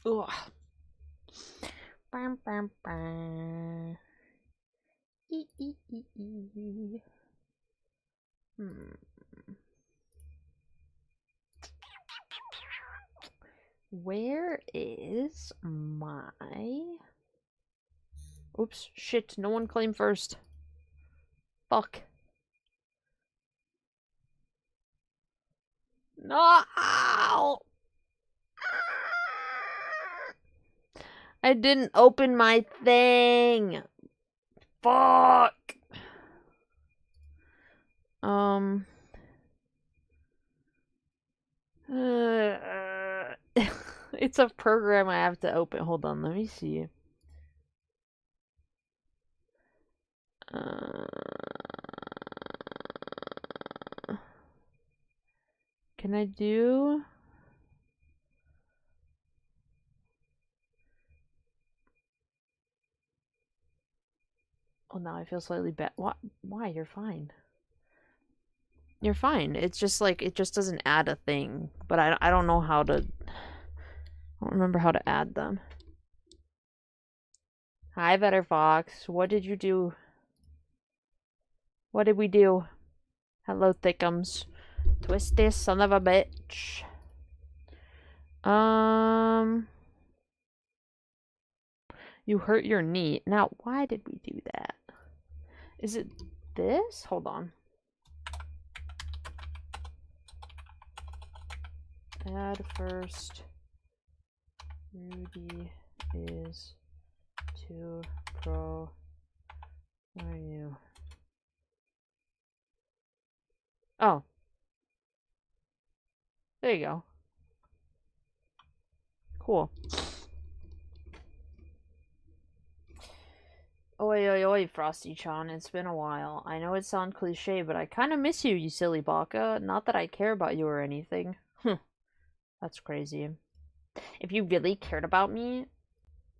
Ugh. Bam, bam, bam. Hmm. Where is my... Oops, shit, no one claimed first. Fuck. No! I didn't open my thing. Fuck. It's a program I have to open. Hold on, let me see. Can I do... Oh, now I feel slightly bad. What? Why? You're fine. You're fine. It's just like, it just doesn't add a thing. But I don't know how to... I don't remember how to add them. Hi, Better Fox. What did you do? What did we do? Hello, Thickums. Twist this son of a bitch. You hurt your knee. Now, why did we do that? Is it this? Hold on. Add first. Rudy is too pro. Where are you? Oh. There you go. Cool. Oi, oi, oi, Frosty-chan. It's been a while. I know it sounds cliche, but I kind of miss you, you silly baka. Not that I care about you or anything. That's crazy. If you really cared about me,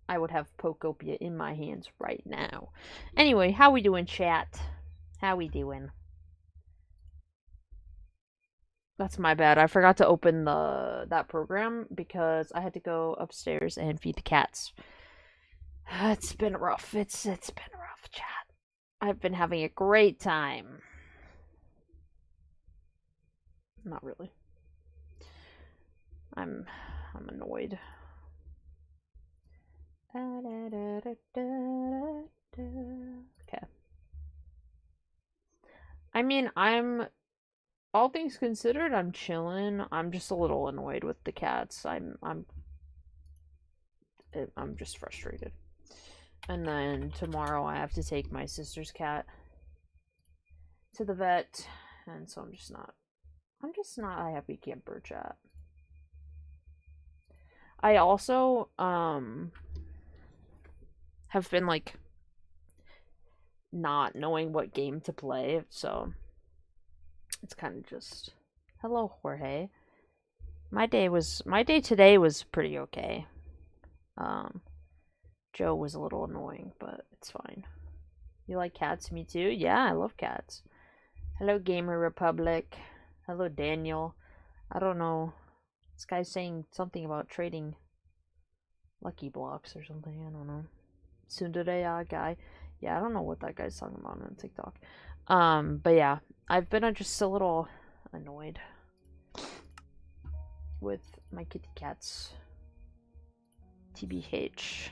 I would have Pokopia in my hands right now. Anyway, how we doing, chat? How we doing? That's my bad. I forgot to open that program because I had to go upstairs and feed the cats. It's been rough. It's been rough, chat. I've been having a great time. Not really. I'm annoyed. Okay. I mean, all things considered, I'm chilling. I'm just a little annoyed with the cats. I'm just frustrated. And then tomorrow I have to take my sister's cat to the vet, and so I'm just not a happy camper, chat. I also have been like not knowing what game to play, so it's kind of just hello, Jorge. My day today was pretty okay. Joe was a little annoying, but it's fine. You like cats? Me too. Yeah, I love cats. Hello, Gamer Republic. Hello, Daniel. I don't know. This guy's saying something about trading lucky blocks or something. I don't know. Tsundere guy. Yeah, I don't know what that guy's talking about on TikTok. But yeah, I've been just a little annoyed with my kitty cats. TBH.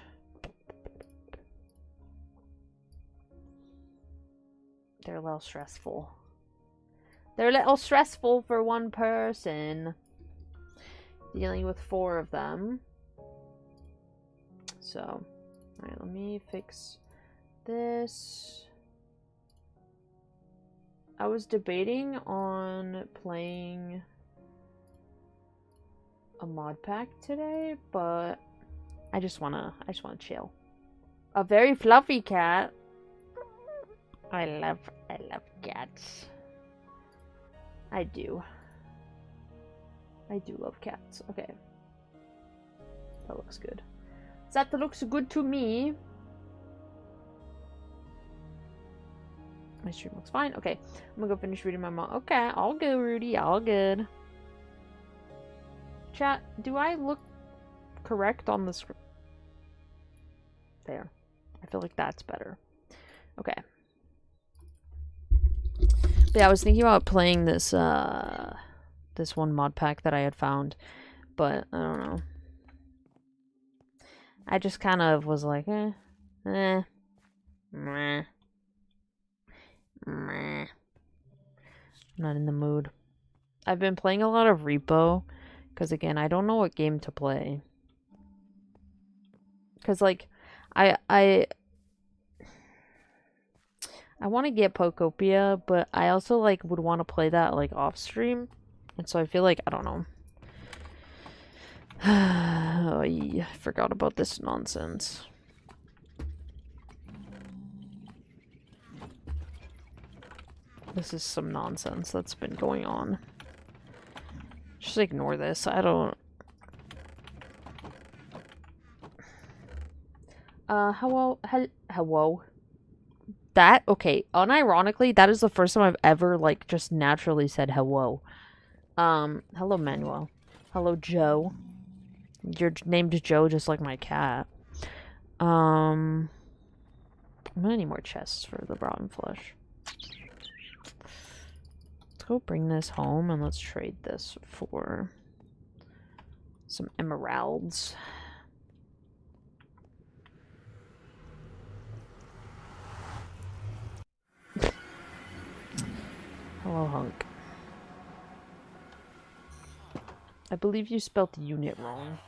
They're a little stressful. They're a little stressful for one person. Dealing with 4 of them. So, alright, let me fix this. I was debating on playing a mod pack today, but I just wanna chill. A very fluffy cat. I love cats. I do love cats. Okay. That looks good. That looks good to me. My stream looks fine. Okay. I'm gonna go finish reading my mom. Okay. All good, Rudy. All good. Chat, do I look correct on the screen. There. I feel like that's better. Okay. But yeah, I was thinking about playing this this one mod pack that I had found, but I don't know. I just kind of was like, meh, meh. I'm not in the mood. I've been playing a lot of Repo, because again, I don't know what game to play. Because like, I want to get Pokopia, but I also like would want to play that like off stream, and so I feel like I don't know. Oh, yeah, I forgot about this nonsense. This is some nonsense that's been going on. Just ignore this. I don't. Hello. Hello. That, okay, unironically, that is the first time I've ever, like, just naturally said hello. Hello, Manuel. Hello, Joe. You're named Joe just like my cat. I'm gonna need more chests for the rotten flesh. Let's go bring this home and let's trade this for some emeralds. Hello, hunk. I believe you spelled the unit wrong.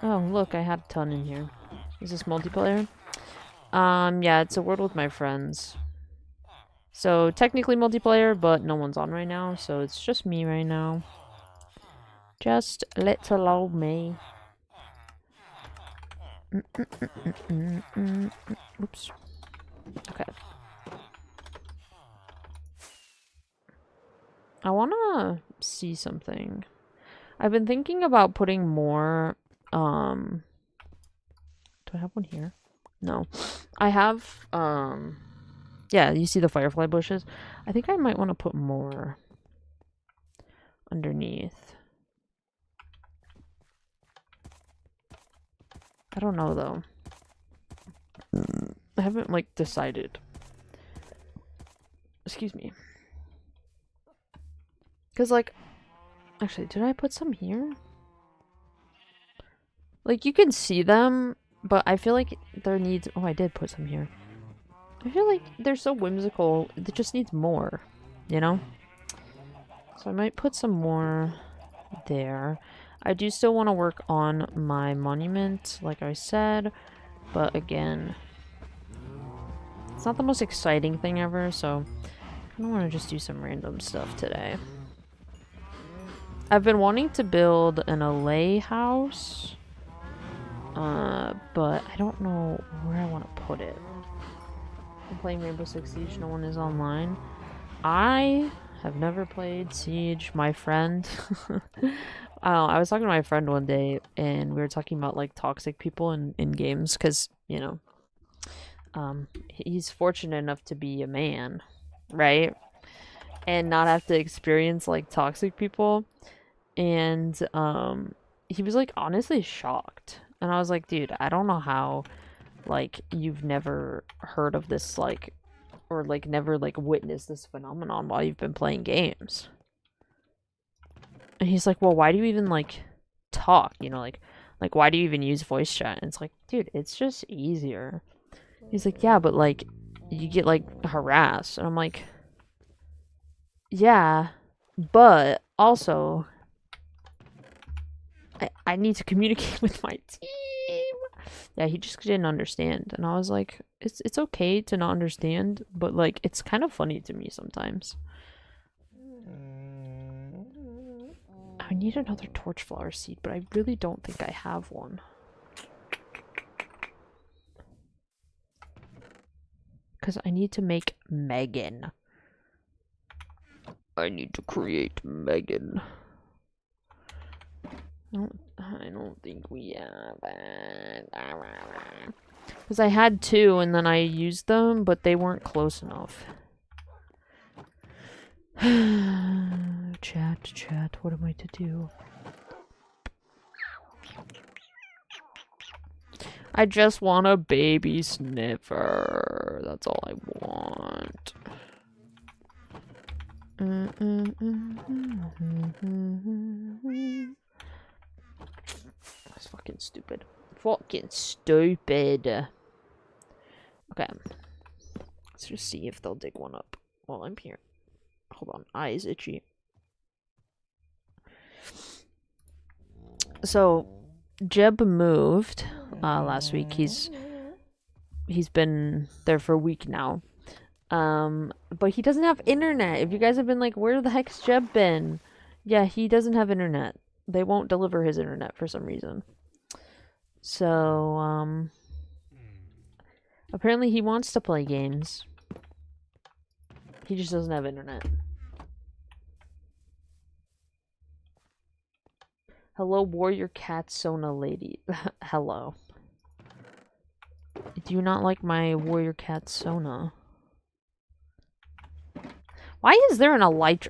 Oh, look, I had a ton in here. Is this multiplayer? Yeah, it's a world with my friends. So, technically multiplayer, but no one's on right now, so it's just me right now. Just little old me. Oops. Okay. I wanna see something. I've been thinking about putting more, do I have one here? No. I have, yeah, you see the firefly bushes? I think I might want to put more underneath. I don't know, though. I haven't, like, decided. Excuse me. Because, like, actually, did I put some here? Like, you can see them, but I feel like there needs... Oh, I did put some here. I feel like they're so whimsical. It just needs more, you know? So I might put some more there. I do still want to work on my monument, like I said, but again, it's not the most exciting thing ever, so I don't want to just do some random stuff today. I've been wanting to build an Allay house, but I don't know where I want to put it. I'm playing Rainbow Six Siege, no one is online. I have never played Siege. My friend, I was talking to my friend one day, and we were talking about like toxic people in games, because you know, he's fortunate enough to be a man, right, and not have to experience like toxic people, and he was like honestly shocked, and I was like, dude, I don't know how, like, you've never heard of this, like, or like never like witnessed this phenomenon while you've been playing games. And he's like, well, why do you even like talk, you know, like why do you even use voice chat? And it's like, dude, it's just easier. He's like, yeah, but like you get like harassed. And I'm like, yeah, but also I need to communicate with my team. Yeah, he just didn't understand. And I was like, it's okay to not understand, but like it's kind of funny to me sometimes. I need another torchflower seed, but I really don't think I have one. Because I need to make Megan. I need to create Megan. I don't think we have it. Because I had two and then I used them, but they weren't close enough. Chat, what am I to do? I just want a baby sniffer. That's all I want. That's fucking stupid. Fucking stupid. Okay. Let's just see if they'll dig one up while I'm here. Hold on. Eyes itchy. So, Jeb moved last week. He's been there for a week now. But he doesn't have internet. If you guys have been like, where the heck's Jeb been? Yeah, he doesn't have internet. They won't deliver his internet for some reason. So, apparently he wants to play games. He just doesn't have internet. Hello, Warrior Cat Sona lady. Hello. Do you not like my Warrior Cat Sona? Why is there an elytra?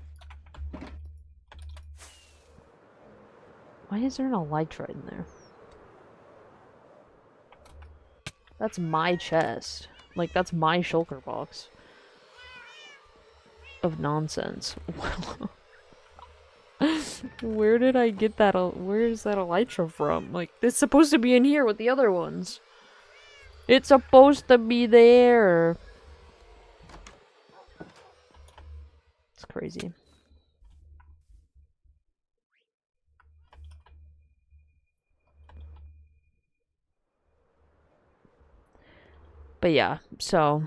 Why is there an elytra in there? That's my chest. Like, that's my shulker box. Of nonsense. Where did I get that? Where is that elytra from? Like, it's supposed to be in here with the other ones. It's supposed to be there. It's crazy. But yeah, so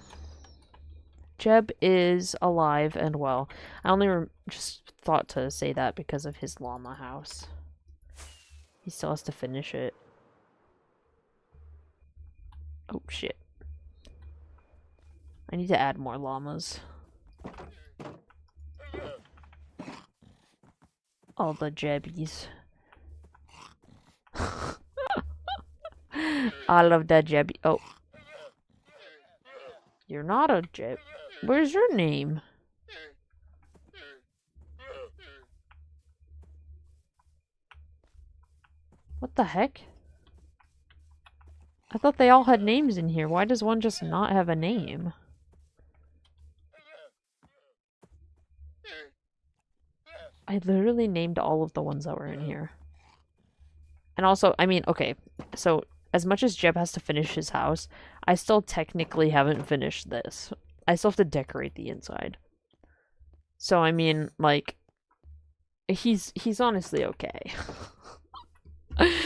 Jeb is alive and well. I only just thought to say that because of his llama house. He still has to finish it. Oh shit. I need to add more llamas. All the Jebbies. All of the Jebbies. Oh. You're not a Jeb. Where's your name? What the heck? I thought they all had names in here. Why does one just not have a name? I literally named all of the ones that were in here. And also, I mean, okay, so as much as Jeb has to finish his house, I still technically haven't finished this. I still have to decorate the inside. So, I mean, like, he's honestly okay.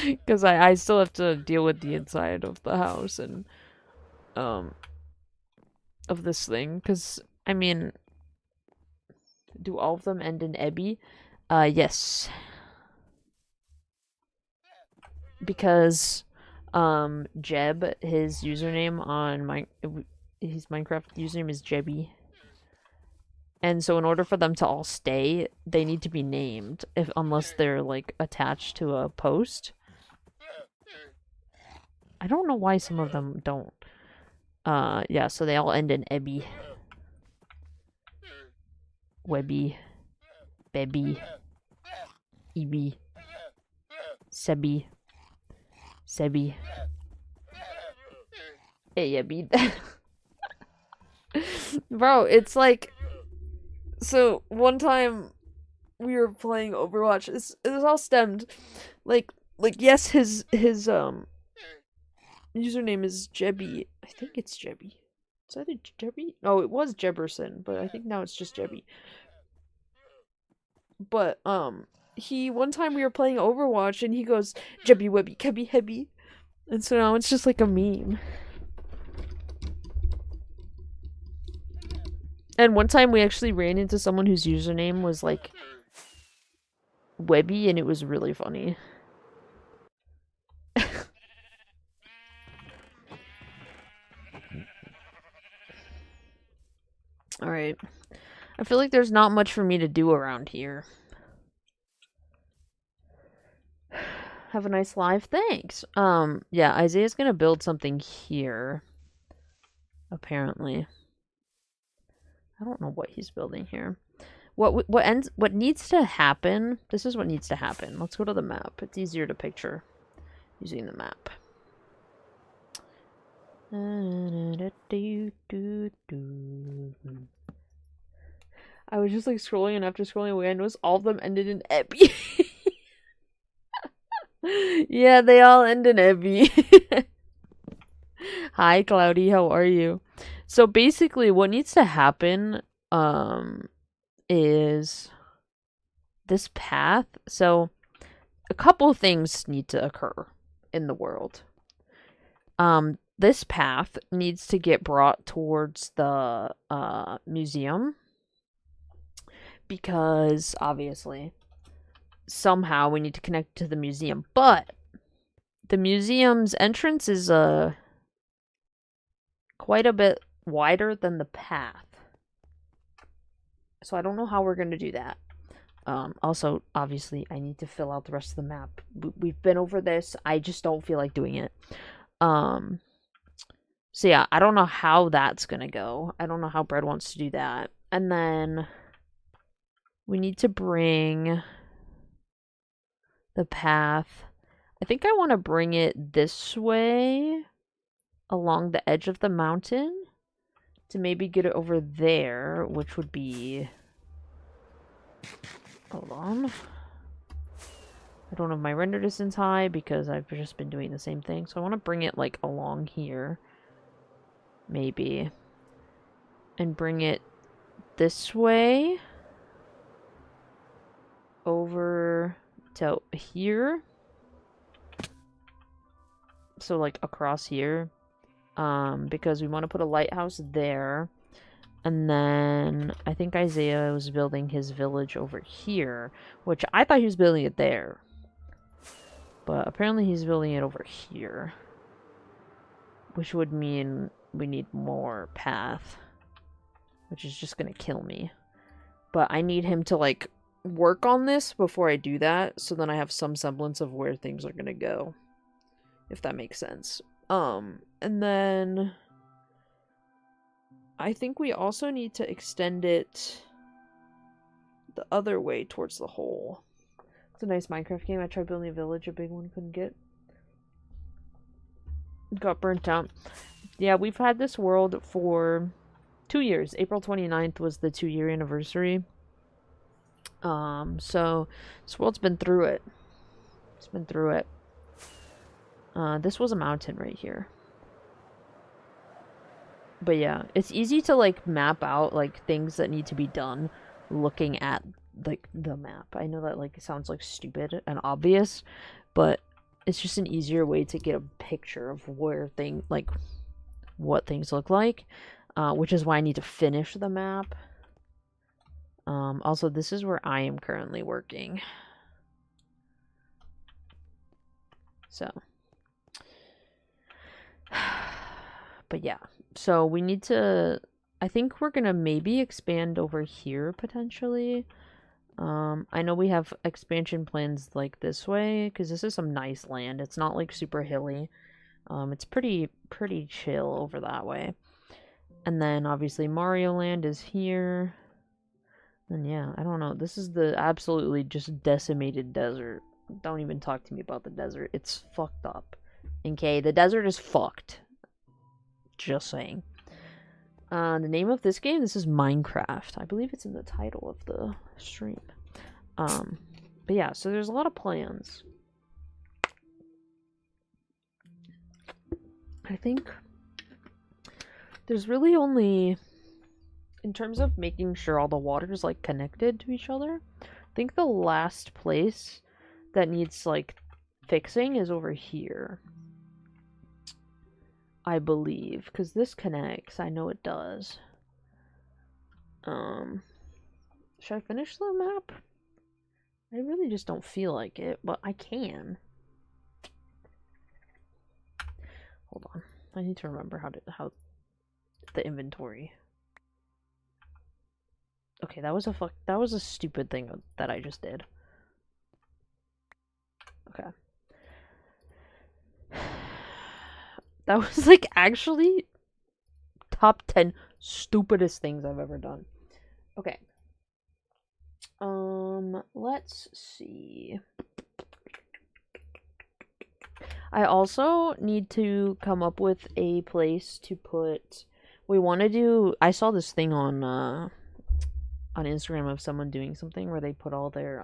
Because I still have to deal with the inside of the house and, of this thing. Because, I mean, do all of them end in Ebby? Yes. Because, Jeb, his username on his Minecraft username is Jebby. And so in order for them to all stay, they need to be named, unless they're, like, attached to a post. I don't know why some of them don't. Yeah, so they all end in Ebby. Webby. Bebby. Ebby. Sebby. Sebby. Hey, Ebby. Bro, it's like... So, one time we were playing Overwatch. It was all stemmed. Like yes, his username is Jebby. I think it's Jebby. Is that Jebby? No, it was Jebberson, but I think now it's just Jebby. But, one time we were playing Overwatch and he goes, Jebby Webby Kebby Hebby. And so now it's just like a meme. And one time we actually ran into someone whose username was like Webby, and it was really funny. Alright. I feel like there's not much for me to do around here. Have a nice life. Thanks. Yeah, Isaiah's gonna build something here. Apparently. I don't know what he's building here. What needs to happen? This is what needs to happen. Let's go to the map. It's easier to picture using the map. I was just like scrolling, and after scrolling away, I noticed all of them ended in Ebby. Yeah, they all end in Ebby. Hi, Cloudy. How are you? So basically, what needs to happen is this path. So a couple things need to occur in the world. This path needs to get brought towards the museum because obviously somehow we need to connect to the museum, but the museum's entrance is quite a bit wider than the path. So I don't know how we're going to do that. Also, obviously, I need to fill out the rest of the map. We've been over this. I just don't feel like doing it. So yeah, I don't know how that's going to go. I don't know how Bread wants to do that. And then we need to bring the path. I think I want to bring it this way along the edge of the mountain to maybe get it over there, which would be... Hold on. I don't have my render distance high because I've just been doing the same thing. So I want to bring it like along here. Maybe. And bring it this way. Over to here. So like across here. Because we want to put a lighthouse there. And then I think Isaiah was building his village over here. Which I thought he was building it there. But apparently he's building it over here. Which would mean we need more path. Which is just gonna kill me. But I need him to, like, work on this before I do that. So then I have some semblance of where things are gonna go. If that makes sense. And then... I think we also need to extend it the other way towards the hole. It's a nice Minecraft game. I tried building a village, a big one couldn't get. Got burnt out. Yeah, we've had this world for 2 years. April 29th was the 2-year anniversary. So this world's been through it. It's been through it. This was a mountain right here. But yeah, it's easy to like map out like things that need to be done looking at like the map. I know that like it sounds like stupid and obvious, but it's just an easier way to get a picture of where what things look like, which is why I need to finish the map. Also, this is where I am currently working. So, but yeah, so we need to, I think we're gonna maybe expand over here potentially. I know we have expansion plans like this way because this is some nice land. It's not like super hilly. It's pretty chill over that way. And then obviously Mario Land is here. And yeah, I don't know. This is the absolutely just decimated desert. Don't even talk to me about the desert. It's fucked up. Okay, the desert is fucked. Just saying. The name of this game, this is Minecraft. I believe it's in the title of the stream. But yeah, so there's a lot of plans. I think there's really only, in terms of making sure all the water is like connected to each other, I think the last place that needs like fixing is over here. I believe, because this connects. I know it does. Should I finish the map? I really just don't feel like it, but I can. Hold on. I need to remember how the inventory. Okay, that was a stupid thing that I just did. Okay. That was like actually top 10 stupidest things I've ever done. Okay. Let's see. I also need to come up with a place to put. We want to do. I saw this thing on Instagram of someone doing something where they put all their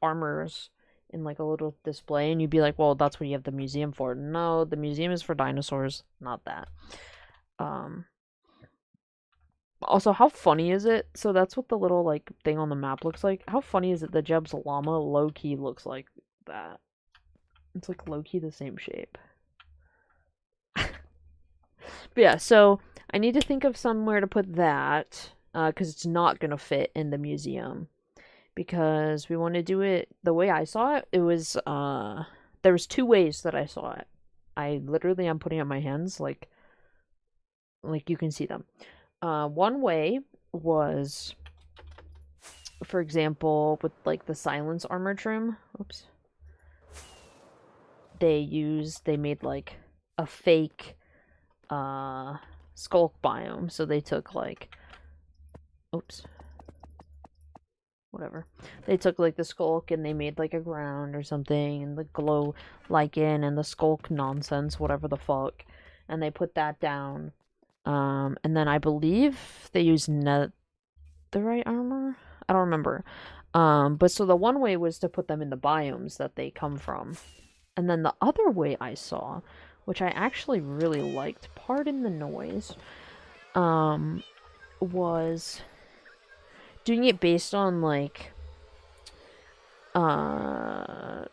armors in like a little display, and you'd be like, well, that's what you have the museum for. No, the museum is for dinosaurs, not that. Um Also, how funny is it? So that's what the little like thing on the map looks like. How funny is it that Jeb's llama low key looks like that? It's like low key the same shape. But yeah, so I need to think of somewhere to put that because it's not gonna fit in the museum because we want to do it the way I saw it. It was there was two ways that I saw it. I literally am putting up my hands like you can see them. One way was, for example, with like the silence armor trim. Oops. They made like a fake skulk biome. So they took like oops. Whatever. They took like the skulk and they made like a ground or something and the glow lichen and the skulk nonsense, whatever the fuck. And they put that down. And then I believe they used netherite armor. I don't remember. But so the one way was to put them in the biomes that they come from. And then the other way I saw, which I actually really liked, pardon the noise, was doing it based on like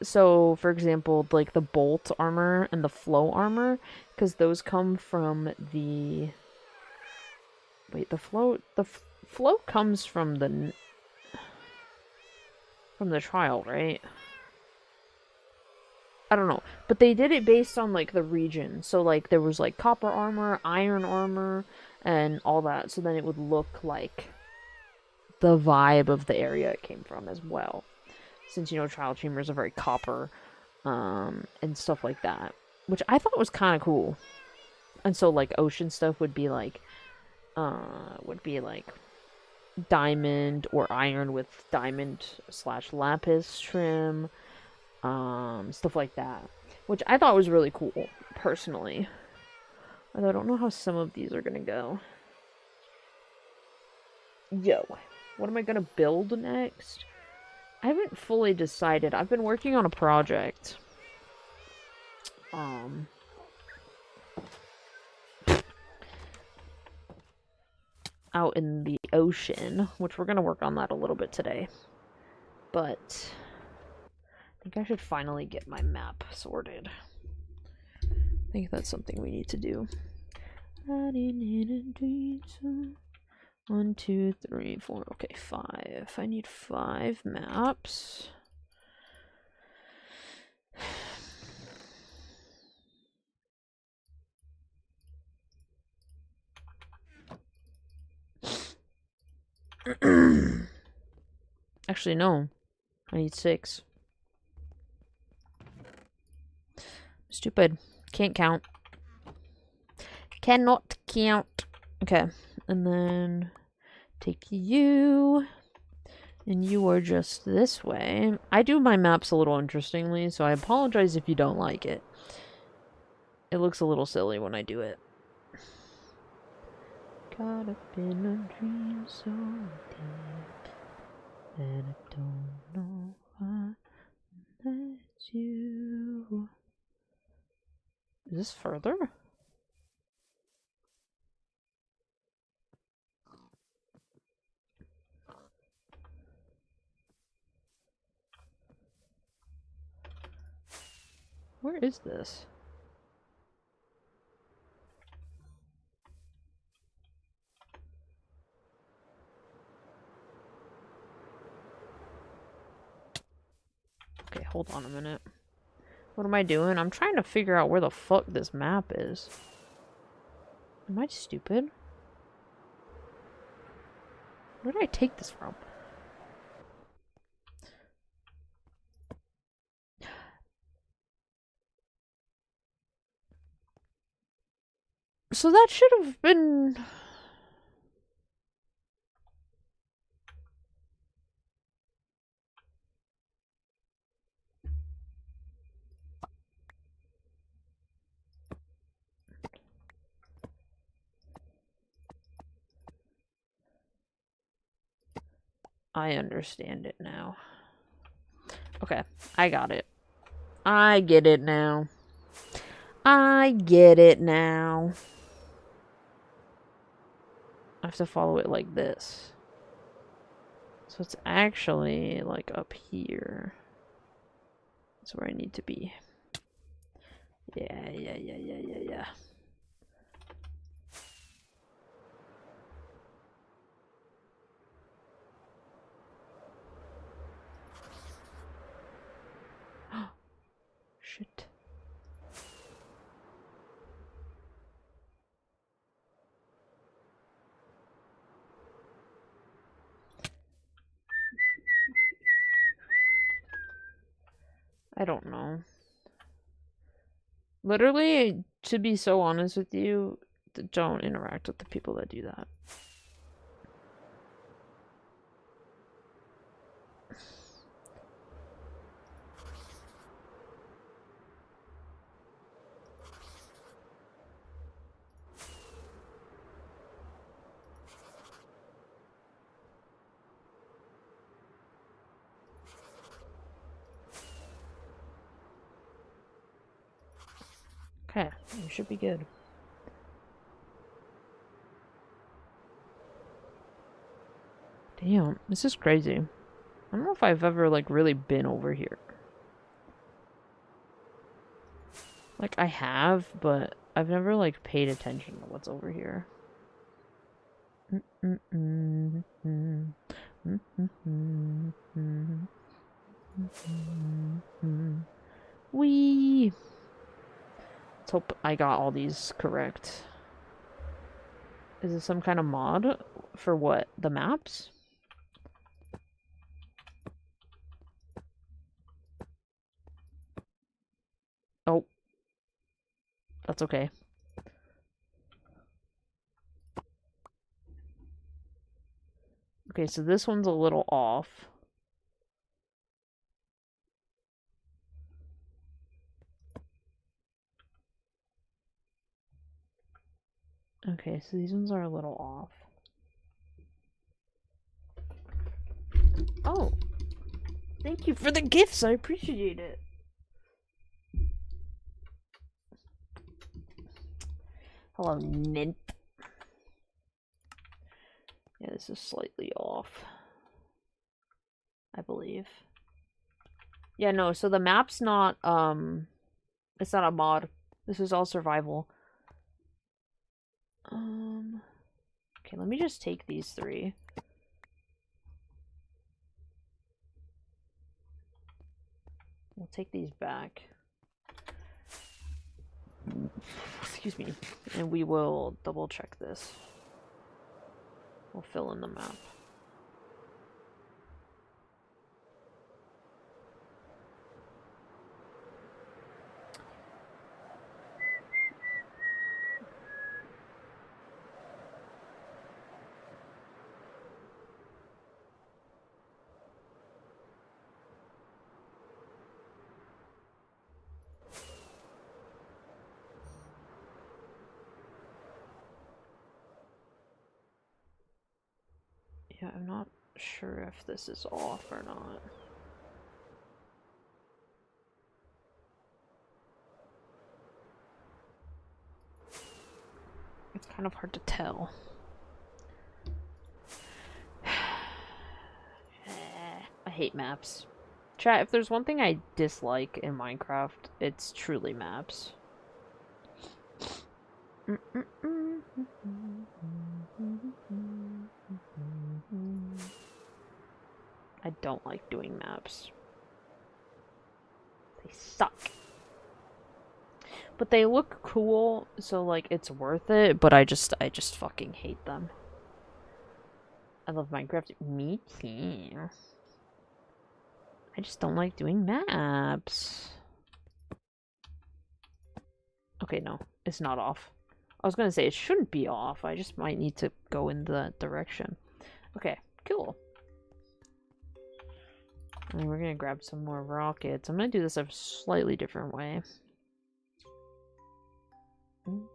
so for example like the bolt armor and the flow armor because those come from the flow comes from the trial, right? I don't know, but they did it based on like the region. So like there was like copper armor, iron armor, and all that. So then it would look like the vibe of the area it came from as well. Since trial chambers are very copper, and stuff like that, which I thought was kind of cool. And so like ocean stuff would be like diamond or iron with diamond / lapis trim, stuff like that, which I thought was really cool personally. Although I don't know how some of these are gonna go. Yo, what am I gonna build next? I haven't fully decided. I've been working on a project. Out in the ocean, which we're gonna work on that a little bit today. But I think I should finally get my map sorted. I think that's something we need to do. 1, 2, 3, 4. Okay, 5. I need 5 maps. Actually, no. I need 6. Stupid. Can't count. Cannot count. Okay. And then take you. And you are just this way. I do my maps a little interestingly, so I apologize if you don't like it. It looks a little silly when I do it. Caught up in a dream so deep, and I don't know why that's you. Is this further? Where is this? Okay, hold on a minute. What am I doing? I'm trying to figure out where the fuck this map is. Am I stupid? Where did I take this from? So that should have been... I understand it now. Okay, I got it. I get it now. I get it now. I have to follow it like this. So it's actually like up here. That's where I need to be. Yeah. Shit. I don't know. Literally, to be so honest with you, don't interact with the people that do that. Okay, we should be good. Damn, this is crazy. I don't know if I've ever, like, really been over here. Like, I have, but I've never, like, paid attention to what's over here. Wee! Let's hope I got all these correct. Is this some kind of mod? For what? The maps? Oh. That's okay. Okay, so this one's a little off. Okay, so these ones are a little off. Oh. Thank you for the gifts. I appreciate it. Hello, Nymph. Yeah, this is slightly off. I believe. Yeah, no, so the map's not, it's not a mod. This is all survival. Okay, let me just take these 3. We'll take these back. Excuse me. And we will double check this. We'll fill in the map. Yeah, I'm not sure if this is off or not. It's kind of hard to tell. I hate maps. Chat, if there's one thing I dislike in Minecraft, it's truly maps. I don't like doing maps. They suck. But they look cool, so like it's worth it, but I just fucking hate them. I love Minecraft. Me too. I just don't like doing maps. Okay, no, it's not off. I was gonna say it shouldn't be off. I just might need to go in that direction. Okay, cool. And we're gonna grab some more rockets. I'm gonna do this a slightly different way. Hold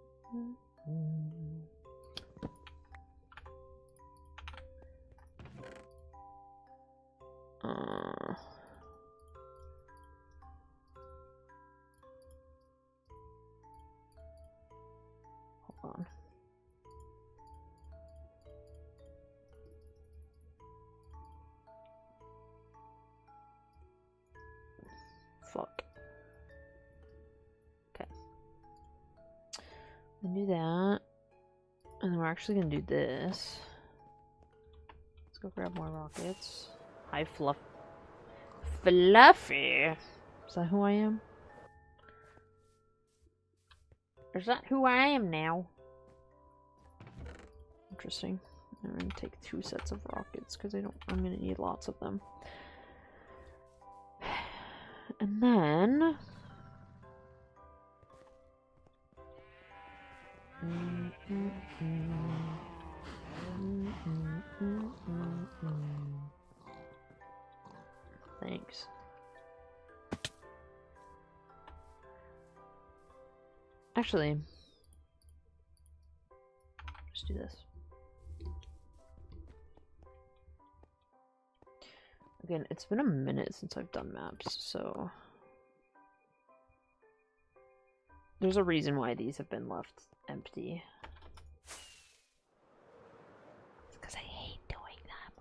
on. Fuck. Okay. I'm gonna do that. And then we're actually gonna do this. Let's go grab more rockets. Hi, Fluffy! Is that who I am? Is that who I am now? Interesting. I'm gonna take 2 sets of rockets because I'm gonna need lots of them. And then thanks. Actually, let's do this. Again, it's been a minute since I've done maps, so there's a reason why these have been left empty. It's because I hate doing them.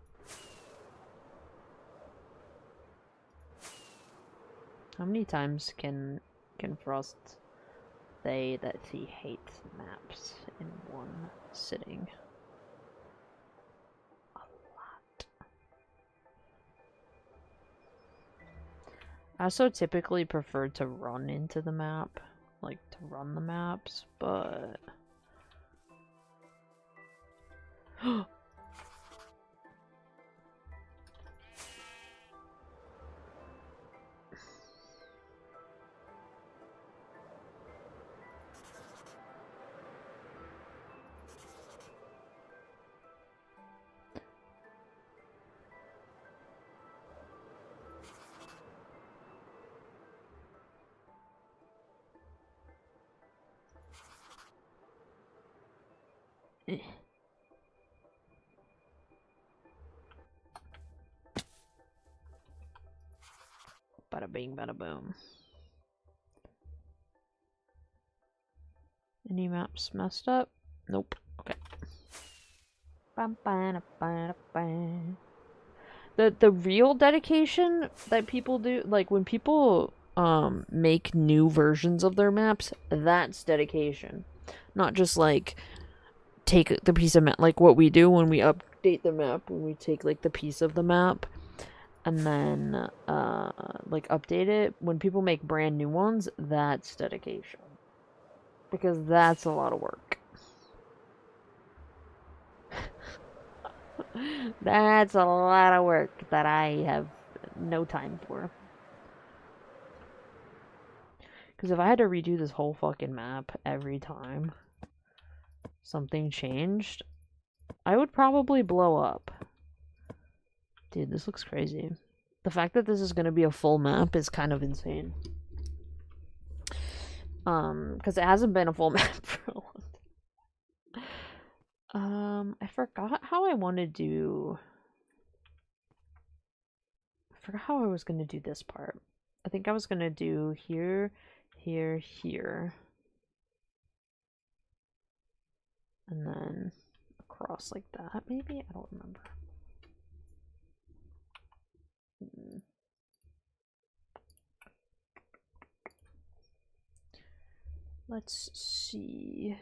How many times can Frost say that he hates maps in one sitting? A lot. I also typically prefer to run into the map, like to run the maps, but bada bing, bada boom. Any maps messed up? Nope. Okay. The real dedication that people do, like when people make new versions of their maps, that's dedication. Not just like take the piece of map, like what we do when we update the map, when we take like the piece of the map and then like update it. When people make brand new ones, that's dedication, because that's a lot of work. That's a lot of work that I have no time for. Because if I had to redo this whole fucking map every time something changed, I would probably blow up. Dude, this looks crazy. The fact that this is going to be a full map is kind of insane. Because it hasn't been a full map for a long time. I forgot how I want to do... I forgot how I was going to do this part. I think I was going to do here, here, here. And then across like that, maybe? I don't remember. Let's see.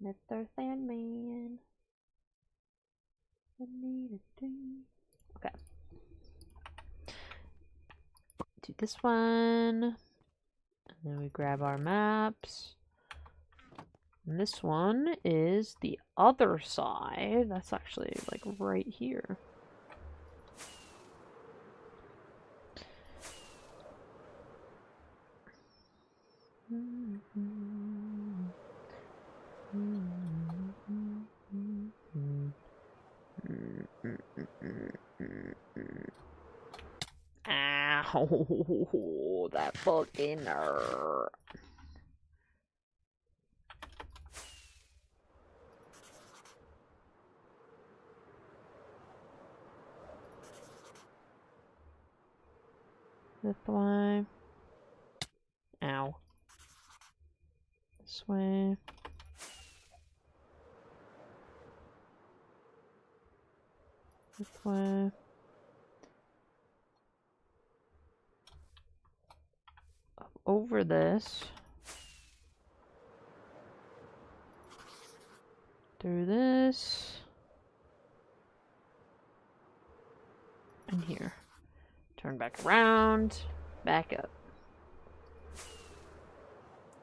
Mr. Sandman. Okay. Do this one. And then we grab our maps. And this one is the other side. That's actually like right here. Ow, that fucking nerd. This way. Ow. This way. This way. Over this. Through this. And here. Turn back around. Back up.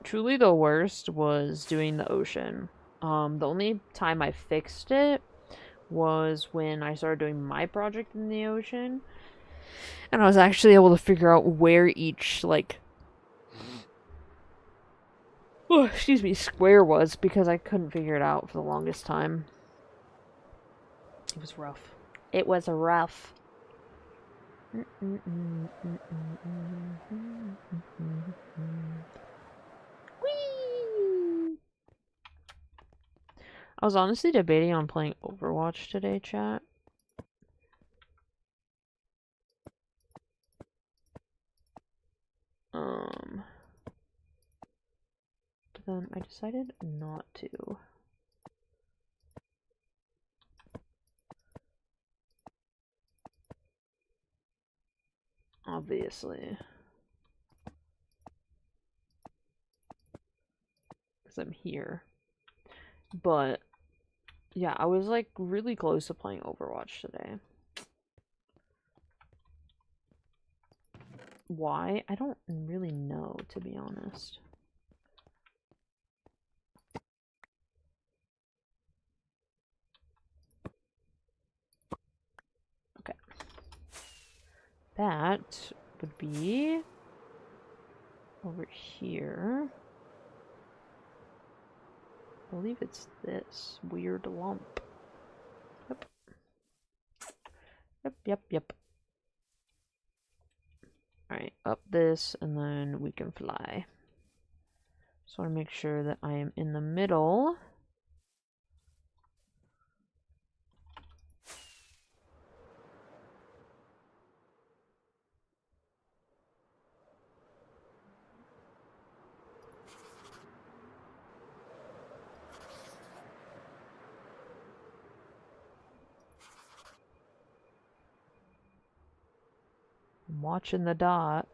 Truly the worst was doing the ocean. The only time I fixed it was when I started doing my project in the ocean. And I was actually able to figure out where each, like, excuse me, square was, because I couldn't figure it out for the longest time. It was rough. It was rough. Whee! I was honestly debating on playing Overwatch today, chat. But then I decided not to. Obviously. Because I'm here. But, yeah, I was, like, really close to playing Overwatch today. Why? I don't really know, to be honest. Okay. That would be over here. I believe it's this weird lump. Yep. Yep. Alright, up this, and then we can fly. Just want to make sure that I am in the middle. I'm watching the dot.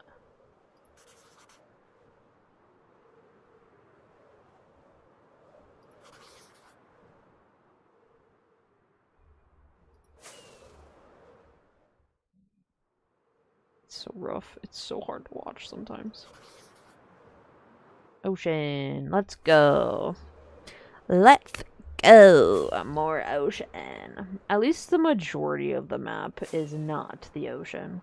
It's so rough. It's so hard to watch sometimes. Ocean. Let's go. Let's go. More ocean. At least the majority of the map is not the ocean.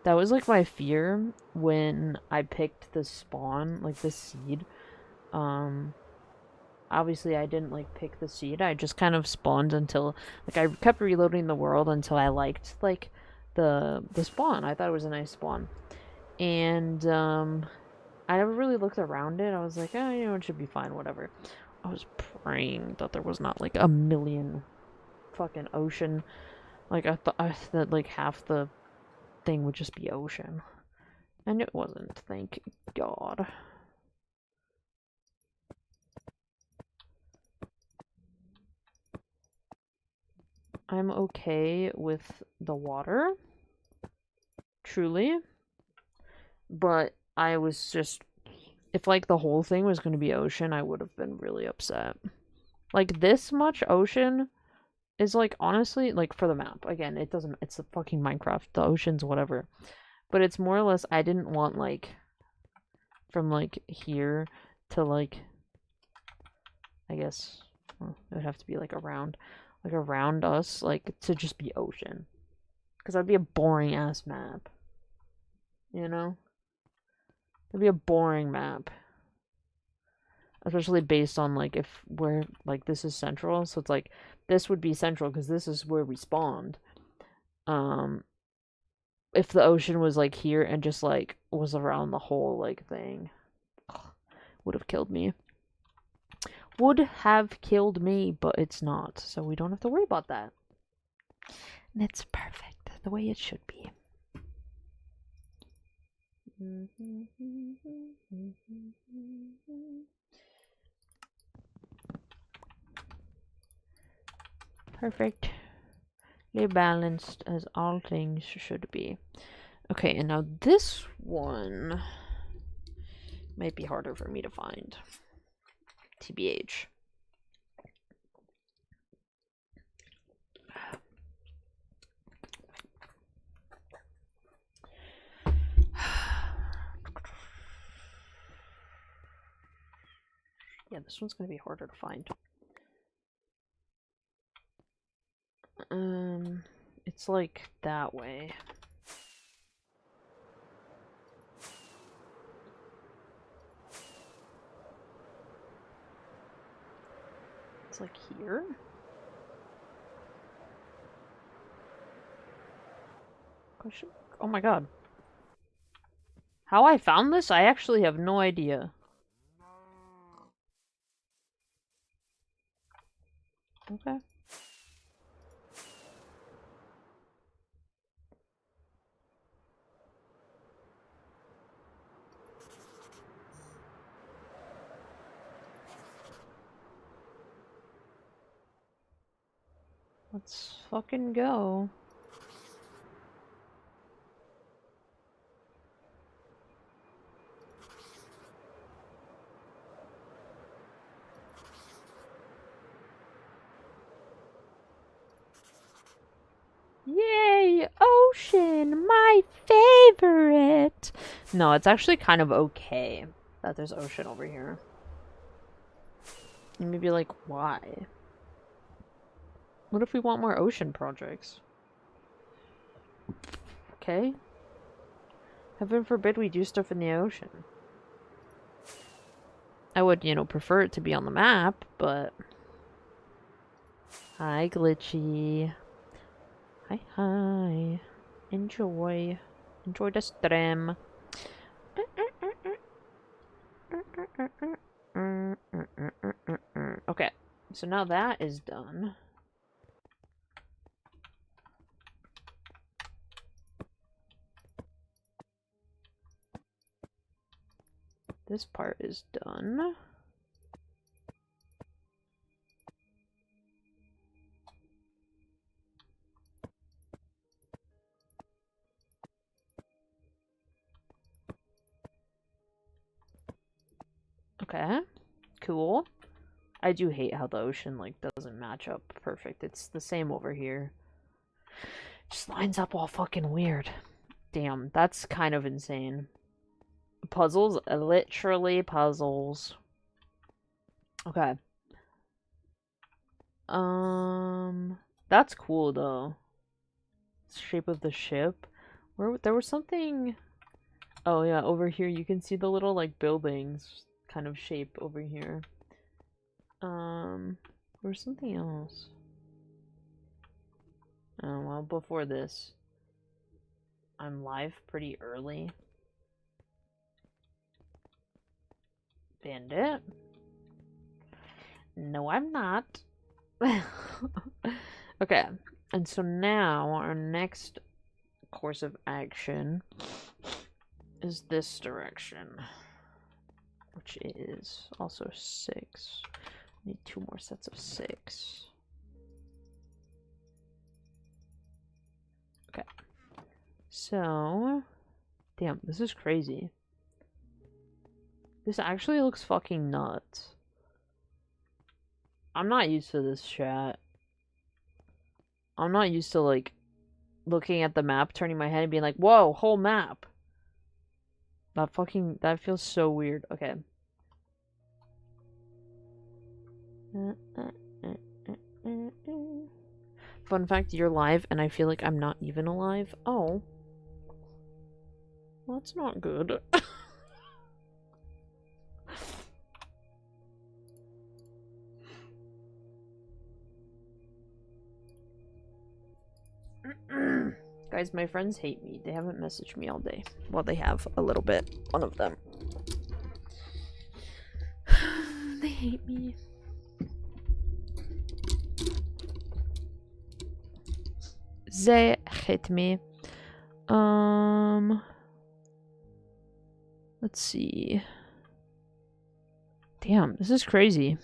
That was like my fear when I picked the spawn, like the seed. Obviously I didn't like pick the seed. I just kind of spawned until, like, I kept reloading the world until I liked, like, the spawn. I thought it was a nice spawn. And I never really looked around it. I was like, oh, you know, it should be fine, whatever. I was praying that there was not like a million fucking ocean. Like, I thought that like half the thing would just be ocean. And it wasn't, thank God. I'm okay with the water. Truly. But I was just... If, like, the whole thing was going to be ocean, I would have been really upset. Like, this much ocean is, like, honestly, like, for the map. Again, it doesn't, it's the fucking Minecraft. The ocean's whatever. But it's more or less, I didn't want, like, from, like, here to, like, I guess, well, it would have to be, like, around us, like, to just be ocean. Because that'd be a boring-ass map. You know? It'd be a boring map. Especially based on, like, if we're, like, this is central. So it's like, this would be central because this is where we spawned. If the ocean was, like, here and just, like, was around the whole, like, thing. Would have killed me. Would have killed me, but it's not. So we don't have to worry about that. And it's perfect. The way it should be. Perfectly balanced as all things should be. Okay, and now this one might be harder for me to find. TBH. Yeah, this one's gonna be harder to find. It's like that way. It's like here? Question? Oh my god. How I found this? I actually have no idea. Okay. Let's fucking go. Yay! Ocean! My favorite! No, it's actually kind of okay that there's ocean over here. And maybe like, why? What if we want more ocean projects? Okay. Heaven forbid we do stuff in the ocean. I would, you know, prefer it to be on the map, but... Hi, Glitchy. Hi, hi. Enjoy. Enjoy the stream. Okay, so now that is done. This part is done. Okay, cool. I do hate how the ocean, like, doesn't match up perfect. It's the same over here. Just lines up all fucking weird. Damn, that's kind of insane. Puzzles? Literally puzzles. Okay. That's cool, though. Shape of the ship. Where there was something... Oh, yeah, over here you can see the little, like, buildings kind of shape over here. There's something else. Oh, well, before this. I'm live pretty early. Bandit? No, I'm not. Okay, and so now our next course of action is this direction, which is also 6. Need 2 more sets of 6. Okay, so damn, this is crazy. This actually looks fucking nuts. I'm not used to this chat. I'm not used to, like, looking at the map, turning my head, and being like, whoa, whole map. That feels so weird. Okay. Fun fact, you're live, and I feel like I'm not even alive. Oh. Well, that's not good. Guys, my friends hate me. They haven't messaged me all day. Well, they have a little bit. One of them. They hate me. They hate me. Let's see. Damn, this is crazy.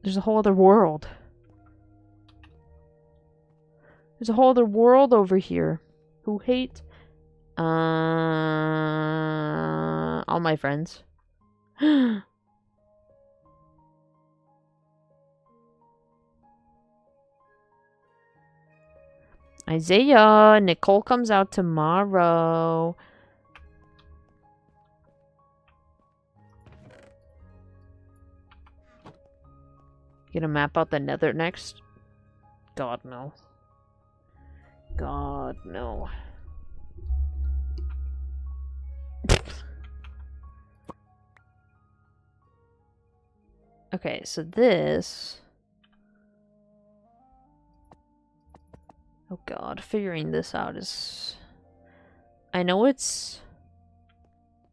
There's a whole other world. There's a whole other world over here. Who hate? All my friends. Isaiah, Nicole comes out tomorrow. Gonna map out the nether next? God, no. God, no. Okay, so this... Oh god, figuring this out is... I know it's...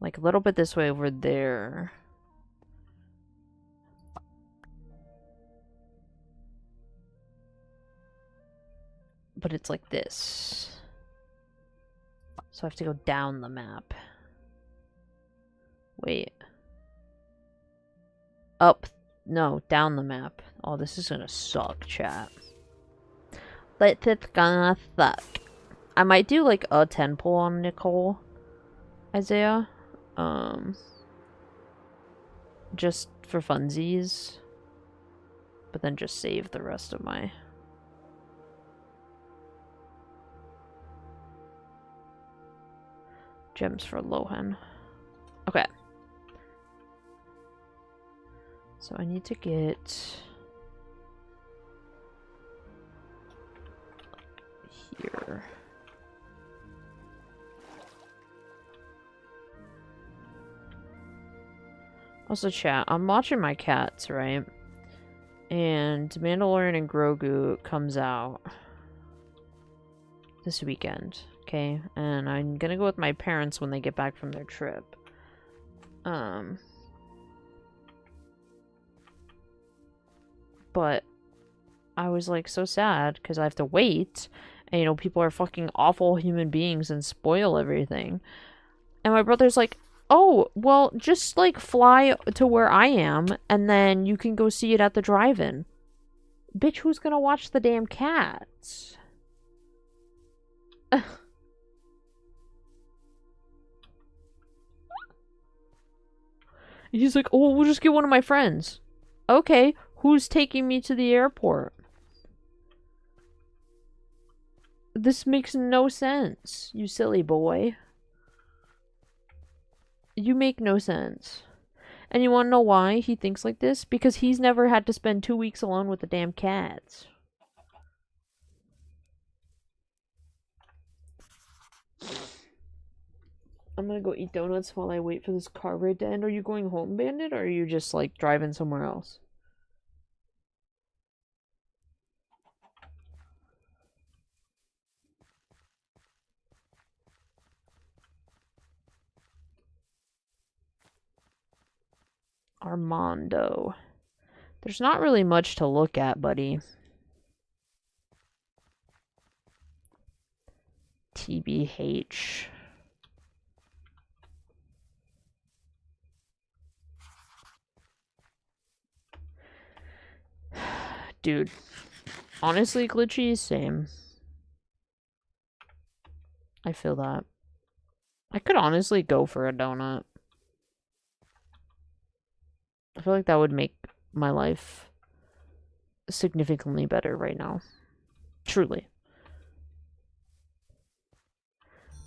like a little bit this way over there. But it's like this. So I have to go down the map. Wait. Up. No, down the map. Oh, this is gonna suck, chat. It's gonna suck. I might do like a 10 pull on Nicole. Isaiah. Just for funsies. But then just save the rest of my... gems for Lohan. Okay. So I need to get... here. Also, chat, I'm watching my cats, right? And Mandalorian and Grogu comes out this weekend, okay? And I'm gonna go with my parents when they get back from their trip. But I was like so sad because I have to wait. And, you know, people are fucking awful human beings and spoil everything. And my brother's like, oh, well, just, like, fly to where I am, and then you can go see it at the drive-in. Bitch, who's gonna watch the damn cats? He's like, oh, we'll just get one of my friends. Okay, who's taking me to the airport? This makes no sense, you silly boy. You make no sense. And you want to know why he thinks like this? Because he's never had to spend 2 weeks alone with the damn cats. I'm gonna go eat donuts while I wait for this car ride to end. Are you going home, Bandit? Or are you just, like, driving somewhere else? Armando. There's not really much to look at, buddy. TBH. Dude. Honestly, Glitchy, same. I feel that. I could honestly go for a donut. I feel like that would make my life significantly better right now. Truly.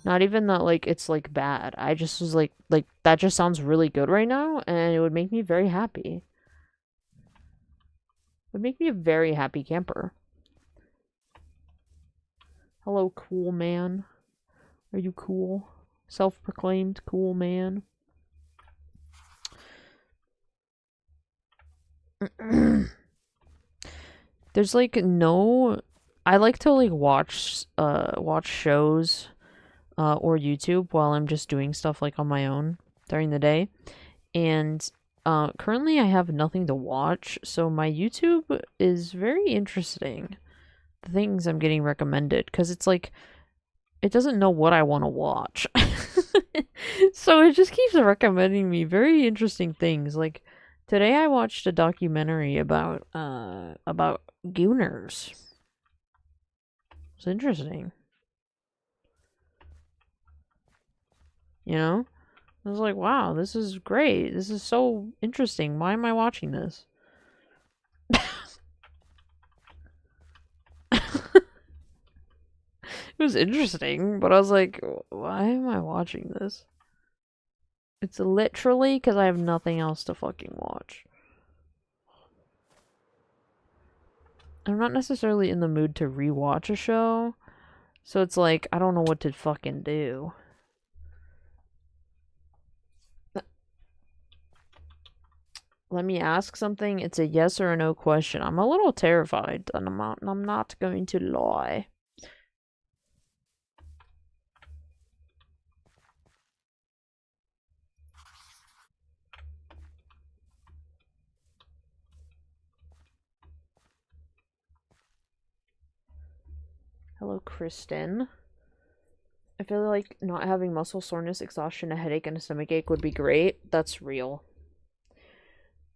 Not even that like it's like bad. I just was like that just sounds really good right now and it would make me very happy. It would make me a very happy camper. Hello, cool man. Are you cool? Self-proclaimed cool man. There's like no I like to like watch shows or YouTube while I'm just doing stuff like on my own during the day. And currently I have nothing to watch, so my YouTube is very interesting. The things I'm getting recommended cuz it's like it doesn't know what I want to watch. So it just keeps recommending me very interesting things. Like today I watched a documentary about gooners. It's interesting. You know? I was like, wow, this is great. This is so interesting. Why am I watching this? It was interesting, but I was like, why am I watching this? It's literally because I have nothing else to fucking watch. I'm not necessarily in the mood to rewatch a show, so it's like, I don't know what to fucking do. Let me ask something. It's a yes or a no question. I'm a little terrified, and I'm not going to lie. Hello, Kristen. I feel like not having muscle soreness, exhaustion, a headache, and a stomachache would be great. That's real.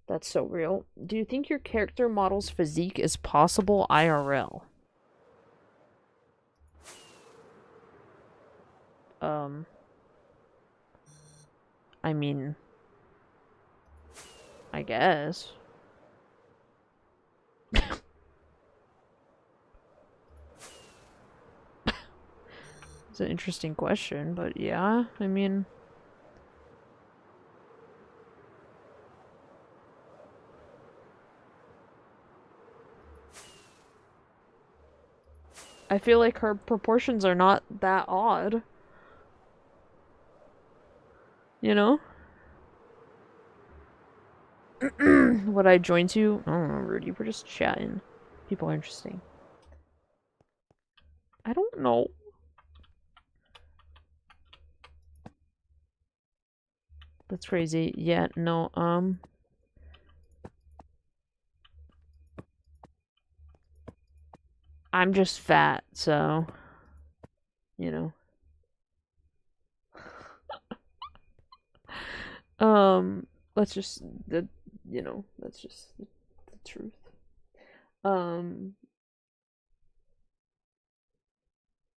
That's so real. Do you think your character model's physique is possible IRL? I mean, I guess. It's an interesting question, but yeah, I mean, I feel like her proportions are not that odd. You know? Would I join too? I don't know, Rudy. We're just chatting. People are interesting. I don't know. That's crazy. Yeah, no, I'm just fat, so, you know. Let's just, that's just the truth. Um,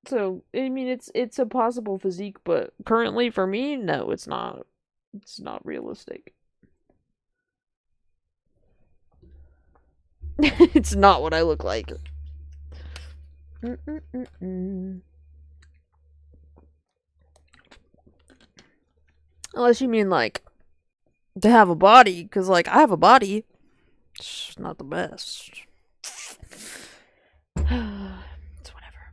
so, I mean, it's a possible physique, but currently for me, no, it's not. It's not realistic. It's not what I look like. Unless you mean, like, to have a body, because, like, I have a body. It's not the best. It's whatever.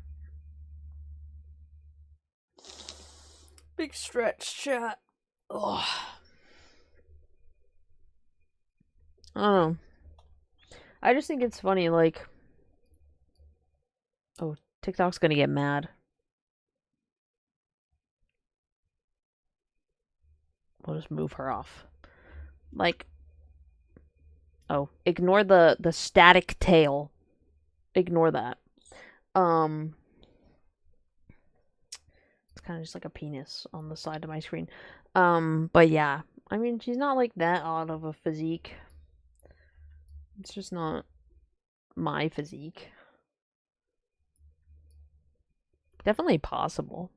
Big stretch, chat. Ugh. I don't know. I just think it's funny, like... Oh, TikTok's gonna get mad. We'll just move her off. Like... Oh, ignore the static tail. Ignore that. It's kind of just like a penis on the side of my screen. But yeah. I mean, she's not like that odd of a physique. It's just not my physique. Definitely possible.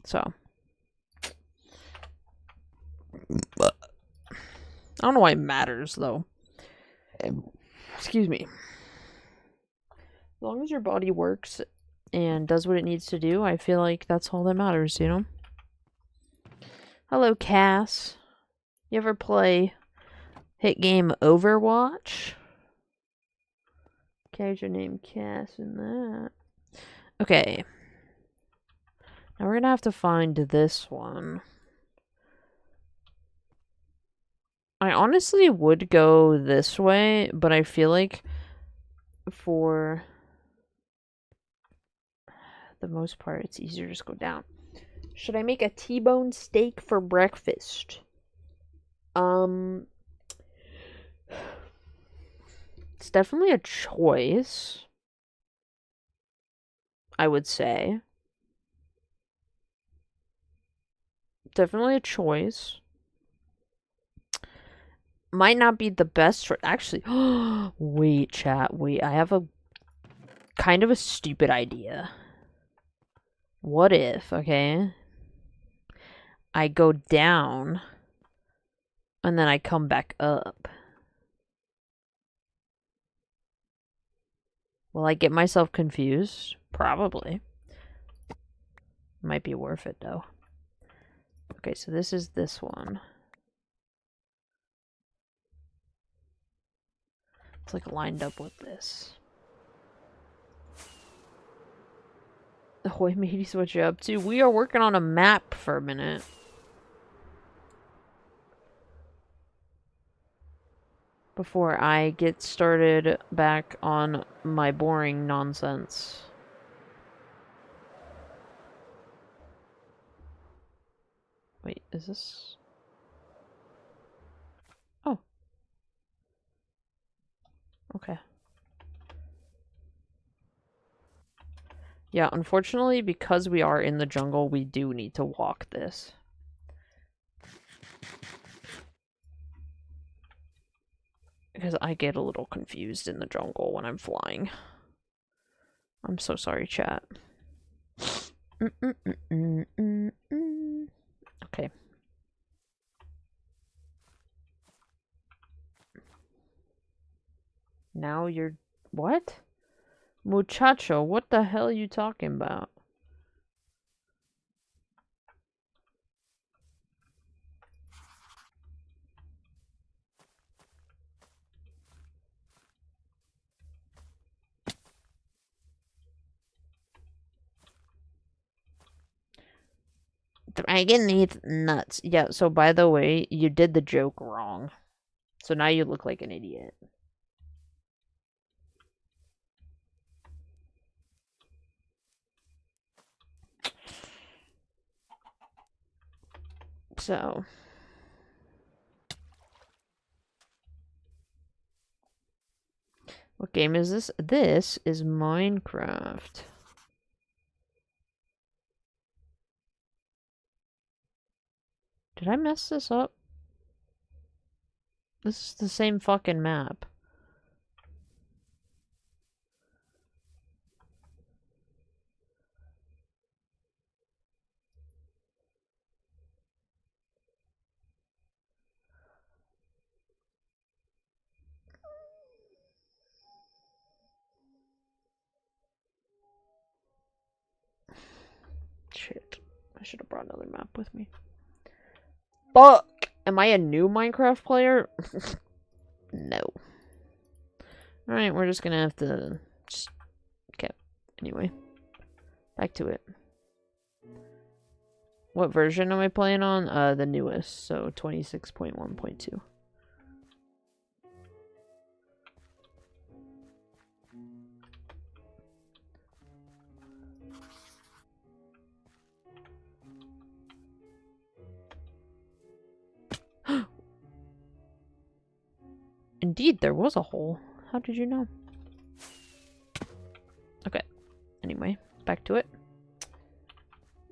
So, I don't know why it matters though. Excuse me. As long as your body works and does what it needs to do, I feel like that's all that matters, you know? Hello, Cass. You ever play hit game Overwatch? Okay, your name Cass in that. Okay. Now we're gonna have to find this one. I honestly would go this way, but I feel like for the most part, it's easier to just go down. Should I make a T-bone steak for breakfast? It's definitely a choice, I would say. Definitely a choice. Might not be the best choice. Actually, wait, chat, wait. I have a kind of a stupid idea. What if, okay, I go down and then I come back up? Will I get myself confused? Probably. Might be worth it, though. Okay, so this is this one. It's like lined up with this. Ahoy, mateys, what you up to? We are working on a map for a minute. Before I get started back on my boring nonsense. Wait, is this... Oh. Okay. Yeah, unfortunately, because we are in the jungle, we do need to walk this. Because I get a little confused in the jungle when I'm flying. I'm so sorry, chat. Okay. Now you're... What? Muchacho, what the hell are you talking about? Dragon needs nuts. Yeah, so by the way, you did the joke wrong. So now you look like an idiot. So... What game is this? This is Minecraft. Did I mess this up? This is the same fucking map. Shit. I should have brought another map with me. Fuck! Am I a new Minecraft player? No. Alright, we're just gonna have to... Just... Okay. Anyway. Back to it. What version am I playing on? The newest. So, 26.1.2. Indeed, there was a hole. How did you know? Okay. Anyway, back to it.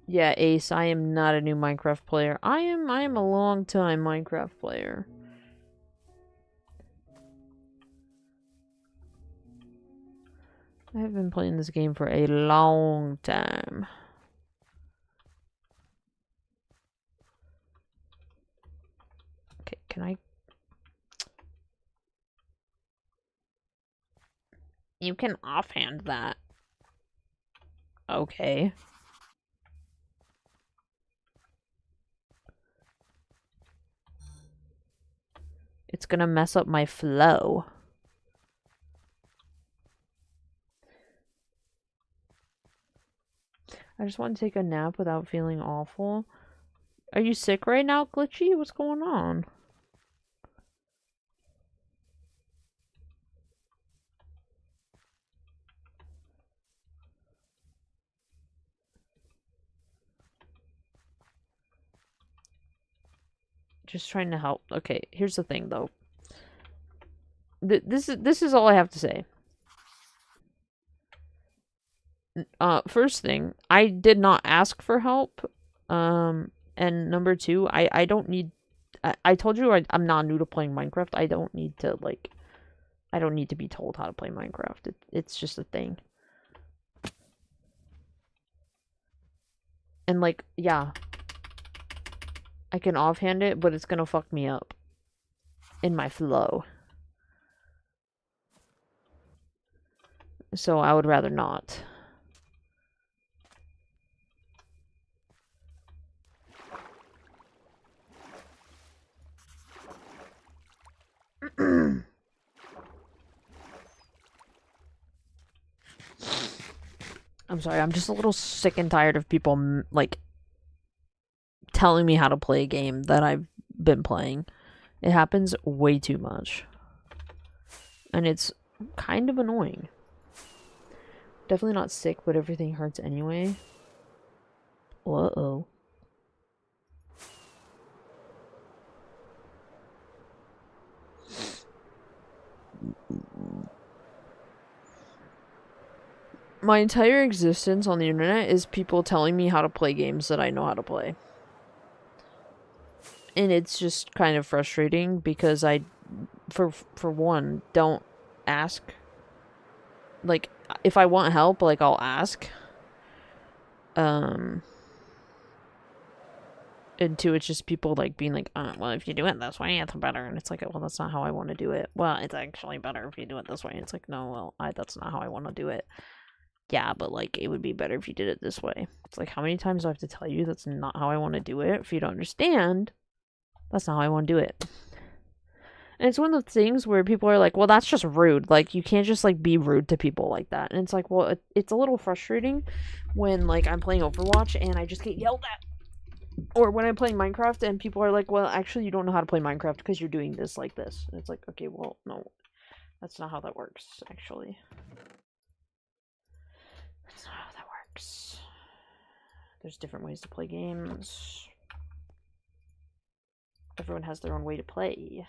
Yeah, Ace, I am not a new Minecraft player. I am a long time Minecraft player. I have been playing this game for a long time. Okay, can I... You can offhand that. Okay. It's gonna mess up my flow. I just want to take a nap without feeling awful. Are you sick right now, Glitchy? What's going on? Just trying to help. Okay, here's the thing, though. This is all I have to say. First thing, I did not ask for help. And number two, I don't need. I told you I'm not new to playing Minecraft. I don't need to like. I don't need to be told how to play Minecraft. It's just a thing. And like, yeah, I can offhand it, but it's gonna fuck me up in my flow. So I would rather not. I'm sorry, I'm just a little sick and tired of people, like, telling me how to play a game that I've been playing. It happens way too much. And it's kind of annoying. Definitely not sick, but everything hurts anyway. Uh-oh. My entire existence on the internet is people telling me how to play games that I know how to play. And it's just kind of frustrating because I, for one, don't ask. Like, if I want help, like, I'll ask. And two, it's just people, like, being like, well, if you do it this way, it's better. And it's like, well, that's not how I want to do it. Well, it's actually better if you do it this way. And it's like, no, well, that's not how I want to do it. Yeah, but, like, it would be better if you did it this way. It's like, how many times do I have to tell you that's not how I want to do it? If you don't understand, that's not how I want to do it. And it's one of the things where people are like, well, that's just rude. Like, you can't just, like, be rude to people like that. And it's like, well, it's a little frustrating when, like, I'm playing Overwatch and I just get yelled at. Or when I'm playing Minecraft and people are like, well, actually, you don't know how to play Minecraft because you're doing this like this. And it's like, okay, well, no. That's not how that works, actually. That's not how that works. There's different ways to play games. Everyone has their own way to play.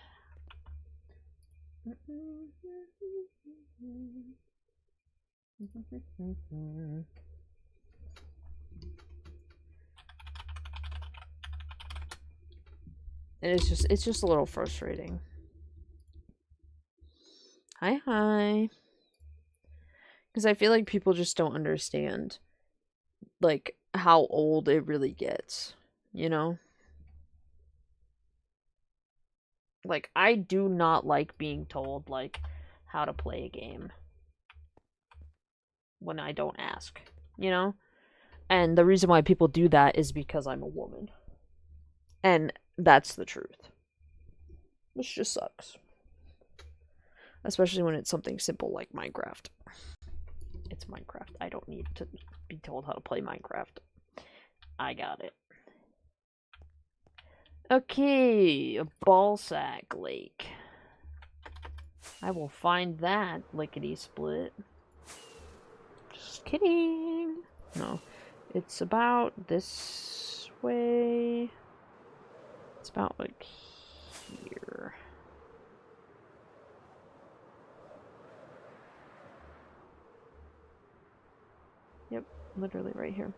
And it's just a little frustrating. Hi. Because I feel like people just don't understand, like, how old it really gets, you know? Like, I do not like being told, like, how to play a game when I don't ask, you know? And the reason why people do that is because I'm a woman. And that's the truth. Which just sucks. Especially when it's something simple like Minecraft. It's Minecraft. I don't need to be told how to play Minecraft. I got it. Okay, a ballsack lake. I will find that lickety split. Just kidding. No, it's about this way. It's about like here. Yep, literally right here.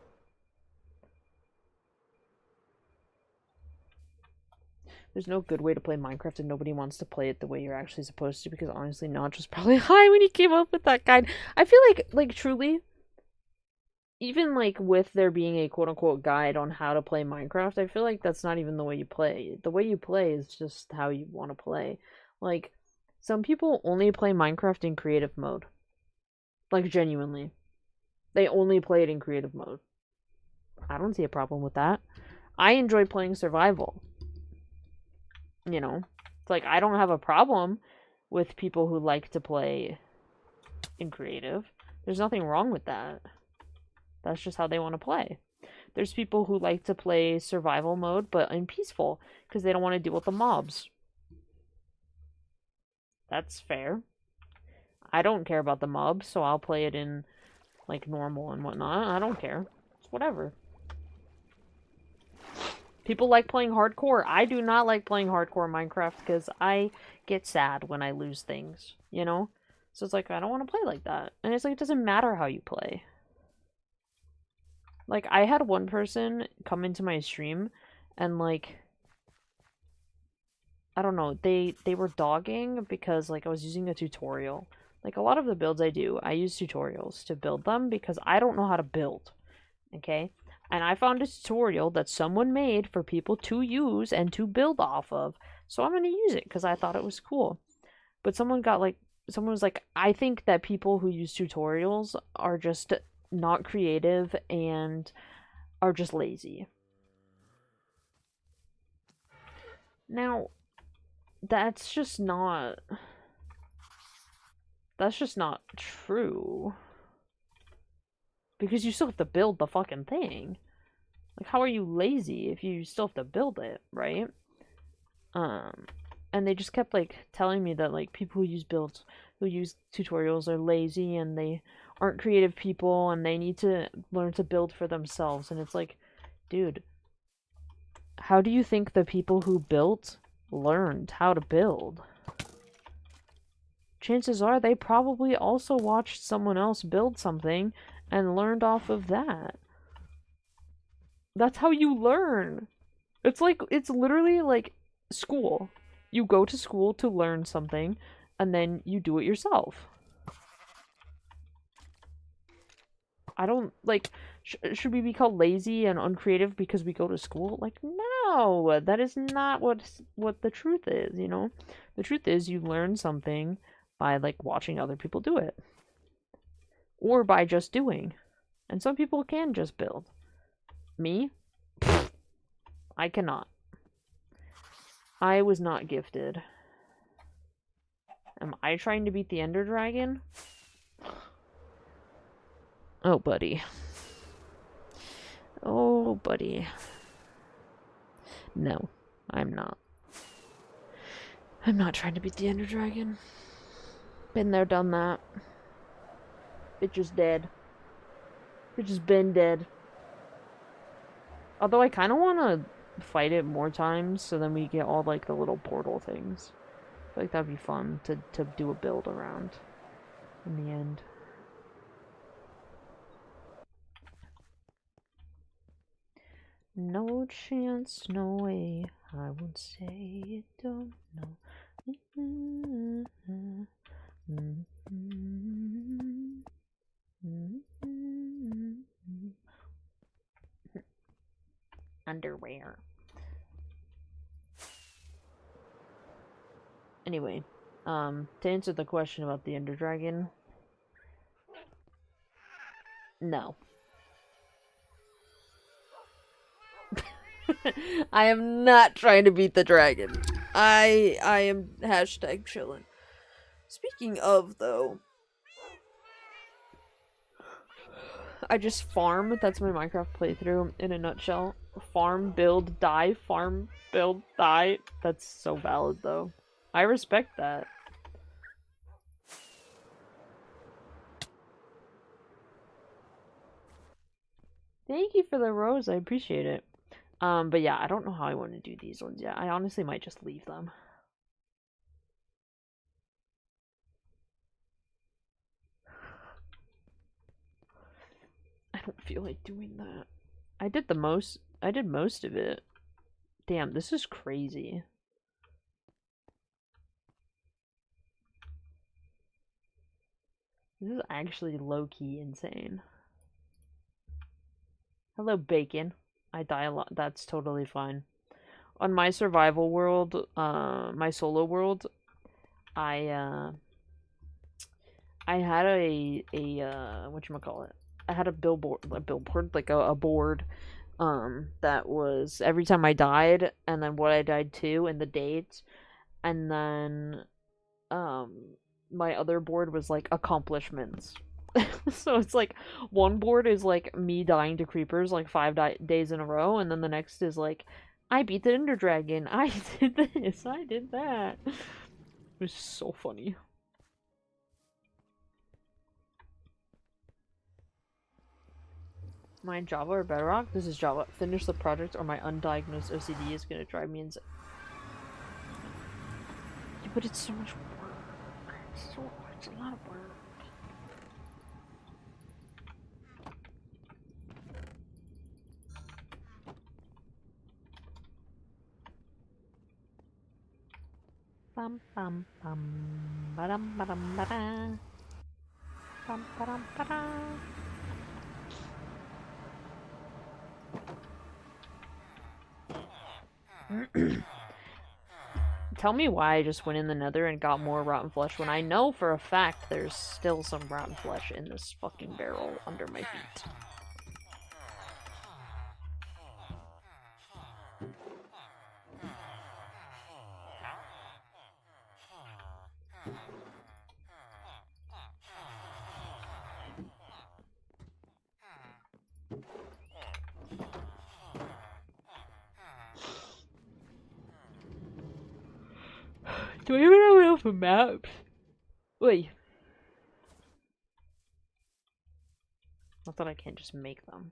There's no good way to play Minecraft, and nobody wants to play it the way you're actually supposed to, because honestly, Notch was probably high when he came up with that guide. I feel like truly, even like with there being a quote-unquote guide on how to play Minecraft, I feel like that's not even the way you play. The way you play is just how you want to play. Like, some people only play Minecraft in creative mode. Like, genuinely. They only play it in creative mode. I don't see a problem with that. I enjoy playing survival. You know? It's like, I don't have a problem with people who like to play in creative. There's nothing wrong with that. That's just how they want to play. There's people who like to play survival mode, but in peaceful, because they don't want to deal with the mobs. That's fair. I don't care about the mobs, so I'll play it in, like, normal and whatnot. I don't care. It's whatever. People like playing hardcore. I do not like playing hardcore Minecraft, because I get sad when I lose things, you know? So it's like, I don't want to play like that. And it's like, it doesn't matter how you play. Like, I had one person come into my stream and, like, I don't know, they were dogging because, like, I was using a tutorial. Like, a lot of the builds I do, I use tutorials to build them because I don't know how to build, okay? And I found a tutorial that someone made for people to use and to build off of, so I'm gonna use it because I thought it was cool. But someone was like, I think that people who use tutorials are just not creative and are just lazy. Now, that's just not true. Because you still have to build the fucking thing. Like, how are you lazy if you still have to build it, right? And they just kept, like, telling me that, like, people who use tutorials are lazy and they aren't creative people and they need to learn to build for themselves. And it's like, dude, how do you think the people who built learned how to build? Chances are they probably also watched someone else build something and learned off of that. That's how you learn. It's literally like school. You go to school to learn something, and then you do it yourself. I don't, like, should we be called lazy and uncreative because we go to school? Like, no, that is not what the truth is, you know? The truth is you learn something by, like, watching other people do it. Or by just doing. And some people can just build. Me? I cannot. I was not gifted. Am I trying to beat the Ender Dragon? Oh, buddy. Oh, buddy. No, I'm not. I'm not trying to beat the Ender Dragon. Been there, done that. Bitch is dead. Bitch has been dead. Although I kind of want to fight it more times, so then we get all, like, the little portal things. I feel like that'd be fun to do a build around in the end. No chance, no way, I won't say it, don't know. Underwear. Anyway, to answer the question about the Ender Dragon, no. I am not trying to beat the dragon. I am hashtag chillin'. Speaking of, though, I just farm. That's my Minecraft playthrough in a nutshell. Farm, build, die. Farm, build, die. That's so valid, though. I respect that. Thank you for the rose. I appreciate it. But yeah, I don't know how I want to do these ones yet. I honestly might just leave them. I don't feel like doing that. I did most of it. Damn, this is crazy. This is actually low-key insane. Hello, Bacon. I die a lot. That's totally fine. On my survival world, my solo world, I had a whatchamacallit? I had a billboard, like a board, that was every time I died, and then what I died to, and the dates, and then, my other board was like accomplishments. So it's like one board is like me dying to creepers like 5 days in a row, and then the next is like I beat the Ender Dragon. I did this. I did that. It was so funny. My Java or Bedrock? This is Java. Finish the project or my undiagnosed OCD is gonna drive me insane. Yeah, but it's so much work. It's a lot of work. Bum bum bum ba-dum ba-dum ba-da. Bum ba-dum ba-da. Tell me why I just went in the nether and got more rotten flesh when I know for a fact there's still some rotten flesh in this fucking barrel under my feet. Do I even have enough maps? Wait. Not that I can't just make them.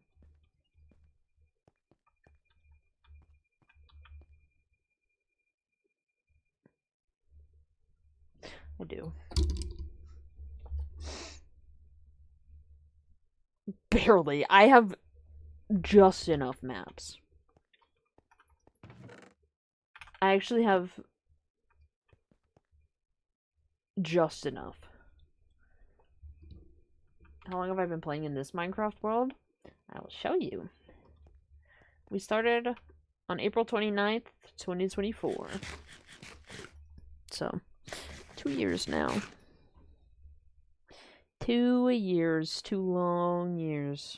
I do. Barely. I have just enough maps. I actually have just enough. How long have I been playing in this Minecraft world? I will show you. We started on April 29th, 2024. So, 2 years now. 2 years. 2 long years.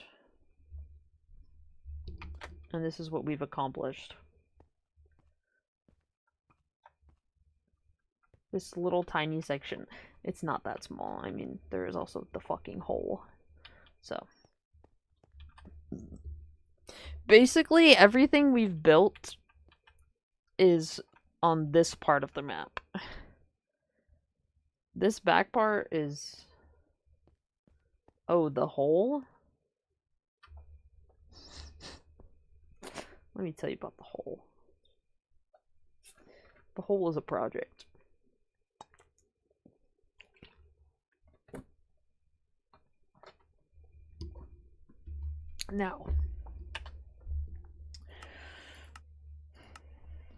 And this is what we've accomplished. This little tiny section. It's not that small. I mean, there is also the fucking hole. So. Basically, everything we've built is on this part of the map. This back part is... Oh, the hole? Let me tell you about the hole. The hole is a project. Now,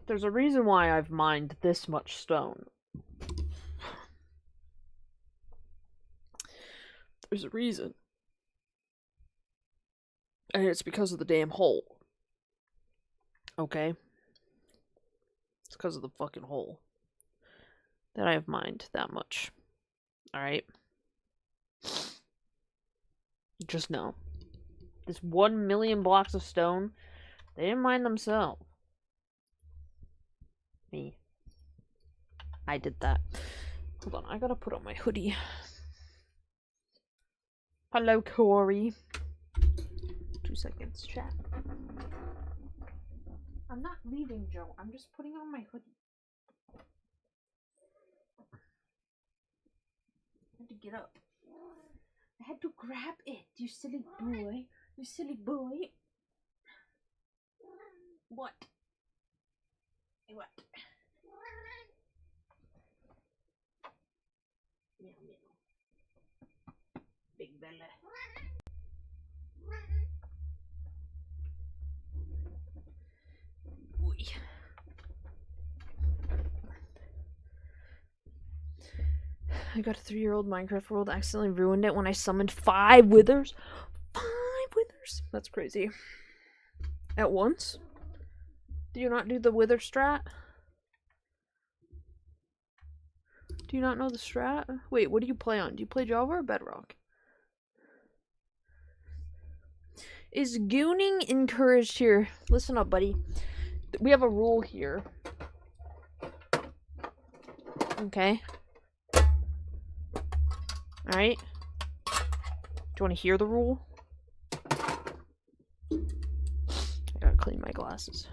there's a reason why I've mined this much stone. There's a reason. And it's because of the damn hole. Okay? It's because of the fucking hole that I have mined that much. Alright? Just know. This 1 million blocks of stone, they didn't mine themselves. Me. I did that. Hold on, I gotta put on my hoodie. Hello, Corey. 2 seconds, chat. I'm not leaving, Joe. I'm just putting on my hoodie. I had to get up. I had to grab it, you silly boy. You silly boy. What? What? Meow, meow. Big belly. Ooh. I got a 3-year-old Minecraft world, accidentally ruined it when I summoned 5 withers. 5 withers? That's crazy. At once? Do you not do the wither strat? Do you not know the strat? Wait, what do you play on? Do you play Java or Bedrock? Is gooning encouraged here? Listen up, buddy. We have a rule here. Okay. Alright. Do you want to hear the rule? I gotta clean my glasses.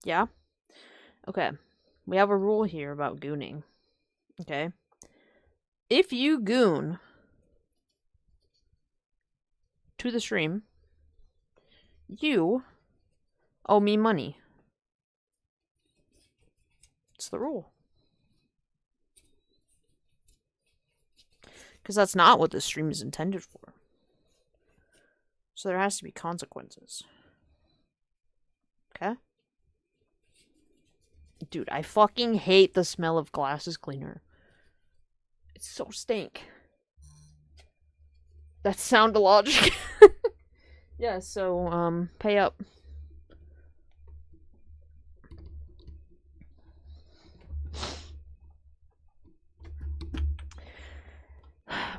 Yeah? Okay. We have a rule here about gooning. Okay? If you goon to the stream, you owe me money. It's the rule. Because that's not what the stream is intended for. So there has to be consequences. Okay? Dude, I fucking hate the smell of glasses cleaner. It's so stink. That's sound logic. Yeah, so, pay up.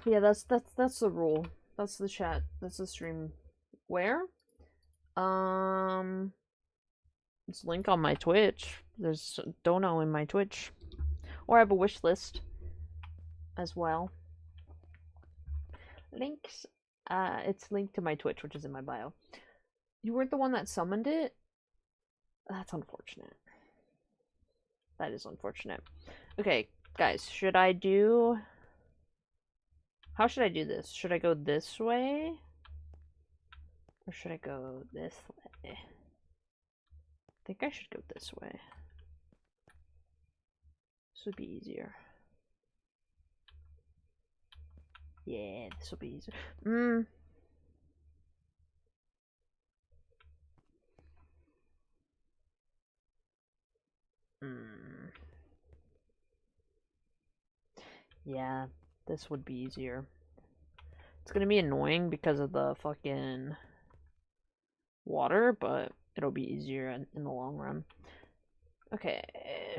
Yeah, that's the rule. That's the chat. That's the stream. Where? It's a link on my Twitch. There's dono in my Twitch. Or I have a wish list as well. Links. It's linked to my Twitch, which is in my bio. You weren't the one that summoned it? That's unfortunate. That is unfortunate. Okay, guys, should I do... How should I do this? Should I go this way? Or should I go this way? I think I should go this way. This would be easier. Yeah, this will be easier. Yeah, this would be easier. It's gonna be annoying because of the fucking water, but it'll be easier in the long run. Okay,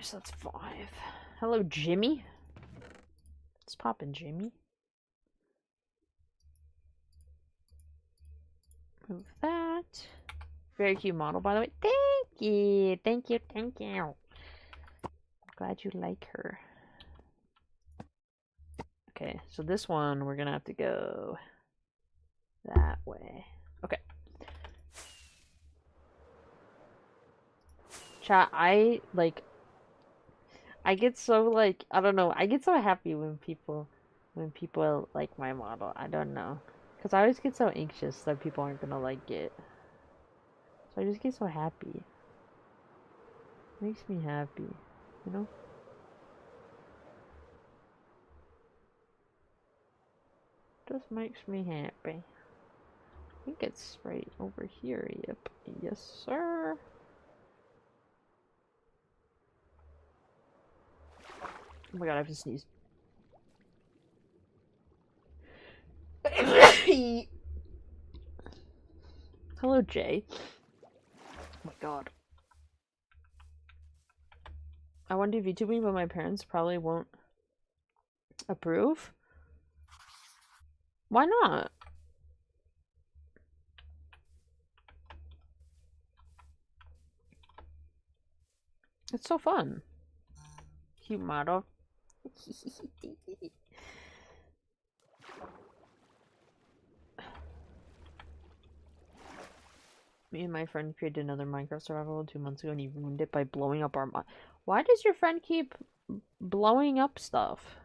so that's 5. Hello, Jimmy. Let's pop in, Jimmy. Move that. Very cute model, by the way. Thank you, thank you, thank you. I'm glad you like her. Okay, so this one, we're gonna have to go that way. Okay. Chat, I get so, like, I don't know, I get so happy when people like my model. I don't know. Because I always get so anxious that people aren't gonna like it. So I just get so happy. It makes me happy, you know? Just makes me happy. I think it's right over here. Yep. Yes, sir. Oh my god, I have to sneeze. Hello, Jay. Oh my god. I want to do VTubing, but my parents probably won't approve. Why not? It's so fun. Cute model. Me and my friend created another Minecraft survival 2 months ago and he ruined it by blowing up our Why does your friend keep blowing up stuff?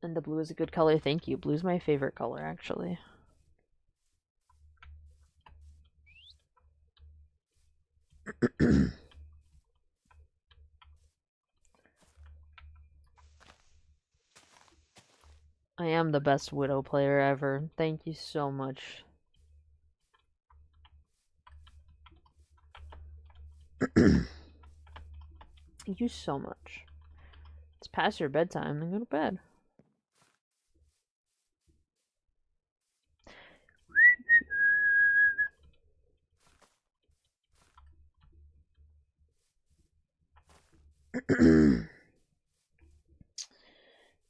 And the blue is a good color, thank you. Blue's my favorite color, actually. I am the best Widow player ever. Thank you so much. Thank you so much. It's past your bedtime, then go to bed.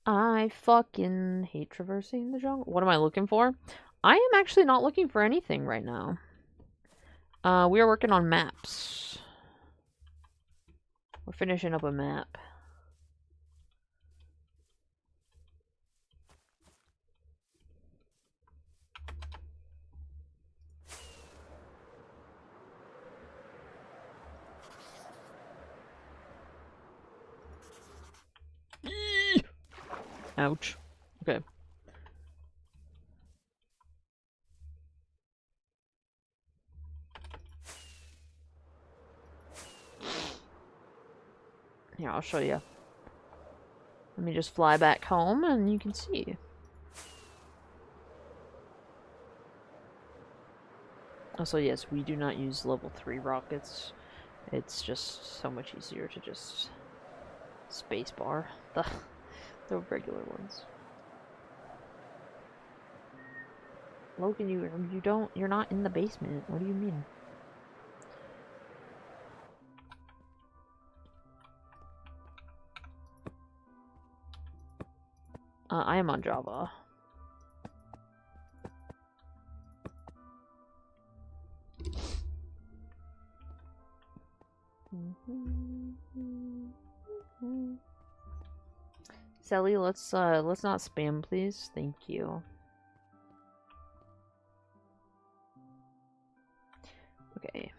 I fucking hate traversing the jungle. What am I looking for? I am actually not looking for anything right now. We are working on maps. We're finishing up a map. Ouch. Okay. Here, I'll show you. Let me just fly back home and you can see. Also, yes, we do not use level 3 rockets. It's just so much easier to just spacebar the regular ones. Logan, you're not in the basement. What do you mean? I am on Java. Sally, let's not spam, please. Thank you. Okay.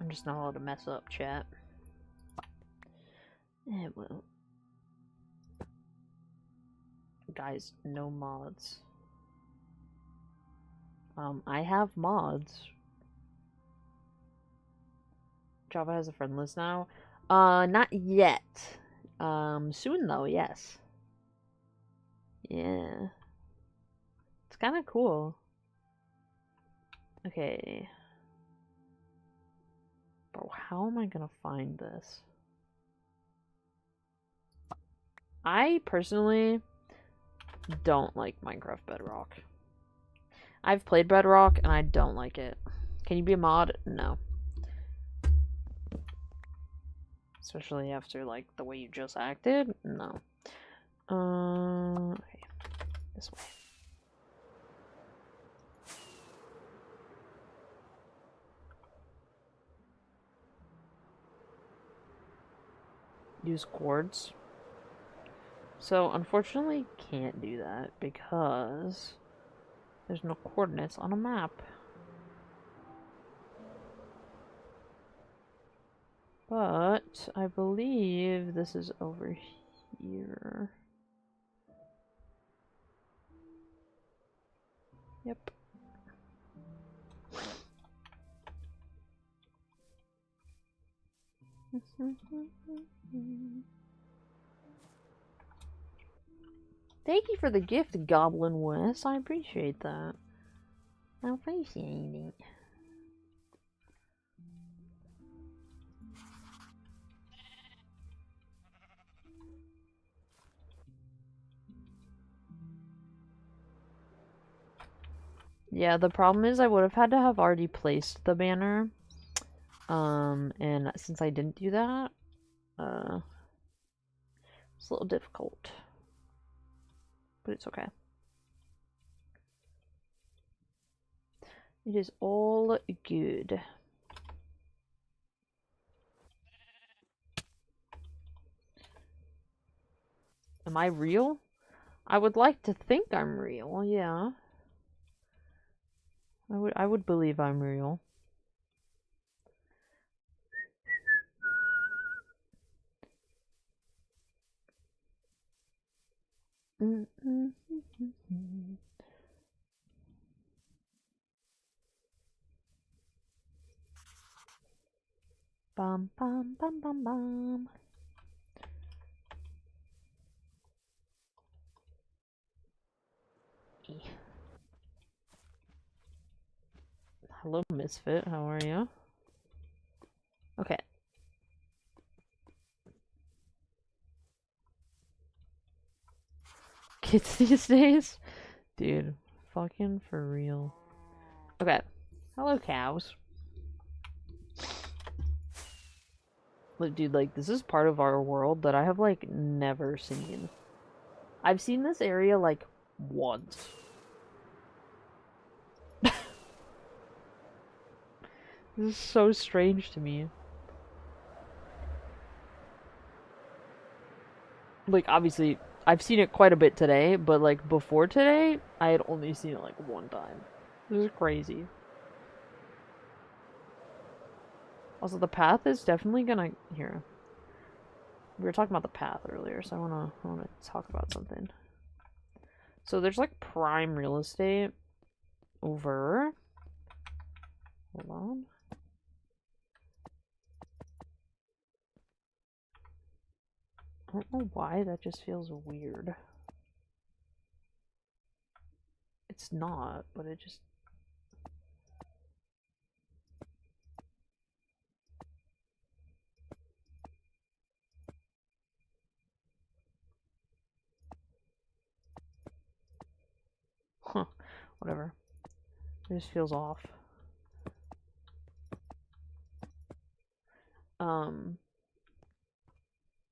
I'm just not allowed to mess up chat. Well. Guys, no mods. I have mods. Java has a friend list now. Not yet. Soon though, yes. Yeah. It's kind of cool. Okay. Bro, how am I gonna find this? I personally don't like Minecraft Bedrock. I've played Bedrock and I don't like it. Can you be a mod? No. Especially after like the way you just acted? No. Okay. This way. Use chords. So unfortunately can't do that because there's no coordinates on a map. But I believe this is over here. Yep. Thank you for the gift, Goblin West. I appreciate that. I appreciate it. Yeah, the problem is I would have had to have already placed the banner. And since I didn't do that, it's a little difficult. But it's okay. It is all good. Am I real? I would like to think I'm real, yeah. I would believe I'm real. Bum bum bum bum bum. me. Hello, Misfit. How are you? Okay. Kids these days? Dude, fucking for real. Okay. Hello, cows. Look, dude, like, this is part of our world that I have, like, never seen. I've seen this area, like, once. This is so strange to me. Like, obviously, I've seen it quite a bit today, but, like, before today, I had only seen it, like, one time. This is crazy. Also, the path is definitely gonna... Here. We were talking about the path earlier, so I wanna talk about something. So there's, like, prime real estate over... Hold on. I don't know why, that just feels weird. It's not, but it just... Huh. Whatever. It just feels off.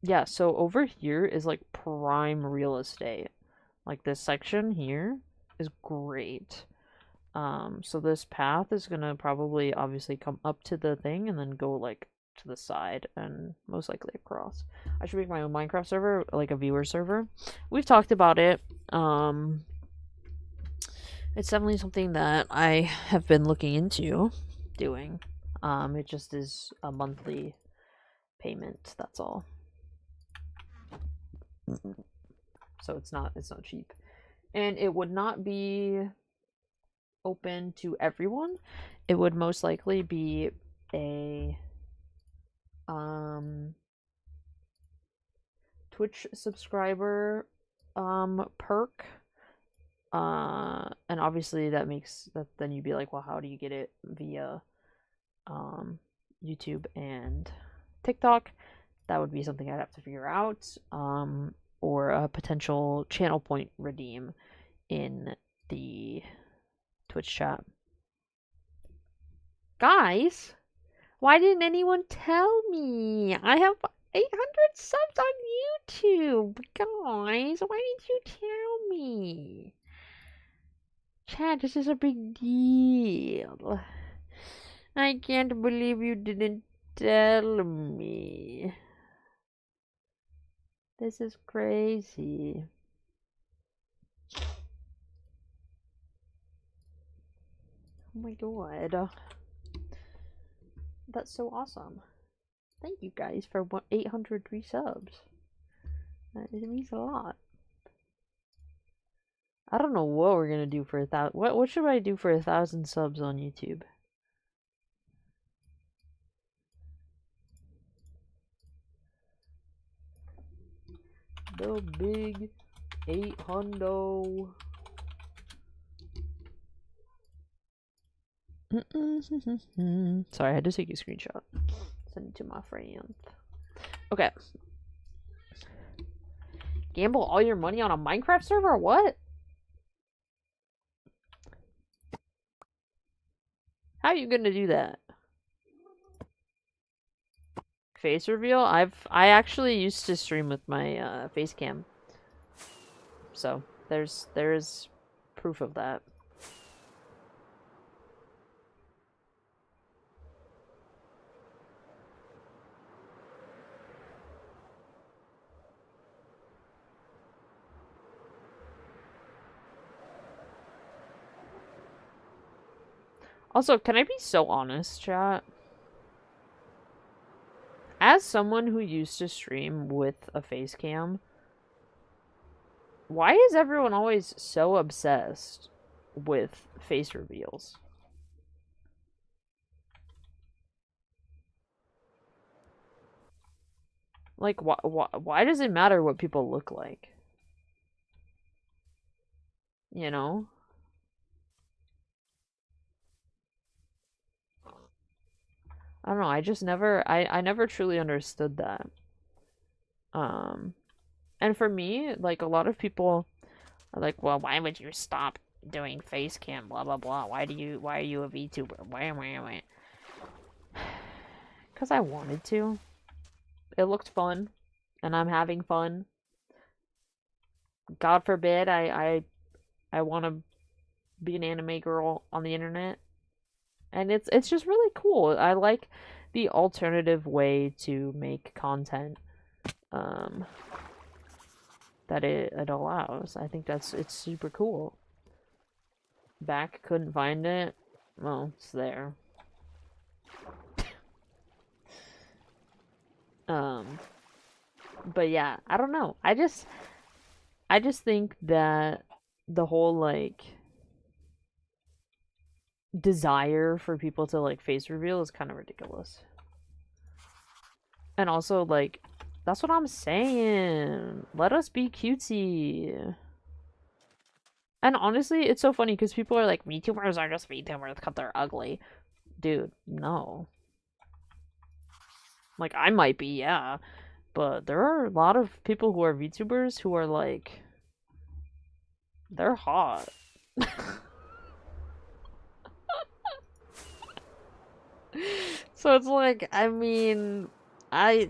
Yeah, so over here is, like, prime real estate. Like, this section here is great. So this path is gonna probably obviously come up to the thing and then go, like, to the side and most likely across. I should make my own Minecraft server, like a viewer server. We've talked about it. It's definitely something that I have been looking into doing. It just is a monthly payment, that's all. So it's not cheap. And it would not be open to everyone. It would most likely be a Twitch subscriber perk. And obviously that makes that then you'd be like, well, how do you get it via YouTube and TikTok? That would be something I'd have to figure out. Or a potential channel point redeem in the Twitch chat. Guys, why didn't anyone tell me? I have 800 subs on YouTube. Guys, why didn't you tell me? Chat, this is a big deal. I can't believe you didn't tell me. This is crazy. Oh my god. That's so awesome. Thank you guys for 800 resubs. It means a lot. I don't know what we're gonna do for 1,000. What should I do for 1,000 subs on YouTube? The big 800. Sorry, I had to take a screenshot. Send it to my friend. Okay. Gamble all your money on a Minecraft server? What? How are you gonna do that? Face reveal? I actually used to stream with my face cam. So there's proof of that. Also, can I be so honest, chat? As someone who used to stream with a face cam, why is everyone always so obsessed with face reveals? Like, why does it matter what people look like? You know? I don't know, I just never I never truly understood that. And for me, like a lot of people are like, well, why would you stop doing face cam, blah blah blah. Why are you a VTuber? Why? Because I wanted to. It looked fun, and I'm having fun. God forbid I want to be an anime girl on the internet, and it's just really cool. I like the alternative way to make content um that it allows. I think it's super cool. Back couldn't find it. Well, it's there. Um but yeah, I don't know. I just think that the whole like desire for people to like face reveal is kind of ridiculous. And also like that's what I'm saying. Let us be cutesy. And honestly, it's so funny because people are like, VTubers are just VTubers because they're ugly. Dude, no. Like, I might be, yeah. But there are a lot of people who are VTubers who are like, they're hot. So it's like, I mean, I.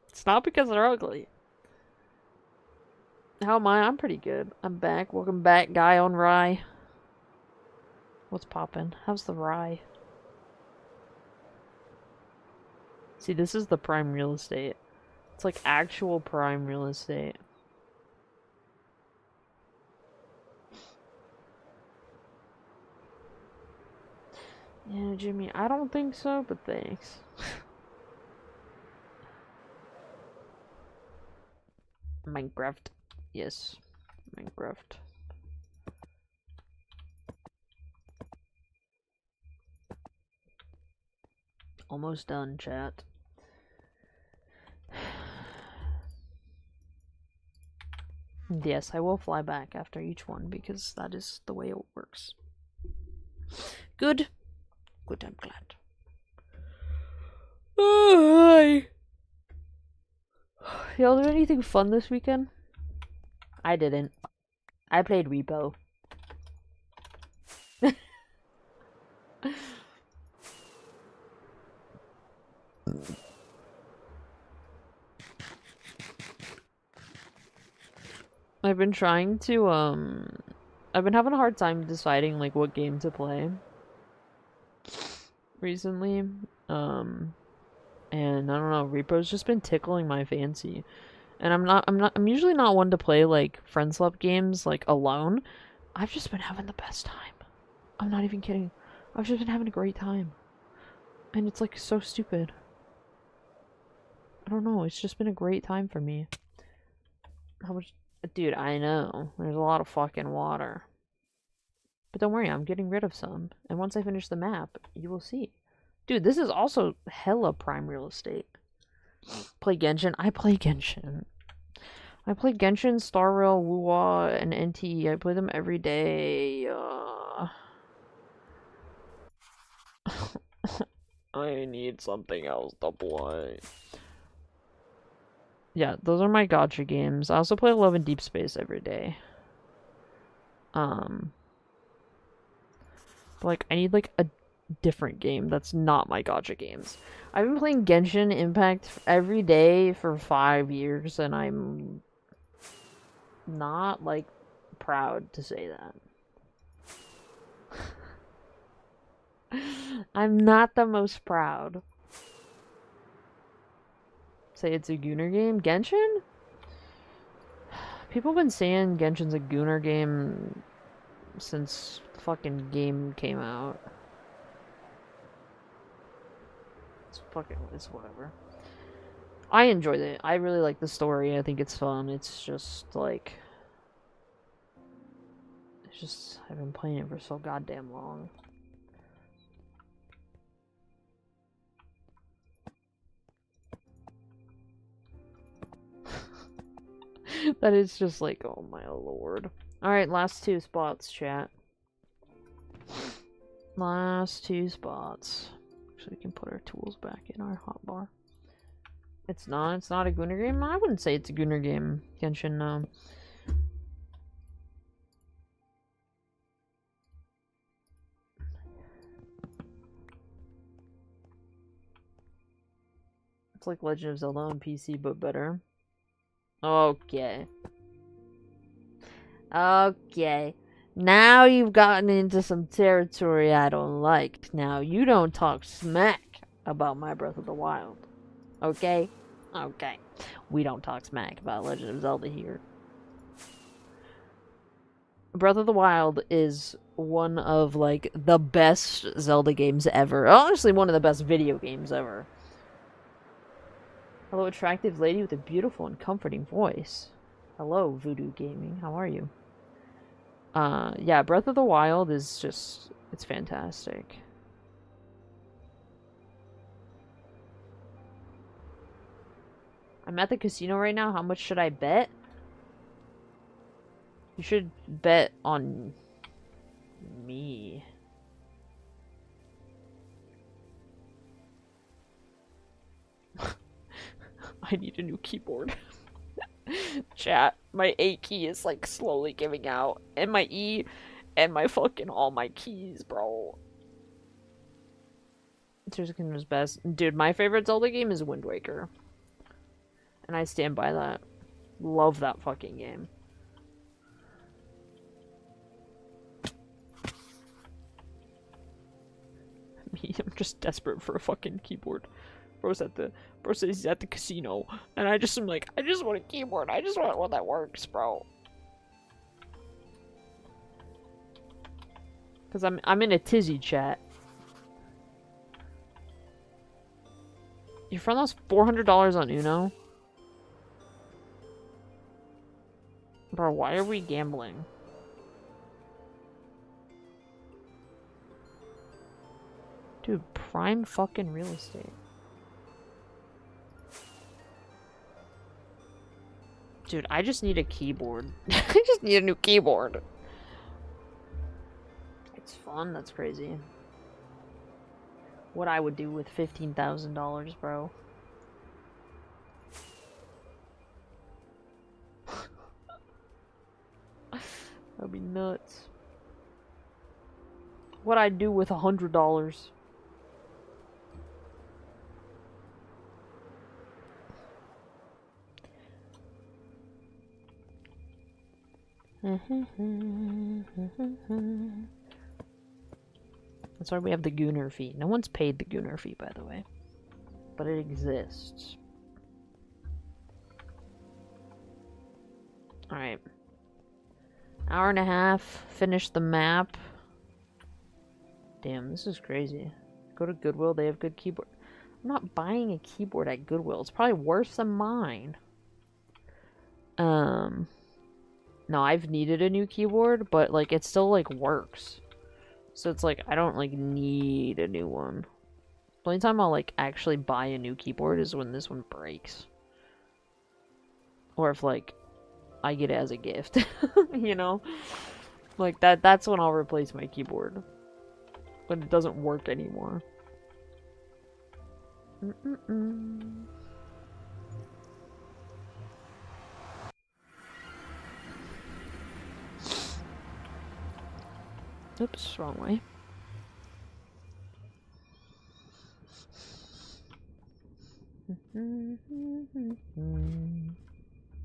It's not because they're ugly. How am I? I'm pretty good. I'm back. Welcome back, guy on Rye. What's poppin'? How's the Rye? See, this is the prime real estate. It's like actual prime real estate. Yeah, Jimmy, I don't think so, but thanks. Minecraft. Yes. Minecraft. Almost done, chat. Yes, I will fly back after each one because that is the way it works. Good. Good, I'm glad. Oh, hi. Y'all do anything fun this weekend? I didn't. I played Repo. I've been trying to, I've been having a hard time deciding, like, what game to play recently. And I don't know, Repo's just been tickling my fancy. And I'm usually not one to play, like, friend swap games, like, alone. I've just been having the best time. I'm not even kidding. I've just been having a great time. And it's, like, so stupid. I don't know, it's just been a great time for me. How much... Dude, I know. There's a lot of fucking water. But don't worry, I'm getting rid of some. And once I finish the map, you will see. Dude, this is also hella prime real estate. Play Genshin? I play Genshin. I play Genshin, Star Rail, Wuwa, and NT. I play them every day. I need something else to play. Yeah, those are my gacha games. I also play Love and Deep Space every day. But like, I need like a different game that's not my gacha games. I've been playing Genshin Impact every day for 5 years, and I'm not like proud to say that. I'm not the most proud. Say it's a Gooner game? Genshin? People have been saying Genshin's a Gooner game since the fucking game came out. It's whatever. I enjoyed it. I really like the story. I think it's fun. It's just like... I've been playing it for so goddamn long. That is just like, oh my lord. Alright, last 2 spots, chat. Last 2 spots. Actually, we can put our tools back in our hotbar. It's not a Gunner game? I wouldn't say it's a Gunner game, Genshin, no. It's like Legend of Zelda on PC, but better. Okay. Okay. Now you've gotten into some territory I don't like. Now you don't talk smack about my Breath of the Wild. Okay? Okay. We don't talk smack about Legend of Zelda here. Breath of the Wild is one of, like, the best Zelda games ever. Honestly, one of the best video games ever. Hello, attractive lady with a beautiful and comforting voice. Hello, Voodoo Gaming. How are you? Yeah, Breath of the Wild is just... it's fantastic. I'm at the casino right now. How much should I bet? You should bet on... me. I need a new keyboard. Chat, my A key is like slowly giving out, and my E, and my fucking all my keys, bro. Tears of the Kingdom's best. Dude, my favorite Zelda game is Wind Waker. And I stand by that. Love that fucking game. I'm just desperate for a fucking keyboard. Bro says he's at the casino, and I just am like, I just want a keyboard. I just want one that works, bro. Cause I'm in a tizzy chat. Your friend lost $400 on Uno? Bro, why are we gambling? Dude, prime fucking real estate. Dude, I just need a keyboard. I just need a new keyboard. It's fun, that's crazy. What I would do with $15,000, bro. That'd be nuts. What I'd do with $100. That's why we have the Gunner fee. No one's paid the Gunner fee, by the way. But it exists. Alright. Hour and a half. Finish the map. Damn, this is crazy. Go to Goodwill. They have good keyboard. I'm not buying a keyboard at Goodwill. It's probably worse than mine. No, I've needed a new keyboard, but, like, it still, like, works. So it's like, I don't, like, need a new one. The only time I'll, like, actually buy a new keyboard is when this one breaks. Or if, like, I get it as a gift. You know? Like, that's when I'll replace my keyboard. When it doesn't work anymore. Oops, wrong way.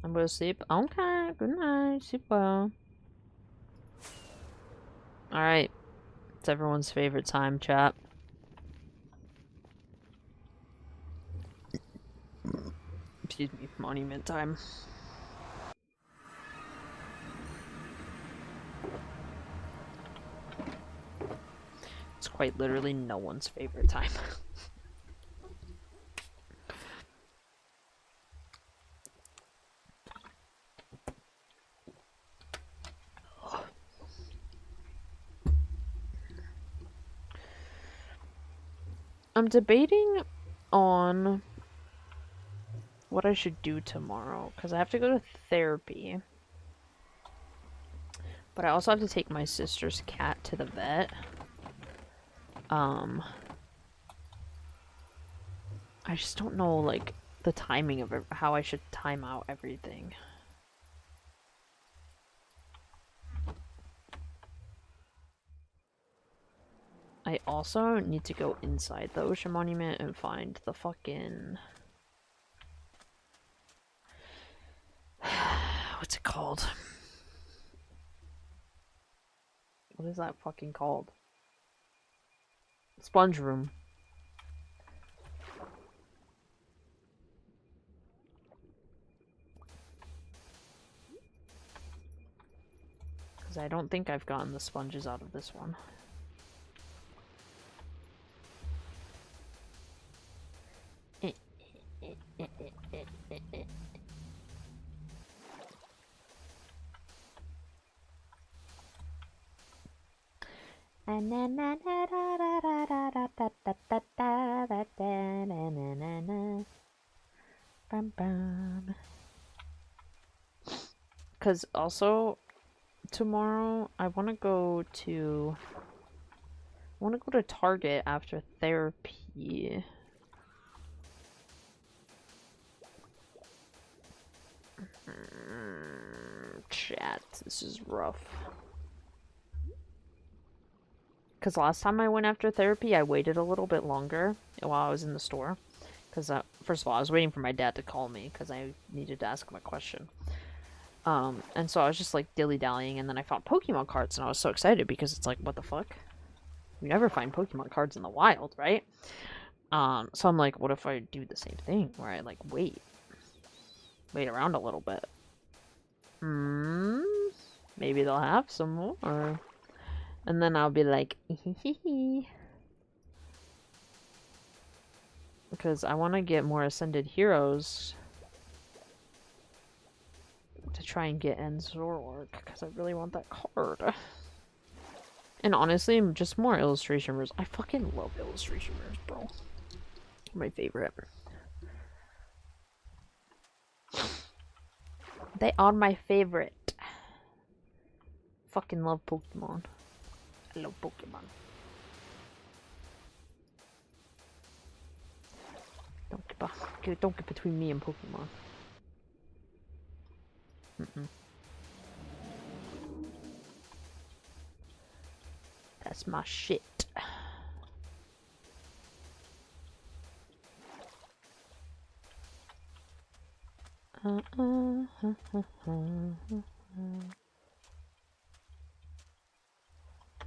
I'm gonna sleep. Okay, good night. Sleep well. Alright. It's everyone's favorite time, chat. Excuse me, monument time. It's quite literally no one's favorite time. I'm debating on what I should do tomorrow, because I have to go to therapy. But I also have to take my sister's cat to the vet. I just don't know, like, the timing of it, how I should time out everything. I also need to go inside the Ocean Monument and find the fucking... What's it called? What is that fucking called? Sponge room. Because I don't think I've gotten the sponges out of this one. Because also tomorrow I want to go to Target after therapy. Chat, this is rough. Because last time I went after therapy, I waited a little bit longer while I was in the store. Because, first of all, I was waiting for my dad to call me because I needed to ask him a question. And so I was just, like, dilly-dallying, and then I found Pokemon cards, and I was so excited because it's like, what the fuck? You never find Pokemon cards in the wild, right? So I'm like, what if I do the same thing, where I, like, wait around a little bit? Maybe they'll have some more. And then I'll be like, because I want to get more Ascended Heroes to try and get End Zoroark, because I really want that card. And honestly, just more illustration mirrors. I fucking love illustration mirrors, bro. My favorite. They are my favorite. Fucking love Pokemon. I love Pokemon. Don't get between me and Pokemon. That's my shit.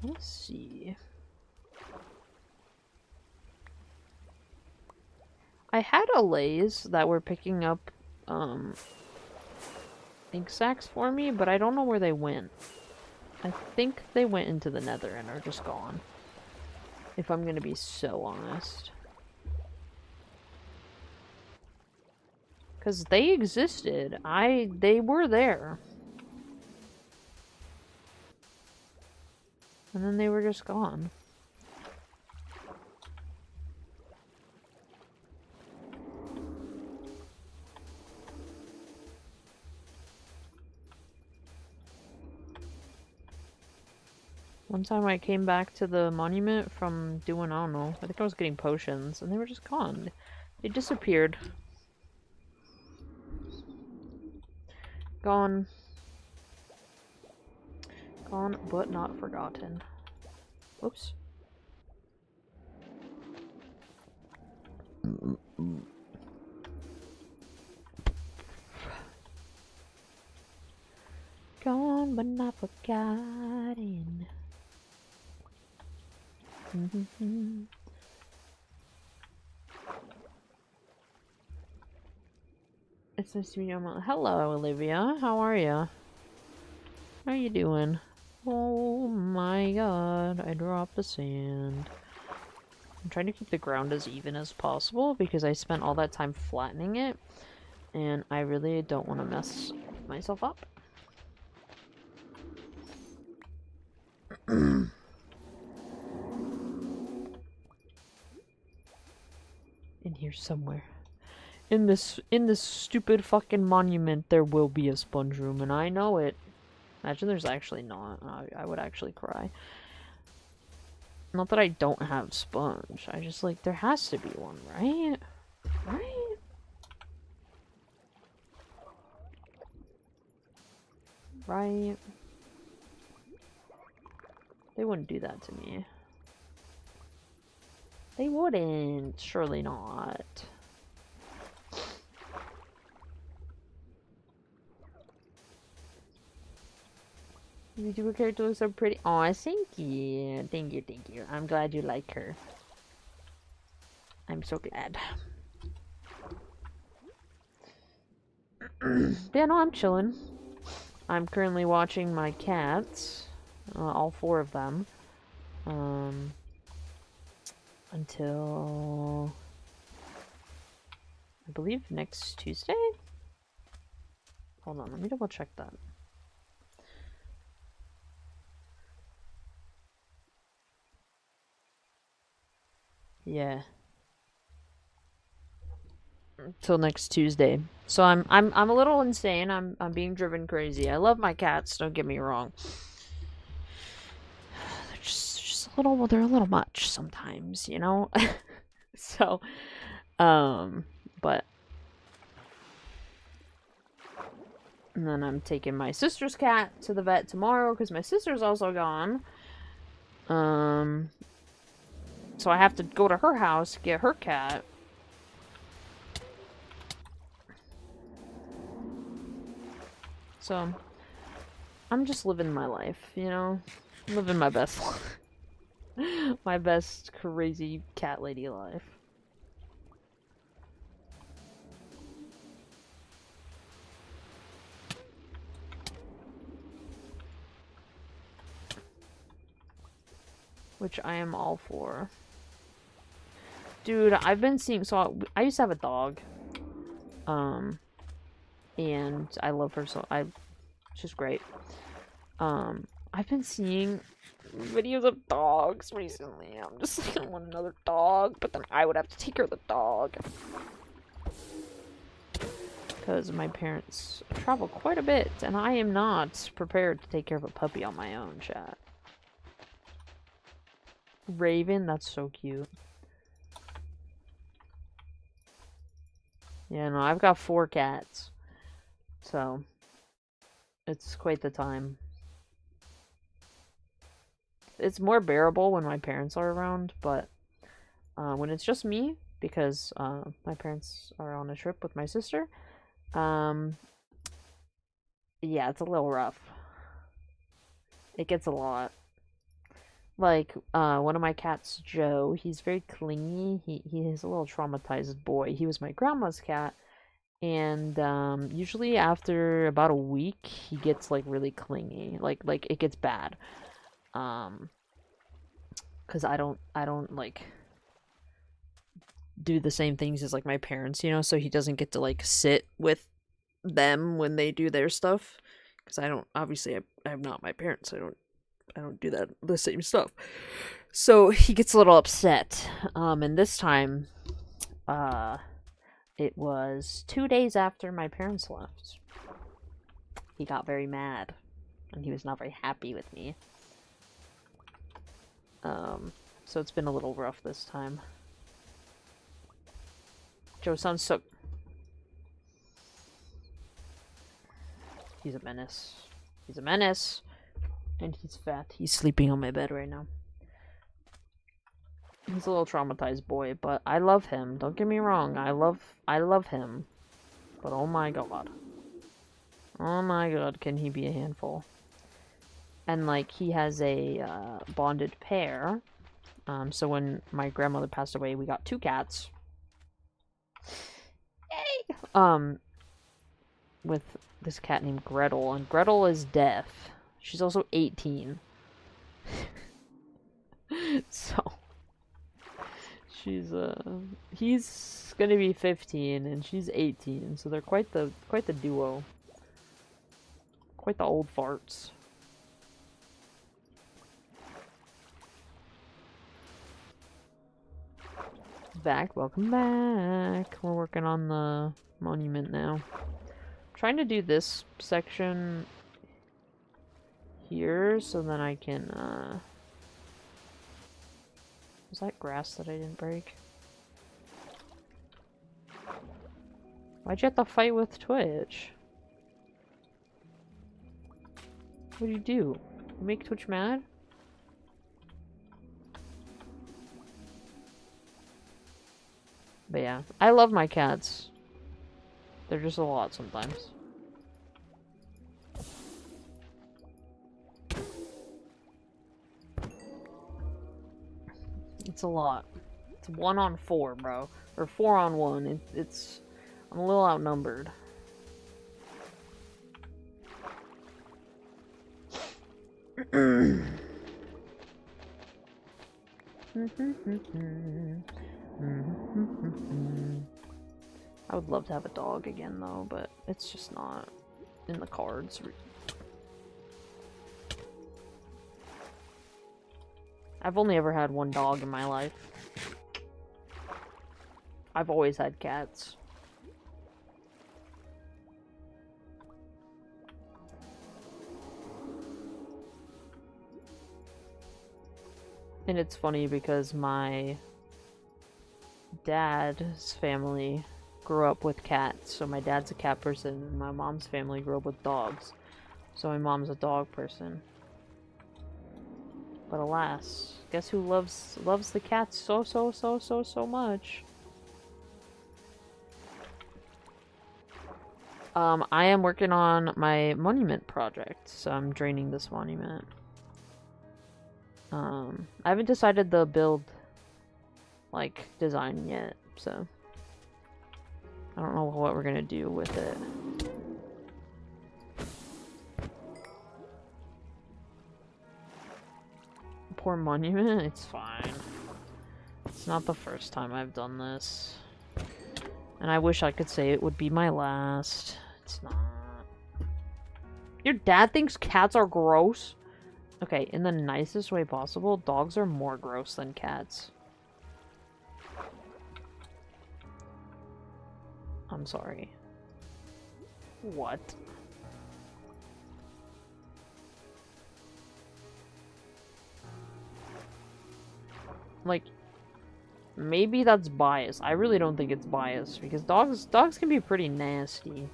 Let's see. I had allays that were picking up ink sacs for me, but I don't know where they went. I think they went into the nether and are just gone. If I'm gonna be so honest. Because they existed. They were there. And then they were just gone. One time I came back to the monument from doing, I don't know, I think I was getting potions, and they were just gone. They disappeared. Gone. Gone, but not forgotten. Whoops. Gone, but not forgotten. It's nice to meet you. Hello, Olivia. How are you? How you doing? Oh my god, I dropped the sand. I'm trying to keep the ground as even as possible because I spent all that time flattening it, and I really don't want to mess myself up. In here somewhere. In this stupid fucking monument, there will be a sponge room, and I know it. Imagine there's actually not. I would actually cry. Not that I don't have sponge. I just, like, there has to be one, right? Right? Right? They wouldn't do that to me. They wouldn't. Surely not. YouTuber character looks so pretty. Oh, thank you. Thank you, thank you. I'm glad you like her. I'm so glad. Yeah, no, I'm chilling. I'm currently watching my cats. All 4 of them. Until... I believe next Tuesday? Hold on, let me double check that. Yeah. Till next Tuesday. So I'm a little insane. I'm being driven crazy. I love my cats, don't get me wrong. They're just they're a little much sometimes, you know? So but and then I'm taking my sister's cat to the vet tomorrow because my sister's also gone. So I have to go to her house to get her cat. So I'm just living my life, you know? Living my best life. My best crazy cat lady life. Which I am all for. Dude, I've been seeing... So, I used to have a dog. And I love her so... She's great. I've been seeing videos of dogs recently. I'm just like, I want another dog. But then I would have to take care of the dog. Because my parents travel quite a bit. And I am not prepared to take care of a puppy on my own, chat. Raven, that's so cute. Yeah, no, I've got 4 cats. So, it's quite the time. It's more bearable when my parents are around, but when it's just me, because my parents are on a trip with my sister, yeah, it's a little rough. It gets a lot. Like, one of my cats, Joe, he's very clingy. He is a little traumatized boy. He was my grandma's cat, and usually after about a week, he gets, like, really clingy. Like, it gets bad. Because I don't, like, do the same things as, like, my parents, you know? So he doesn't get to, like, sit with them when they do their stuff. Because I don't, obviously, I'm not my parents. I don't do the same stuff. So he gets a little upset. And this time, it was 2 days after my parents left. He got very mad. And he was not very happy with me. So it's been a little rough this time. Joe sounds so... He's a menace. He's a menace. And he's fat. He's sleeping on my bed right now. He's a little traumatized boy, but I love him. Don't get me wrong. I love him. But oh my god. Oh my god, can he be a handful. And, like, he has a bonded pair. So when my grandmother passed away, we got 2 cats. Yay! With this cat named Gretel, and Gretel is deaf. She's also 18. So she's he's gonna be 15 and she's 18, so they're quite the duo. Quite the old farts. Back, welcome back. We're working on the monument now. Trying to do this section here so then I can Was that grass that I didn't break? Why'd you have to fight with Twitch? What'd you do? You make Twitch mad? But yeah, I love my cats. They're just a lot sometimes. It's a lot. It's 1 on 4, bro. Or 4 on 1. It's... I'm a little outnumbered. I would love to have a dog again, though, but it's just not in the cards. I've only ever had 1 dog in my life. I've always had cats. And it's funny because my dad's family grew up with cats. So my dad's a cat person, and my mom's family grew up with dogs. So my mom's a dog person. But alas, guess who loves the cats so much? I am working on my monument project, so I'm draining this monument. I haven't decided the build, like, design yet, so I don't know what we're gonna do with it. Poor monument? It's fine. It's not the first time I've done this. And I wish I could say it would be my last. It's not. Your dad thinks cats are gross? Okay, in the nicest way possible, dogs are more gross than cats. I'm sorry. What? Like, maybe that's bias. I really don't think it's bias, because dogs can be pretty nasty.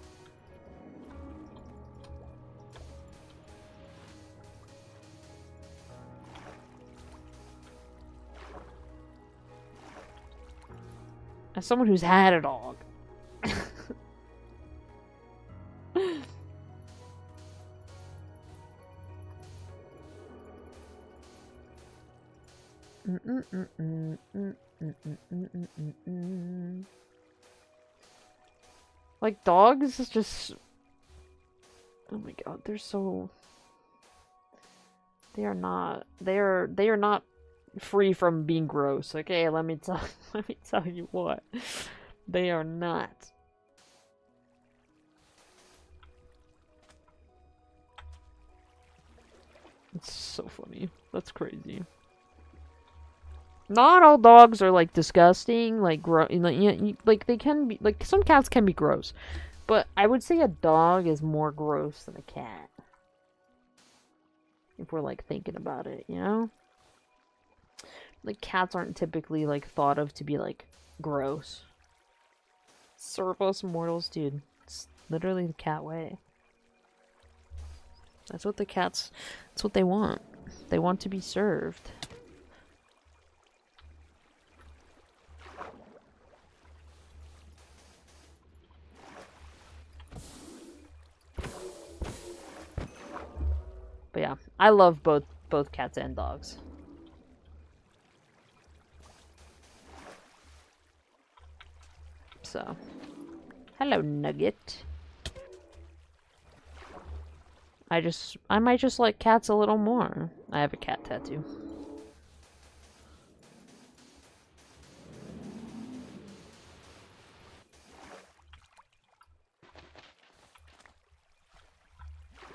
As someone who's had a dog. Like, dogs is just... Oh my god, they're so... They are not... They are not free from being gross. Okay, let me tell you what. They are not. It's so funny. That's crazy. Not all dogs are like disgusting, like like they can be, like some cats can be gross, but I would say a dog is more gross than a cat. If we're like thinking about it, you know? Like cats aren't typically like thought of to be like gross. Serve us mortals, dude. It's literally the cat way. That's what the cats, that's what they want. They want to be served. But yeah, I love both cats and dogs. So, hello Nugget. I might just like cats a little more. I have a cat tattoo.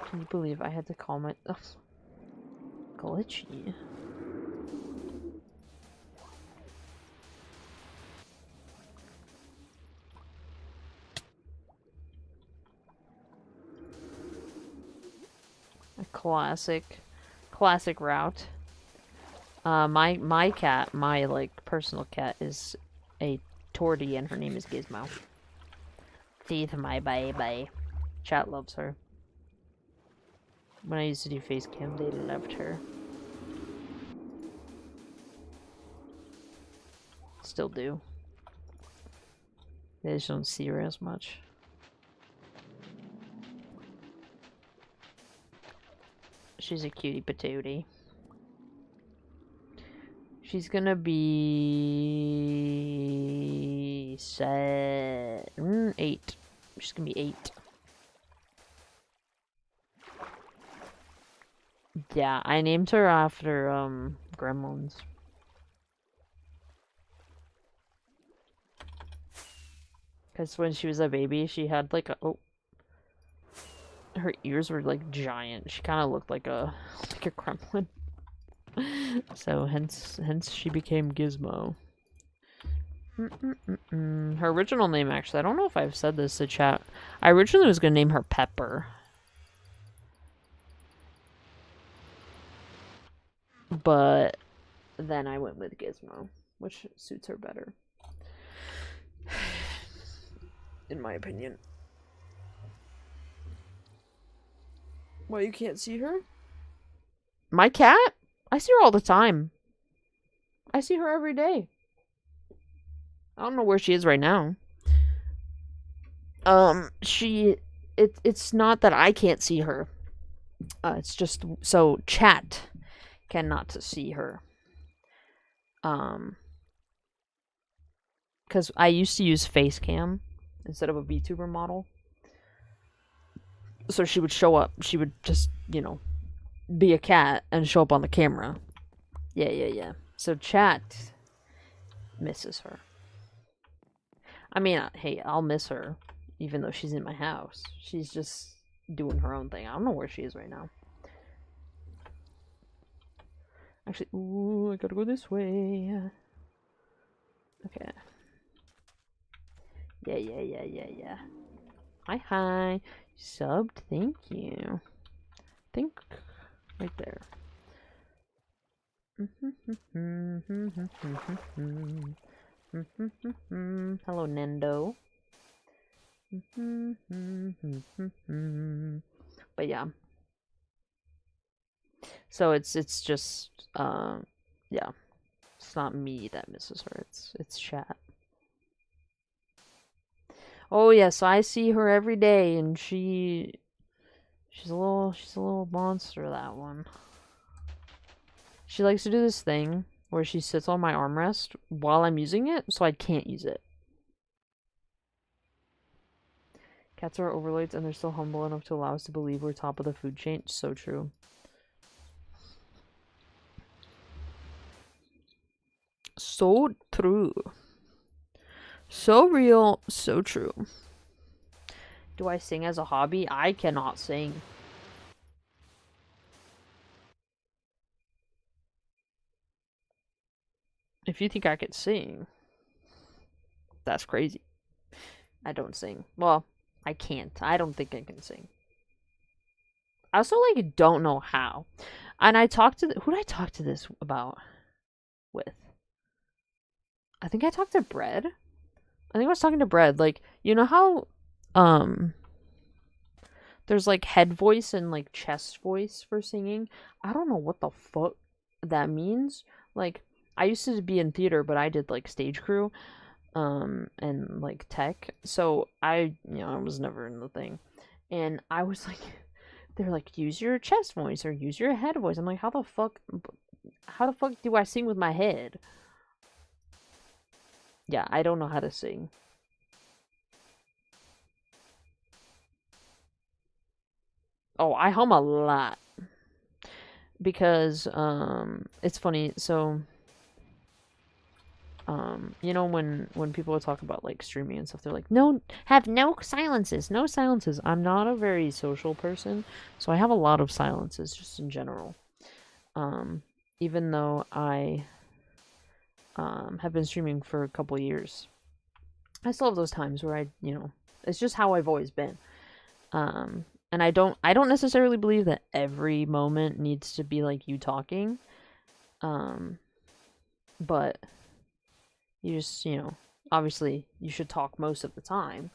Can you believe I had to call my... Ugh. Glitchy. A classic route. My cat, my like personal cat, is a tortie, and her name is Gizmo. Teeth, my baby. Chat loves her. When I used to do face cam, they loved her. Still do. They just don't see her as much. She's a cutie patootie. She's gonna be 8. She's gonna be 8. Yeah, I named her after Gremlins. Because when she was a baby, she had like a her ears were like giant. She kind of looked like a gremlin. So hence she became Gizmo. Her original name, actually, I don't know if I've said this to chat. I originally was gonna name her Pepper, but then I went with Gizmo, which suits her better, in my opinion. Well, you can't see her? My cat? I see her all the time. I see her every day. I don't know where she is right now. It's not that I can't see her. It's just so chat cannot see her. Because I used to use Facecam instead of a VTuber model. So she would show up. She would just, be a cat and show up on the camera. Yeah. So chat misses her. I mean, hey, I'll miss her, even though she's in my house. She's just doing her own thing. I don't know where she is right now. Actually, ooh, I gotta go this way. Okay. Yeah. Hi. Subbed, thank you. Think right there. Hello, Nendo. But yeah. So it's just yeah. It's not me that misses her. It's chat. Oh yeah, so I see her every day, and she's a little monster, that one. She likes to do this thing where she sits on my armrest while I'm using it, so I can't use it. Cats are overlords, and they're still humble enough to allow us to believe we're top of the food chain. So true. So true. So real, so true. Do I sing as a hobby? I cannot sing. If you think I could sing, that's crazy. I don't sing. Well, I can't. I don't think I can sing. I also, don't know how. And I talked to... who did I talk to this about? With? I think I talked to Bread. I think I was talking to Bread. You know how... there's, head voice and, chest voice for singing? I don't know what the fuck that means. I used to be in theater, but I did, stage crew. And tech, so I was never in the thing, and I was they're use your chest voice or use your head voice. I'm like, how the fuck do I sing with my head? Yeah, I don't know how to sing. Oh, I hum a lot because it's funny. So when people talk about streaming and stuff, they're like, no, have no silences. I'm not a very social person, so I have a lot of silences just in general. Even though I have been streaming for a couple years, I still have those times where I it's just how I've always been. And I don't necessarily believe that every moment needs to be you talking. Um, but you just, obviously you should talk most of the time,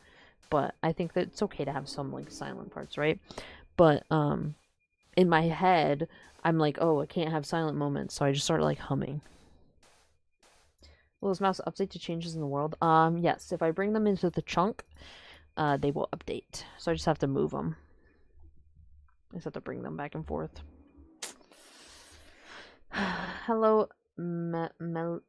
but I think that it's okay to have some like silent parts, right? But in my head, I'm like, oh, I can't have silent moments, so I just start like humming. Will this mouse update to changes in the world? Yes. If I bring them into the chunk, they will update. So I just have to move them. I just have to bring them back and forth. Hello, Meliana.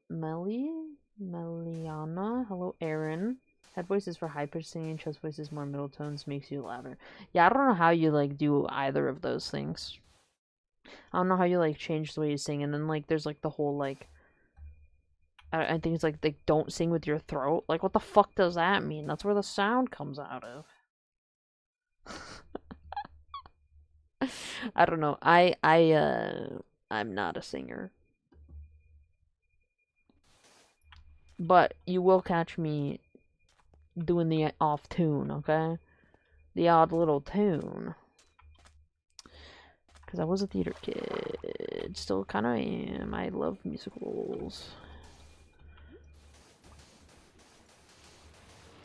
Hello, Aaron. Head voice is for high pitched singing. Chest voice is more middle tones. Makes you louder. Yeah, I don't know how you like do either of those things. I don't know how you like change the way you sing, and then like there's like the whole like I think it's like they don't sing with your throat. Like what the fuck does that mean? That's where the sound comes out of. I don't know. I'm not a singer. But you will catch me doing the off tune, okay? The odd little tune. Because I was a theater kid. Still kind of am. I love musicals.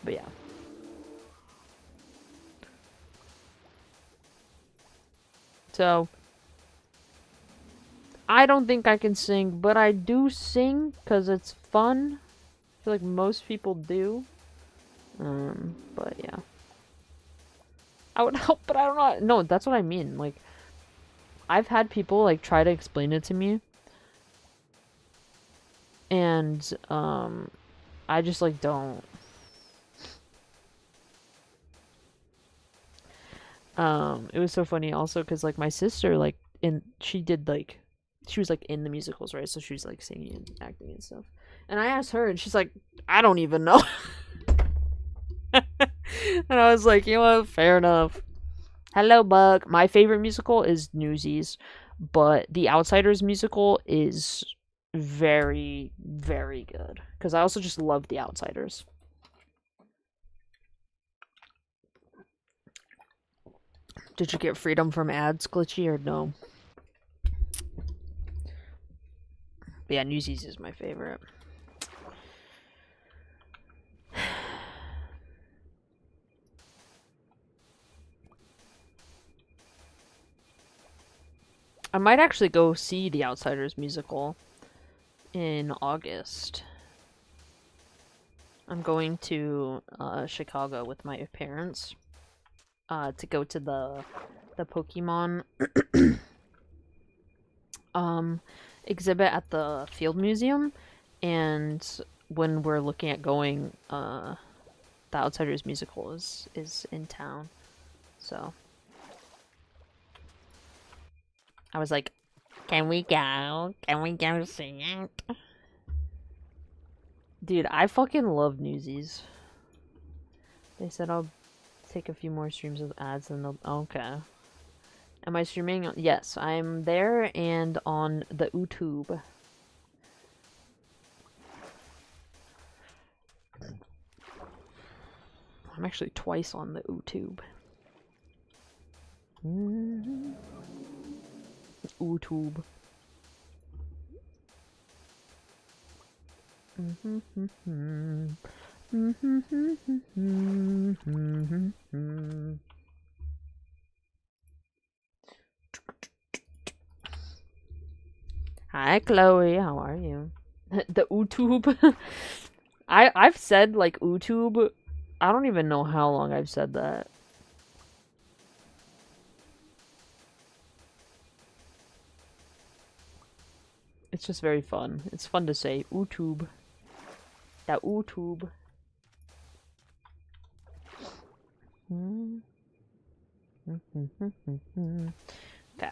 But yeah. So, I don't think I can sing, but I do sing because it's fun. I feel like most people do. But yeah. I would help, but I don't know. No, that's what I mean. Like, I've had people, like, try to explain it to me. And, I just, like, don't. It was so funny also because, like, my sister, like, she did, like, she was, like, in the musicals, right? So she was, like, singing and acting and stuff. And I asked her, and she's like, I don't even know. And I was like, you know what? Fair enough. Hello, Bug. My favorite musical is Newsies, but The Outsiders musical is very, very good. Because I also just love The Outsiders. Did you get freedom from ads, Glitchy, or no? But yeah, Newsies is my favorite. I might actually go see The Outsiders musical in August. I'm going to Chicago with my parents to go to the Pokemon exhibit at the Field Museum, and when we're looking at going, the Outsiders musical is in town, so I was like, "Can we go? Can we go see it?" Dude, I fucking love Newsies. They said I'll take a few more streams with ads, and they'll okay. Am I streaming? Yes, I'm there and on the YouTube. I'm actually twice on the YouTube. YouTube. Hi, Chloe. How are you? The YouTube. I've said like YouTube. I don't even know how long I've said that. It's just very fun. It's fun to say YouTube. That YouTube. Okay.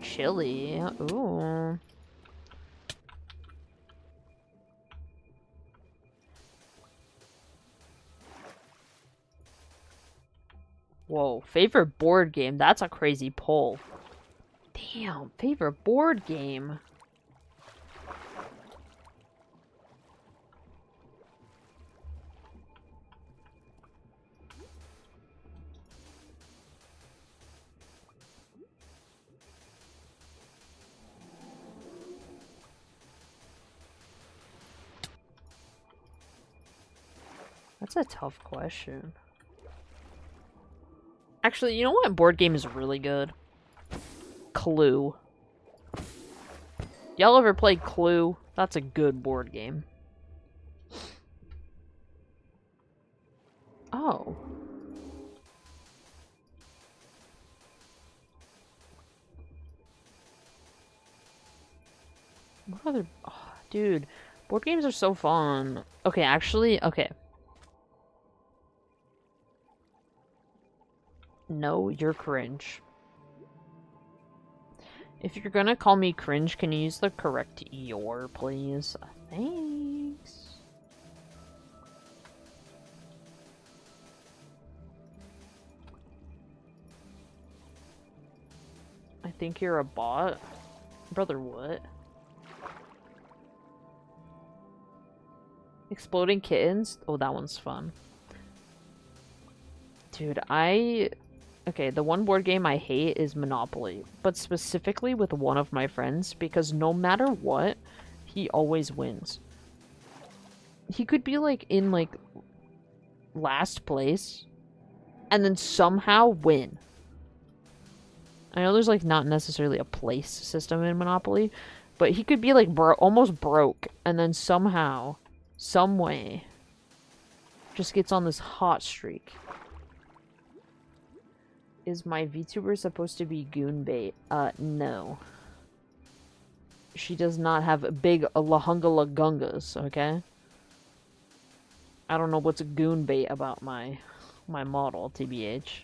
Chili. Ooh. Whoa. Favorite board game? That's a crazy poll. Damn. Favorite board game? That's a tough question. Actually, you know what board game is really good? Clue. Y'all ever played Clue? That's a good board game. Oh. What other... Oh, dude, board games are so fun. Okay, actually, okay. No, you're cringe. If you're gonna call me cringe, can you use the correct your, please? Thanks. I think you're a bot. Brother, what? Exploding kittens? Oh, that one's fun. Dude, okay, the one board game I hate is Monopoly, but specifically with one of my friends, because no matter what, he always wins. He could be, like, in, like, last place, and then somehow win. I know there's, like, not necessarily a place system in Monopoly, but he could be, like, almost broke, and then somehow, some way, just gets on this hot streak. Is my VTuber supposed to be goon bait? No. She does not have big lahunga okay? I don't know what's goon bait about my model, TBH.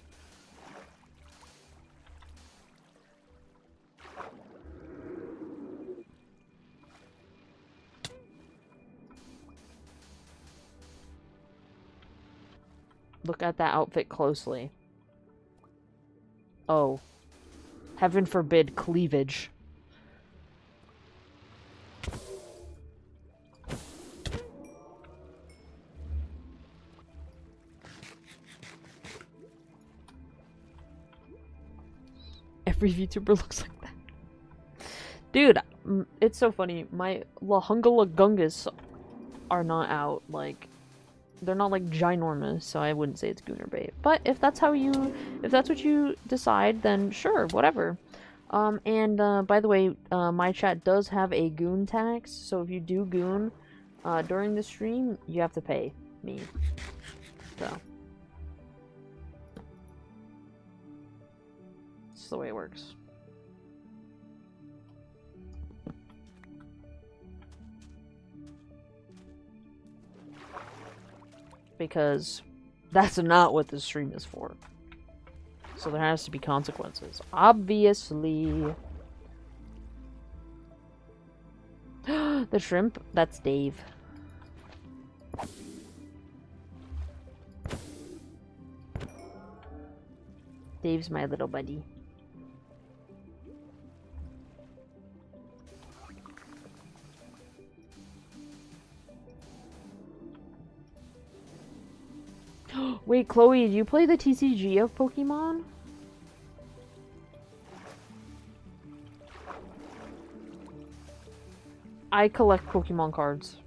Look at that outfit closely. Oh. Heaven forbid cleavage. Every VTuber looks like that. Dude, it's so funny. My lahunga are not out, like... They're not, like, ginormous, so I wouldn't say it's gooner bait. But if that's what you decide, then sure, whatever. By the way, my chat does have a goon tax, so if you do goon, during the stream, you have to pay me. So. That's the way it works. Because that's not what the stream is for. So there has to be consequences. Obviously. The shrimp? That's Dave. Dave's my little buddy. Wait, Chloe, do you play the TCG of Pokemon? I collect Pokemon cards.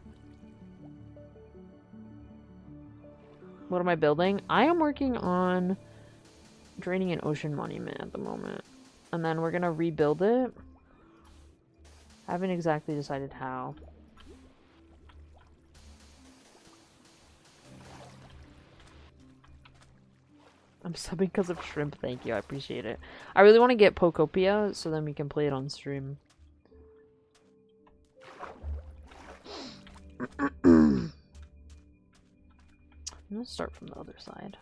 What am I building? I am working on draining an ocean monument at the moment. And then we're gonna rebuild it. I haven't exactly decided how. I'm subbing because of shrimp, thank you, I appreciate it. I really want to get Pokopia, so then we can play it on stream. I'm gonna start from the other side.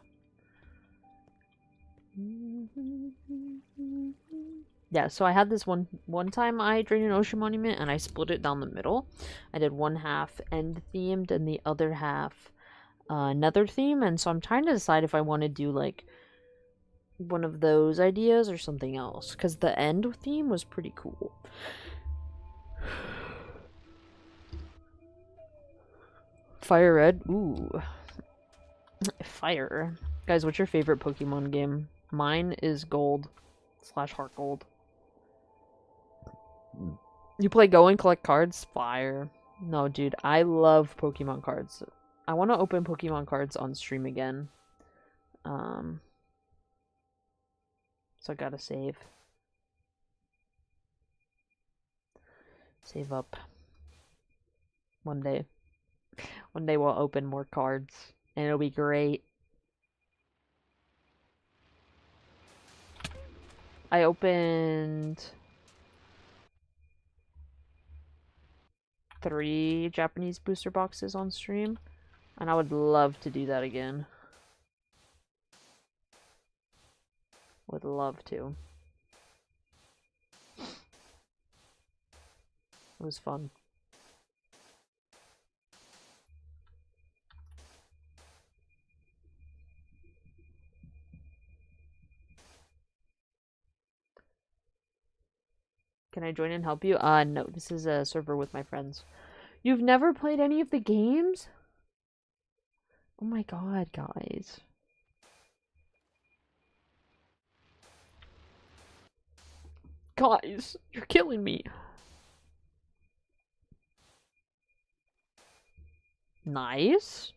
Yeah, so I had this one time I drained an ocean monument and I split it down the middle. I did one half end themed and the other half nether theme, and so I'm trying to decide if I want to do like one of those ideas or something else, because the end theme was pretty cool. Fire Red? Ooh. Fire. Guys, what's your favorite Pokemon game? Mine is Gold / Heart Gold. You play Go and collect cards? Fire. No, dude, I love Pokemon cards. I want to open Pokemon cards on stream again. So I gotta save. Save up. One day. One day we'll open more cards. And it'll be great. I opened 3 Japanese booster boxes on stream. And I would love to do that again. Would love to. It was fun. Can I join and help you? No. This is a server with my friends. You've never played any of the games? Oh my god, guys. Guys, you're killing me. Nice.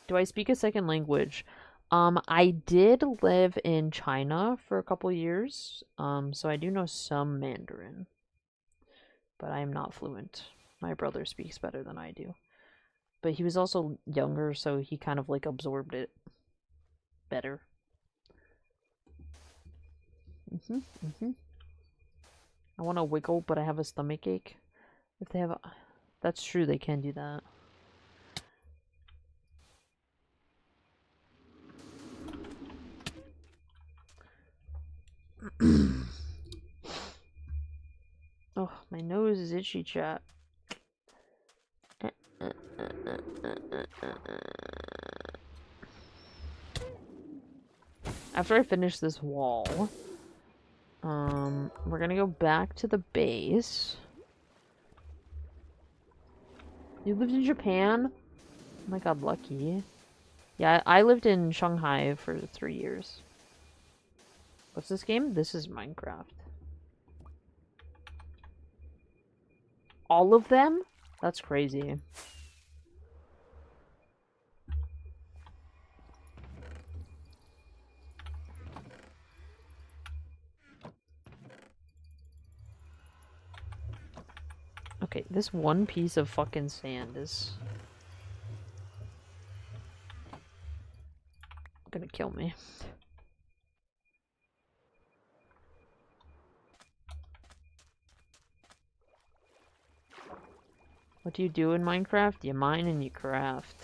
Do I speak a second language? I did live in China for a couple years, so I do know some Mandarin. But I am not fluent. My brother speaks better than I do. But he was also younger, so he kind of like absorbed it better. I want to wiggle, but I have a stomach ache. If they have a... That's true, they can do that. Oh, my nose is itchy, chat. After I finish this wall, we're gonna go back to the base. You lived in Japan? Oh my god, lucky. Yeah, I lived in Shanghai for 3 years. What's this game? This is Minecraft. All of them? That's crazy. Okay, this one piece of fucking sand is gonna kill me. What do you do in Minecraft? You mine and you craft.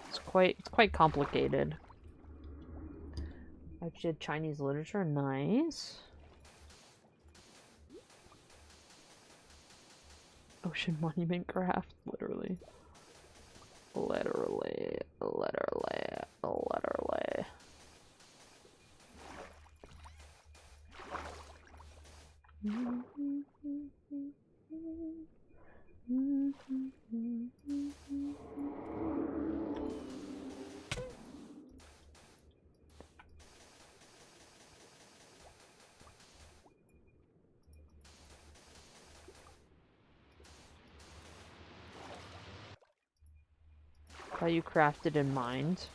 It's quite complicated. I did Chinese literature, nice. Ocean monument craft, literally. Literally. How you crafted and mined?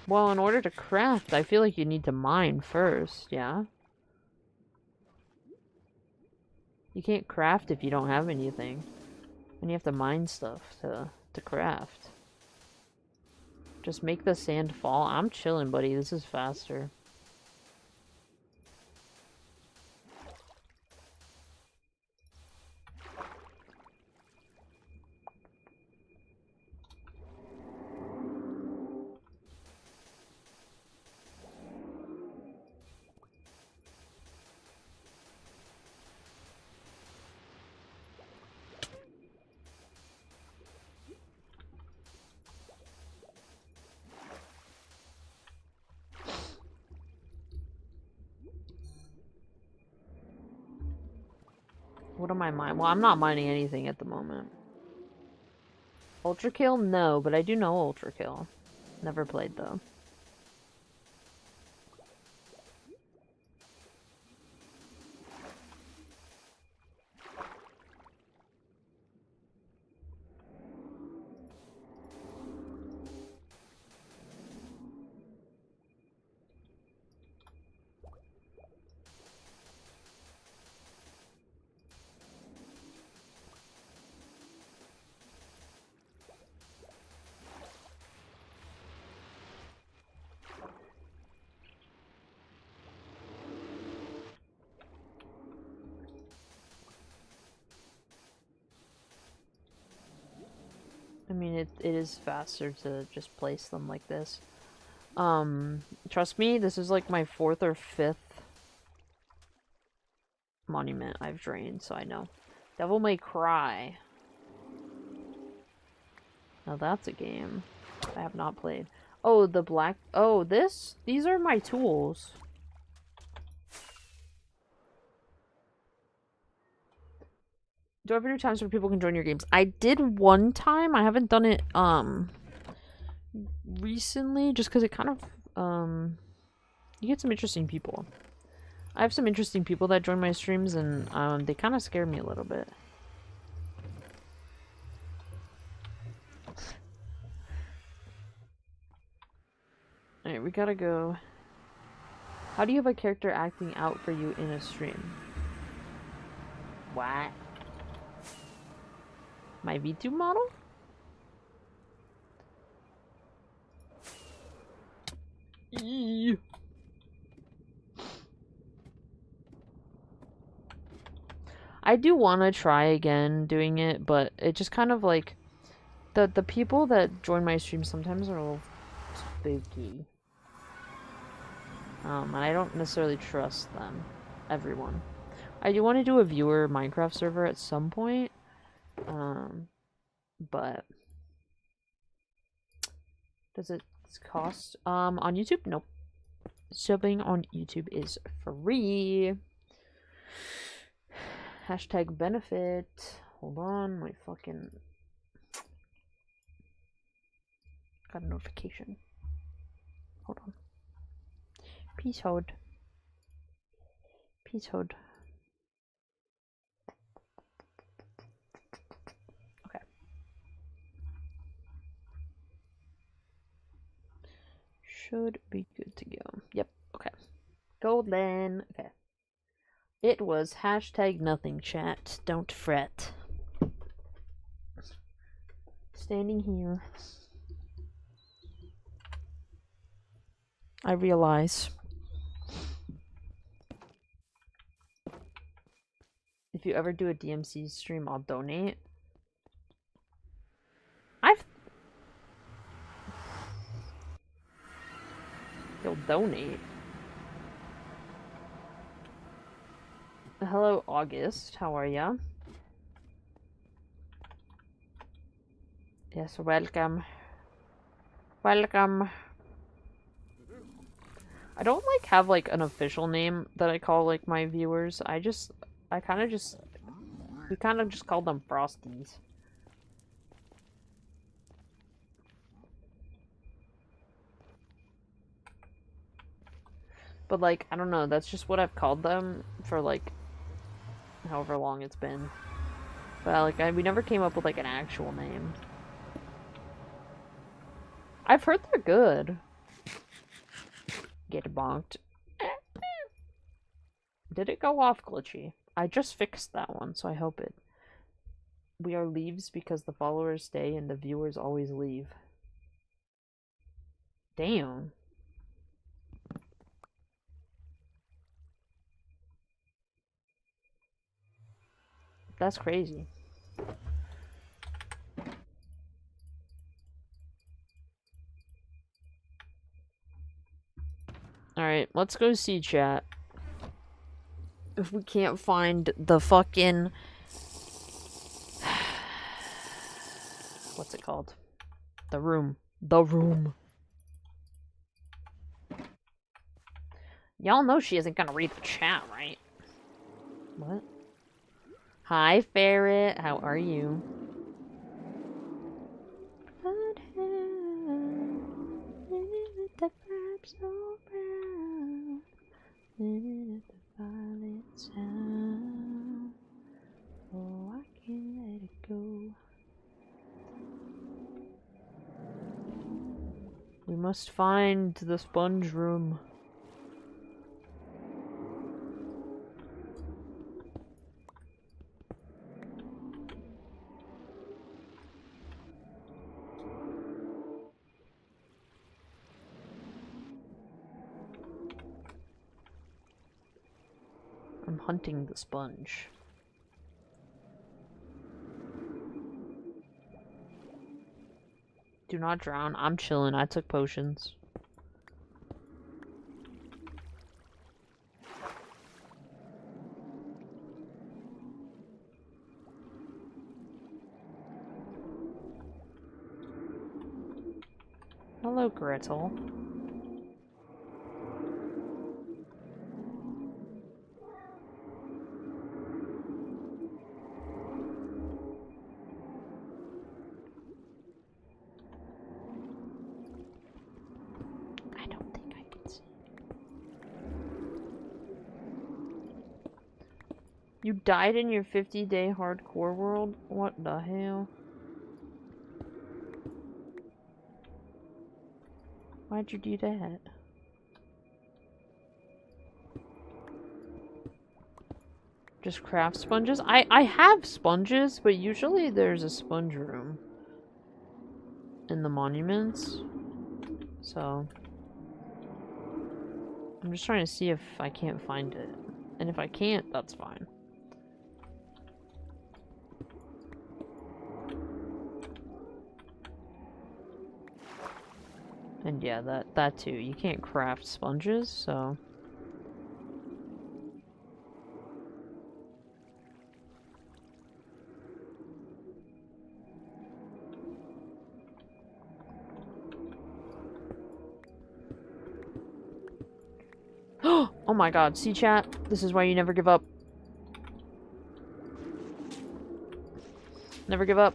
Well, in order to craft, I feel like you need to mine first, yeah? You can't craft if you don't have anything. And you have to mine stuff to craft. Just make the sand fall. I'm chilling, buddy. This is faster. What am I mining? Well, I'm not mining anything at the moment. Ultra Kill? No, but I do know Ultra Kill. Never played, though. I mean, it is faster to just place them like this. Trust me, this is like my 4th or 5th monument I've drained, so I know. Devil May Cry. Now that's a game I have not played. Oh, the black... Oh, this? These are my tools. Do you ever do times where people can join your games? I did one time. I haven't done it, recently, just because it kind of, you get some interesting people. I have some interesting people that join my streams, and, they kind of scare me a little bit. Alright, we gotta go. How do you have a character acting out for you in a stream? What? My VTube model? Eee. I do want to try again doing it, but it just kind of like the people that join my stream sometimes are a little spooky. And I don't necessarily trust them. Everyone. I do want to do a viewer Minecraft server at some point. But does it cost? On YouTube? Nope. Subbing on YouTube is free. Hashtag benefit. Hold on, my fucking... Got a notification. Hold on. Peace hold. Peace hold. Okay. Should be good to go. Yep, okay. Golden. Okay. It was hashtag nothing, chat. Don't fret. Standing here. I realize. If you ever do a DMC stream, I'll donate. You'll donate. Hello, August. How are ya? Yes, welcome. Welcome. I don't like have like an official name that I call like my viewers. we kind of just call them Frosties. But like, I don't know, that's just what I've called them for like however long it's been. But like, we never came up with like an actual name. I've heard they're good. Get bonked. Did it go off glitchy? I just fixed that one, so I hope it. We are leaves because the followers stay and the viewers always leave. Damn. That's crazy. Alright, let's go see chat. If we can't find the fucking... What's it called? The room. The room. Y'all know she isn't gonna read the chat, right? What? Hi, Ferret. How are you? Oh, I can't let it go. We must find the sponge room. I'm hunting the sponge. Do not drown. I'm chilling. I took potions. Hello, Gretel. I don't think I can see. You died in your 50-day hardcore world? What the hell? Why'd you do that? Just craft sponges? I have sponges, but usually there's a sponge room in the monuments. So I'm just trying to see if I can't find it. And if I can't, that's fine. And yeah, that too. You can't craft sponges, so oh my god, see chat? This is why you never give up. Never give up.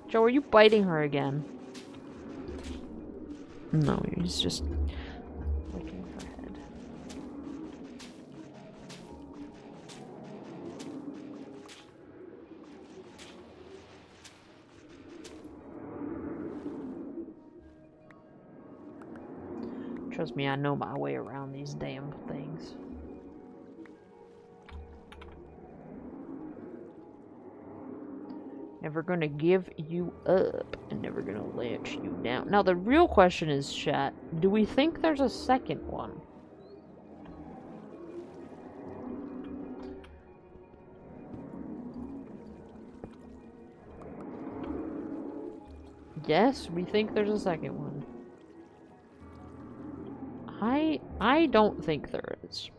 Joe, are you biting her again? No, he's just licking her head. Trust me, I know my way around these damn things. Never gonna give you up and never gonna let you down. Now the real question is, chat, do we think there's a second one? Yes, we think there's a second one. I don't think there is.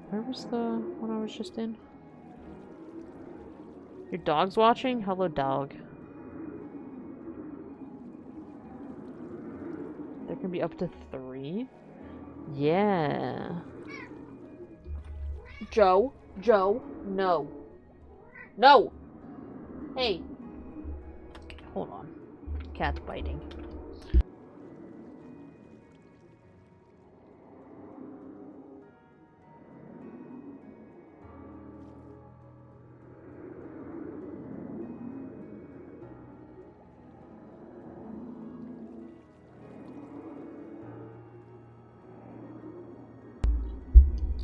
Where was the one I was just in? Your dog's watching? Hello, dog. There can be up to 3? Yeah. Joe? Joe? No. No! Hey. Okay, hold on. Cat's biting.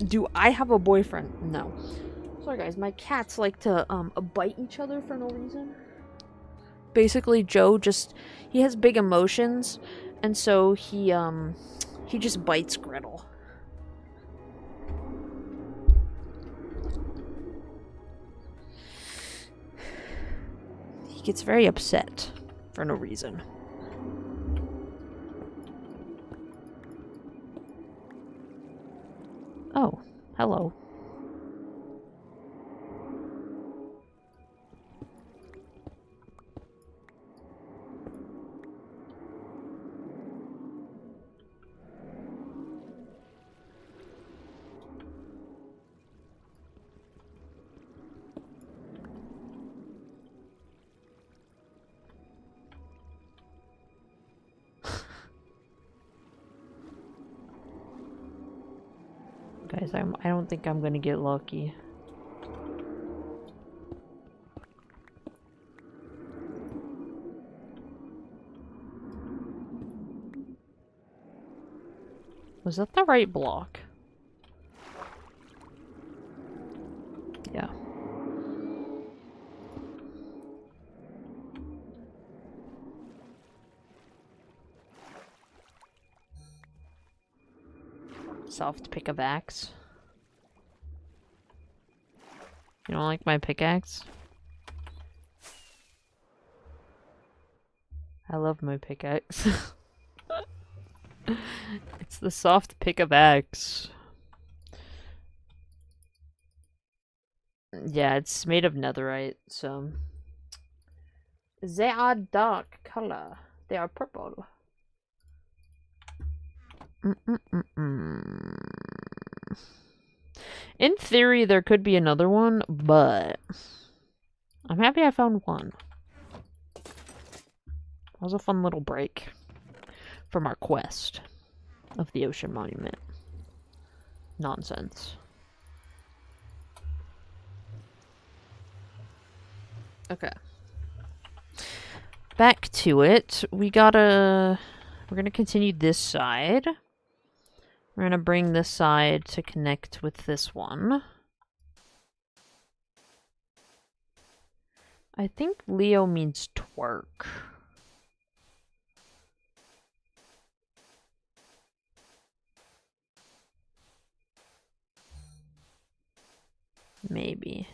Do I have a boyfriend? No. Sorry guys, my cats like to bite each other for no reason. Basically, Joe he has big emotions, and so he just bites Gretel. He gets very upset for no reason. Oh, hello. Guys, I don't think I'm gonna get lucky. Was that the right block? Yeah. Soft pick of axe. You don't like my pickaxe? I love my pickaxe. It's the soft pick of axe. Yeah, it's made of netherite, so... They are dark color. They are purple. In theory, there could be another one, but... I'm happy I found one. That was a fun little break from our quest of the Ocean Monument. Nonsense. Okay. Back to it. We're gonna continue this side. We're gonna bring this side to connect with this one. I think Leo means twerk. Maybe.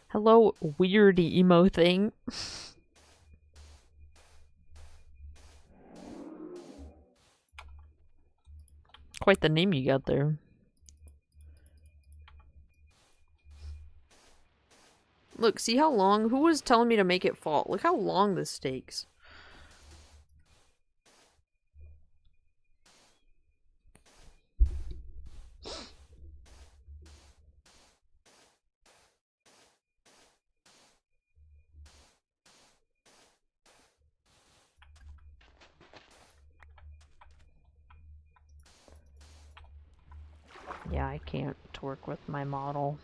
Hello, weird emo thing. Quite the name you got there. Look, see how long? Who was telling me to make it fall? Look how long this takes. Yeah, I can't work with my model.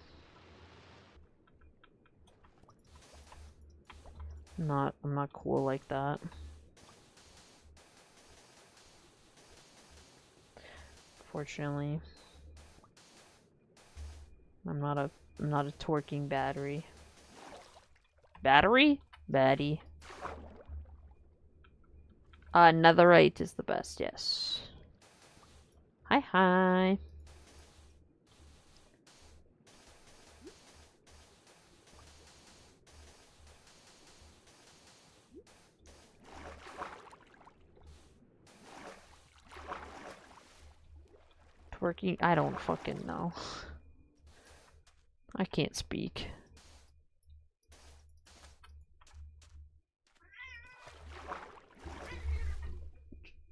I'm not cool like that. Fortunately. I'm not a twerking battery. Battery? Baddie. Netherite is the best, yes. Hi, hi. Twerking? I don't fucking know. I can't speak.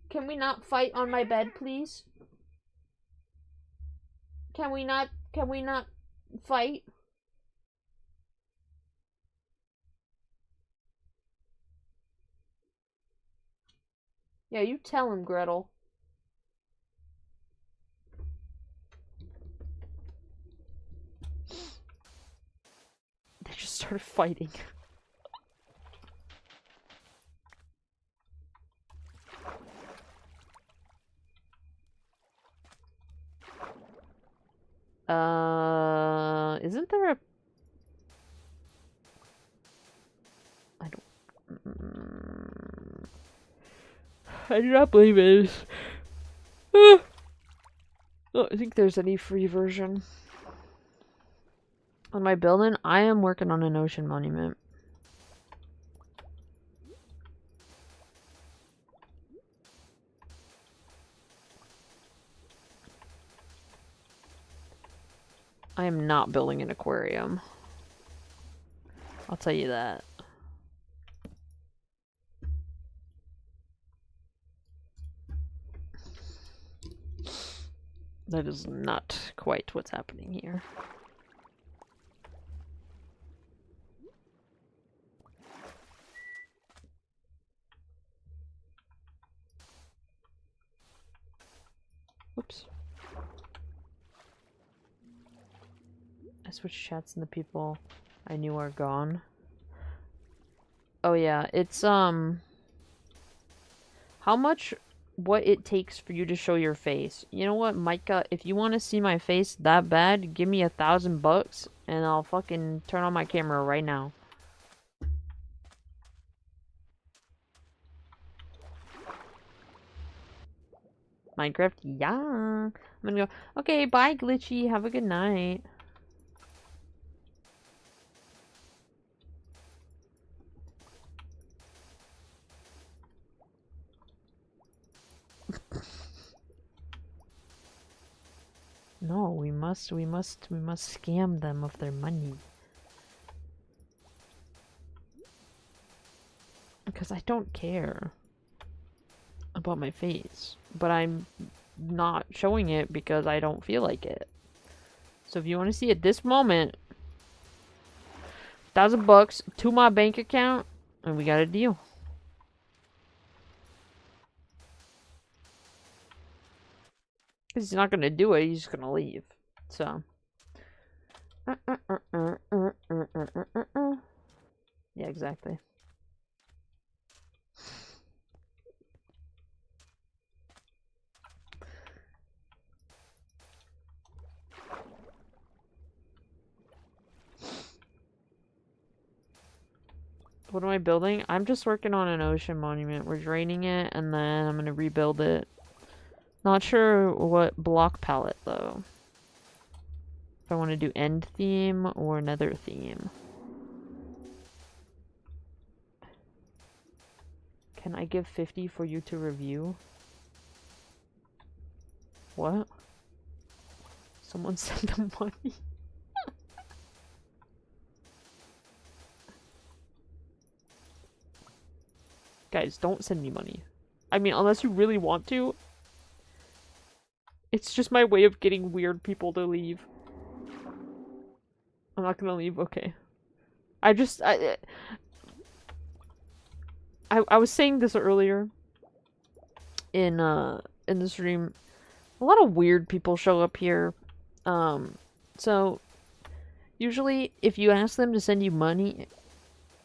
Can we not fight on my bed, please? Can we not fight? Yeah, you tell him, Gretel. They just started fighting. Isn't there a... I don't... I do not believe it is. I don't think there's any free version. On my building, I am working on an ocean monument. I am not building an aquarium. I'll tell you that. That is not quite what's happening here. Whoops. I switched chats and the people I knew are gone. Oh yeah, it's how much what it takes for you to show your face. You know what, Micah, if you want to see my face that bad, give me $1,000 and I'll fucking turn on my camera right now. Minecraft? Yeah. I'm gonna go, okay, bye, Glitchy. Have a good night. No, we must scam them of their money. Because I don't care about my face, but I'm not showing it because I don't feel like it. So if you want to see it this moment, $1,000 to my bank account, and we got a deal. Because he's not gonna do it, he's just gonna leave. So. Yeah, exactly. What am I building? I'm just working on an ocean monument. We're draining it, and then I'm gonna rebuild it. Not sure what block palette, though. If I want to do end theme or another theme. Can I give 50 for you to review? What? Someone sent the money. Guys, don't send me money. I mean, unless you really want to. It's just my way of getting weird people to leave. I'm not gonna leave, okay. I was saying this earlier in the stream. A lot of weird people show up here. So usually if you ask them to send you money,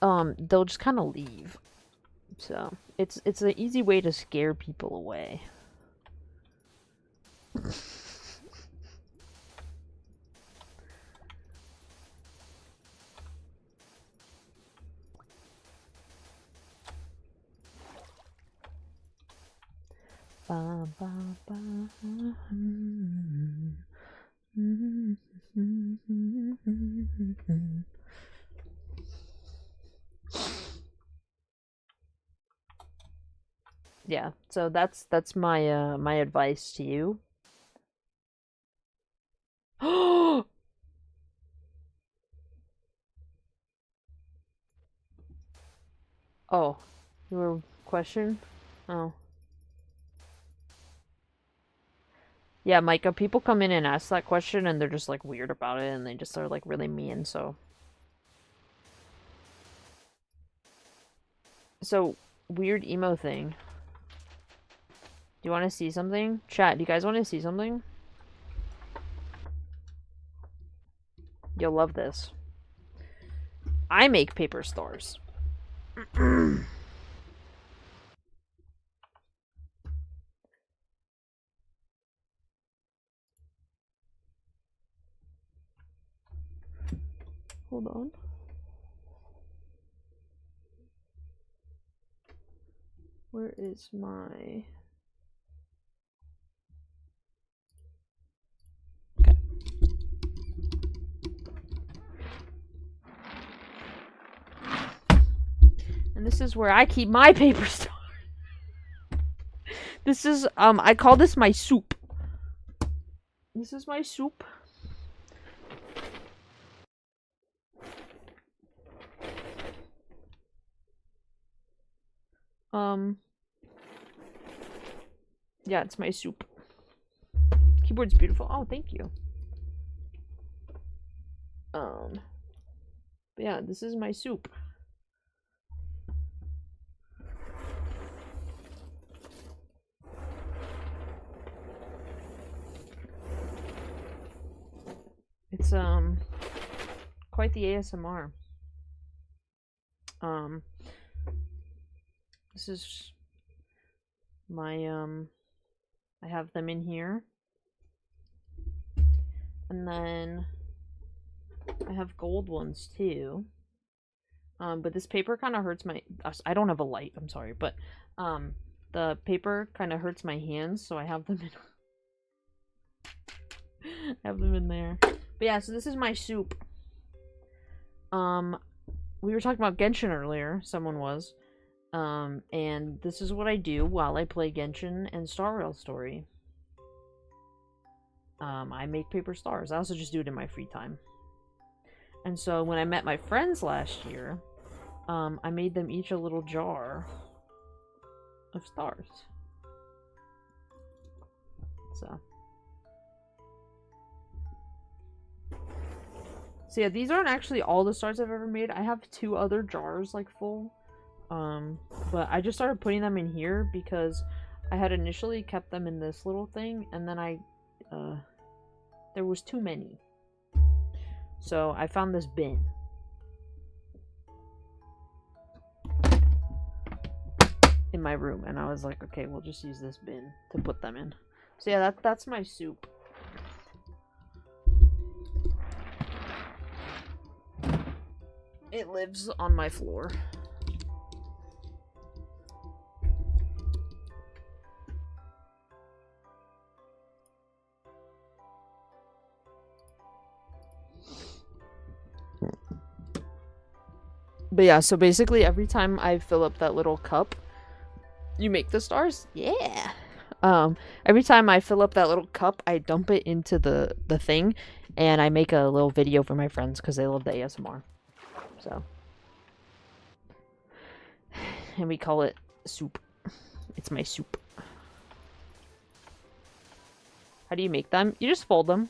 they'll just kind of leave. So it's an easy way to scare people away. Yeah, so that's my my advice to you. Oh, your question? Oh. Yeah, Micah, people come in and ask that question and they're just like weird about it and they just are like really mean, so. So, weird emo thing. Do you want to see something? Chat, do you guys want to see something? You'll love this. I make paper stars. Hold on. Where is my... Okay. And this is where I keep my paper stars. This is, I call this my soup. This is my soup. Yeah, it's my soup. Keyboard's beautiful. Oh, thank you. But yeah, this is my soup. It's, quite the ASMR. This is my, I have them in here. And then I have gold ones too. But this paper kind of hurts my, I don't have a light, I'm sorry, but, the paper kind of hurts my hands, so I have them in have them in there. But yeah, so this is my soup. We were talking about Genshin earlier, someone was. And this is what I do while I play Genshin and Star Rail Story. I make paper stars. I also just do it in my free time. And so when I met my friends last year, I made them each a little jar of stars. So yeah, these aren't actually all the stars I've ever made. I have 2 other jars, like, full. But I just started putting them in here because I had initially kept them in this little thing, and then there was too many. So I found this bin. In my room, and I was like, okay, we'll just use this bin to put them in. So yeah, that's my soup. It lives on my floor. But yeah, so basically every time I fill up that little cup, you make the stars? Yeah. Every time I fill up that little cup, I dump it into the thing, and I make a little video for my friends because they love the ASMR. So. And we call it soup. It's my soup. How do you make them? You just fold them.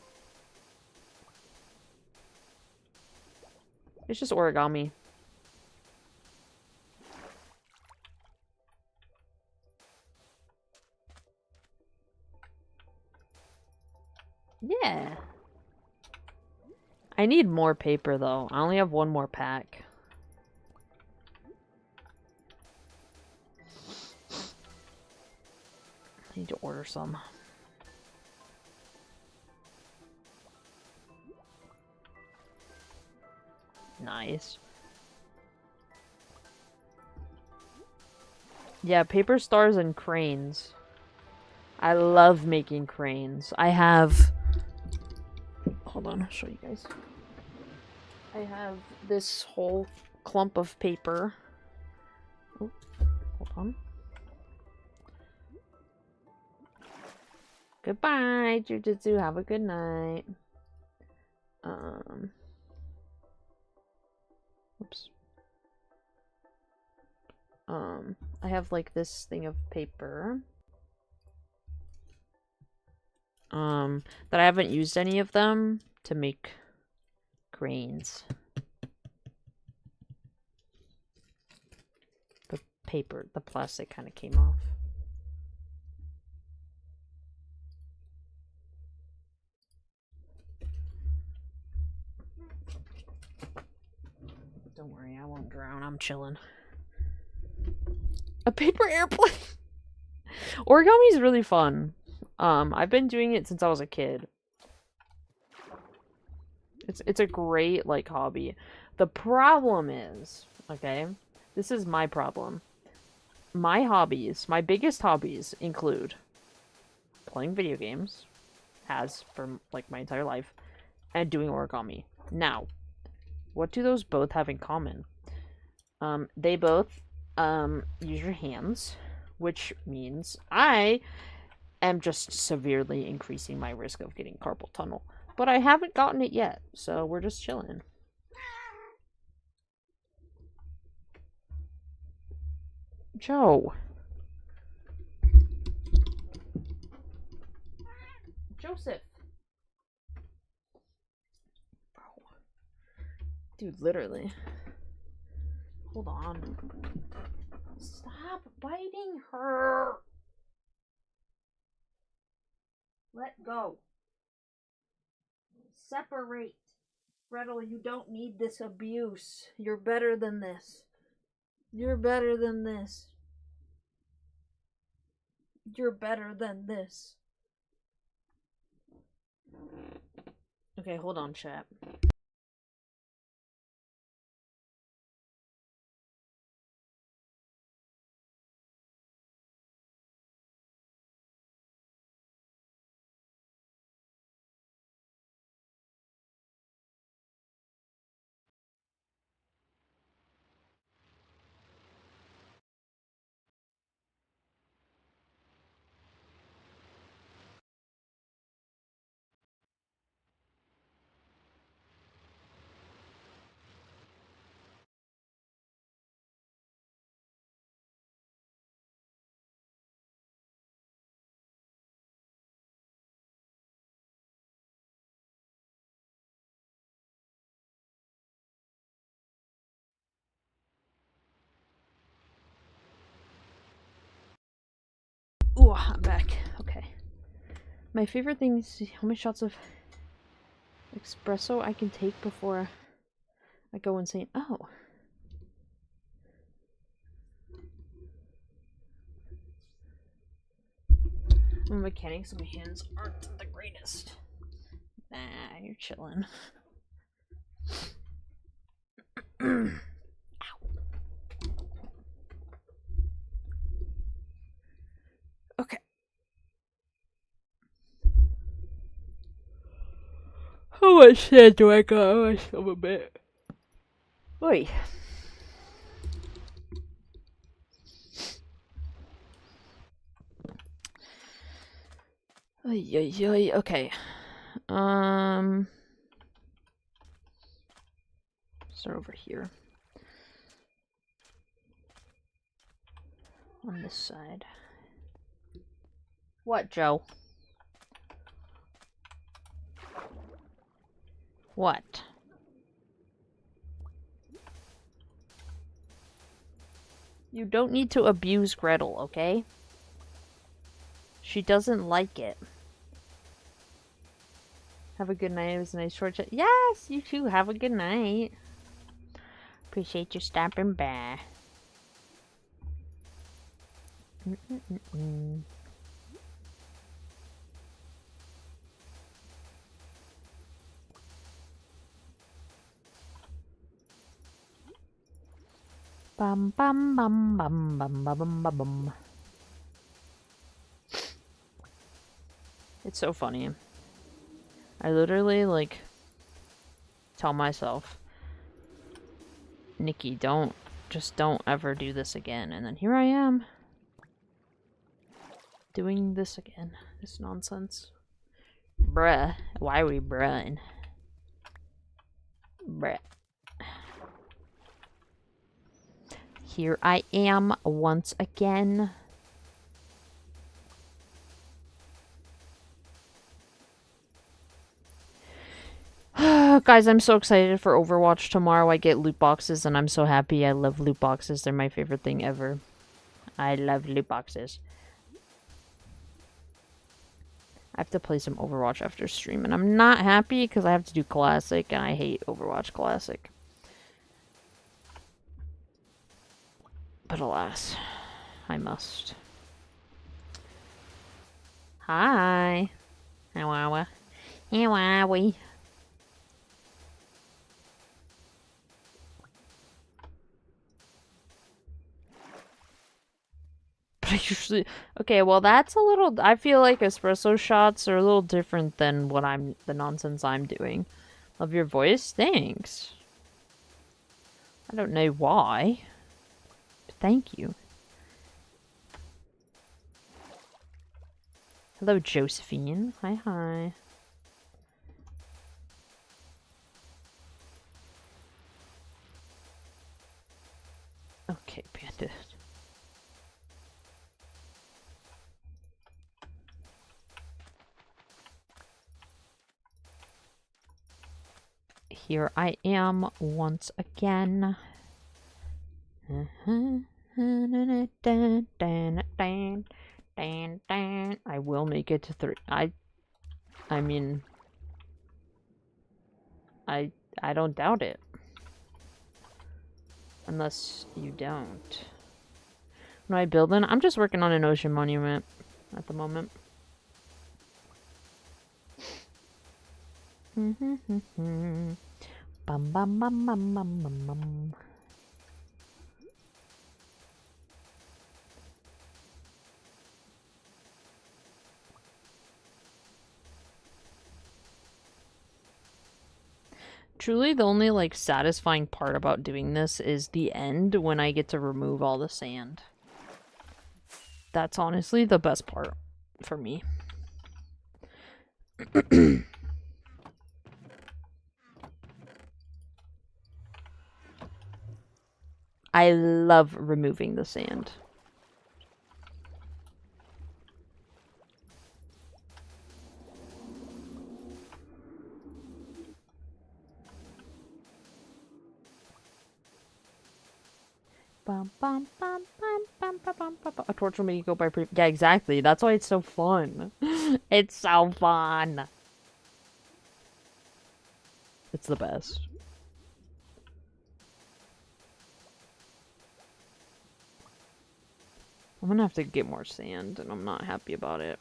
It's just origami. Yeah. I need more paper, though. I only have 1 more pack. I need to order some. Nice. Yeah, paper stars and cranes. I love making cranes. I have... Hold on, I'll show you guys. I have this whole clump of paper. Oh, hold on. Goodbye, Jujutsu. Have a good night. Oops. I have like this thing of paper. That I haven't used any of them to make cranes. The paper, the plastic kind of came off. Don't worry, I won't drown. I'm chilling. A paper airplane! Origami is really fun. I've been doing it since I was a kid. It's a great, like, hobby. The problem is, okay, this is my problem. My hobbies, my biggest hobbies include playing video games, has for, like, my entire life, and doing origami. Now, what do those both have in common? They both, use your hands, which means I am just severely increasing my risk of getting carpal tunnel. But I haven't gotten it yet, so we're just chilling. Joe. Joseph. Bro. Dude, literally. Hold on. Stop biting her. Let go. Separate. Gretel, you don't need this abuse. You're better than this. You're better than this. You're better than this. Okay, hold on, chat. I'm back. Okay. My favorite thing is to see how many shots of espresso I can take before I go insane. Oh. I'm a mechanic, so my hands aren't the greatest. Nah, you're chilling. Ow. Okay. How much sand do I got on myself a bit? Oi. Okay. Start over here. On this side. What, Joe? What? You don't need to abuse Gretel, okay? She doesn't like it. Have a good night. It was a nice short chat. Yes, you too. Have a good night. Appreciate you stopping by. Bum bum bum bum bum bum bum bum. It's so funny. I literally like tell myself, Nikki, don't ever do this again. And then here I am doing this again. This nonsense. Bruh. Why are we bruhing? Bruh. Here I am once again. Guys, I'm so excited for Overwatch tomorrow. I get loot boxes and I'm so happy. I love loot boxes. They're my favorite thing ever. I love loot boxes. I have to play some Overwatch after stream and I'm not happy because I have to do Classic and I hate Overwatch Classic. But alas, I must. Hi. How are we? How are we? But I usually... Okay, well that's a little... I feel like espresso shots are a little different than what the nonsense I'm doing. Love your voice? Thanks. I don't know why. But thank you. Hello, Josephine. Hi, hi. Okay, Bandit. Here I am once again. I will make it to 3. I mean, I don't doubt it. Unless you don't. What am I building? I'm just working on an ocean monument at the moment. Bum bum bum bum bum bum bum. Truly, the only, like, satisfying part about doing this is the end when I get to remove all the sand. That's honestly the best part for me. I love removing the sand. Bum bum bum bum A torch will make you go by yeah, exactly. That's why it's so fun. It's so fun. It's the best. I'm gonna have to get more sand, and I'm not happy about it.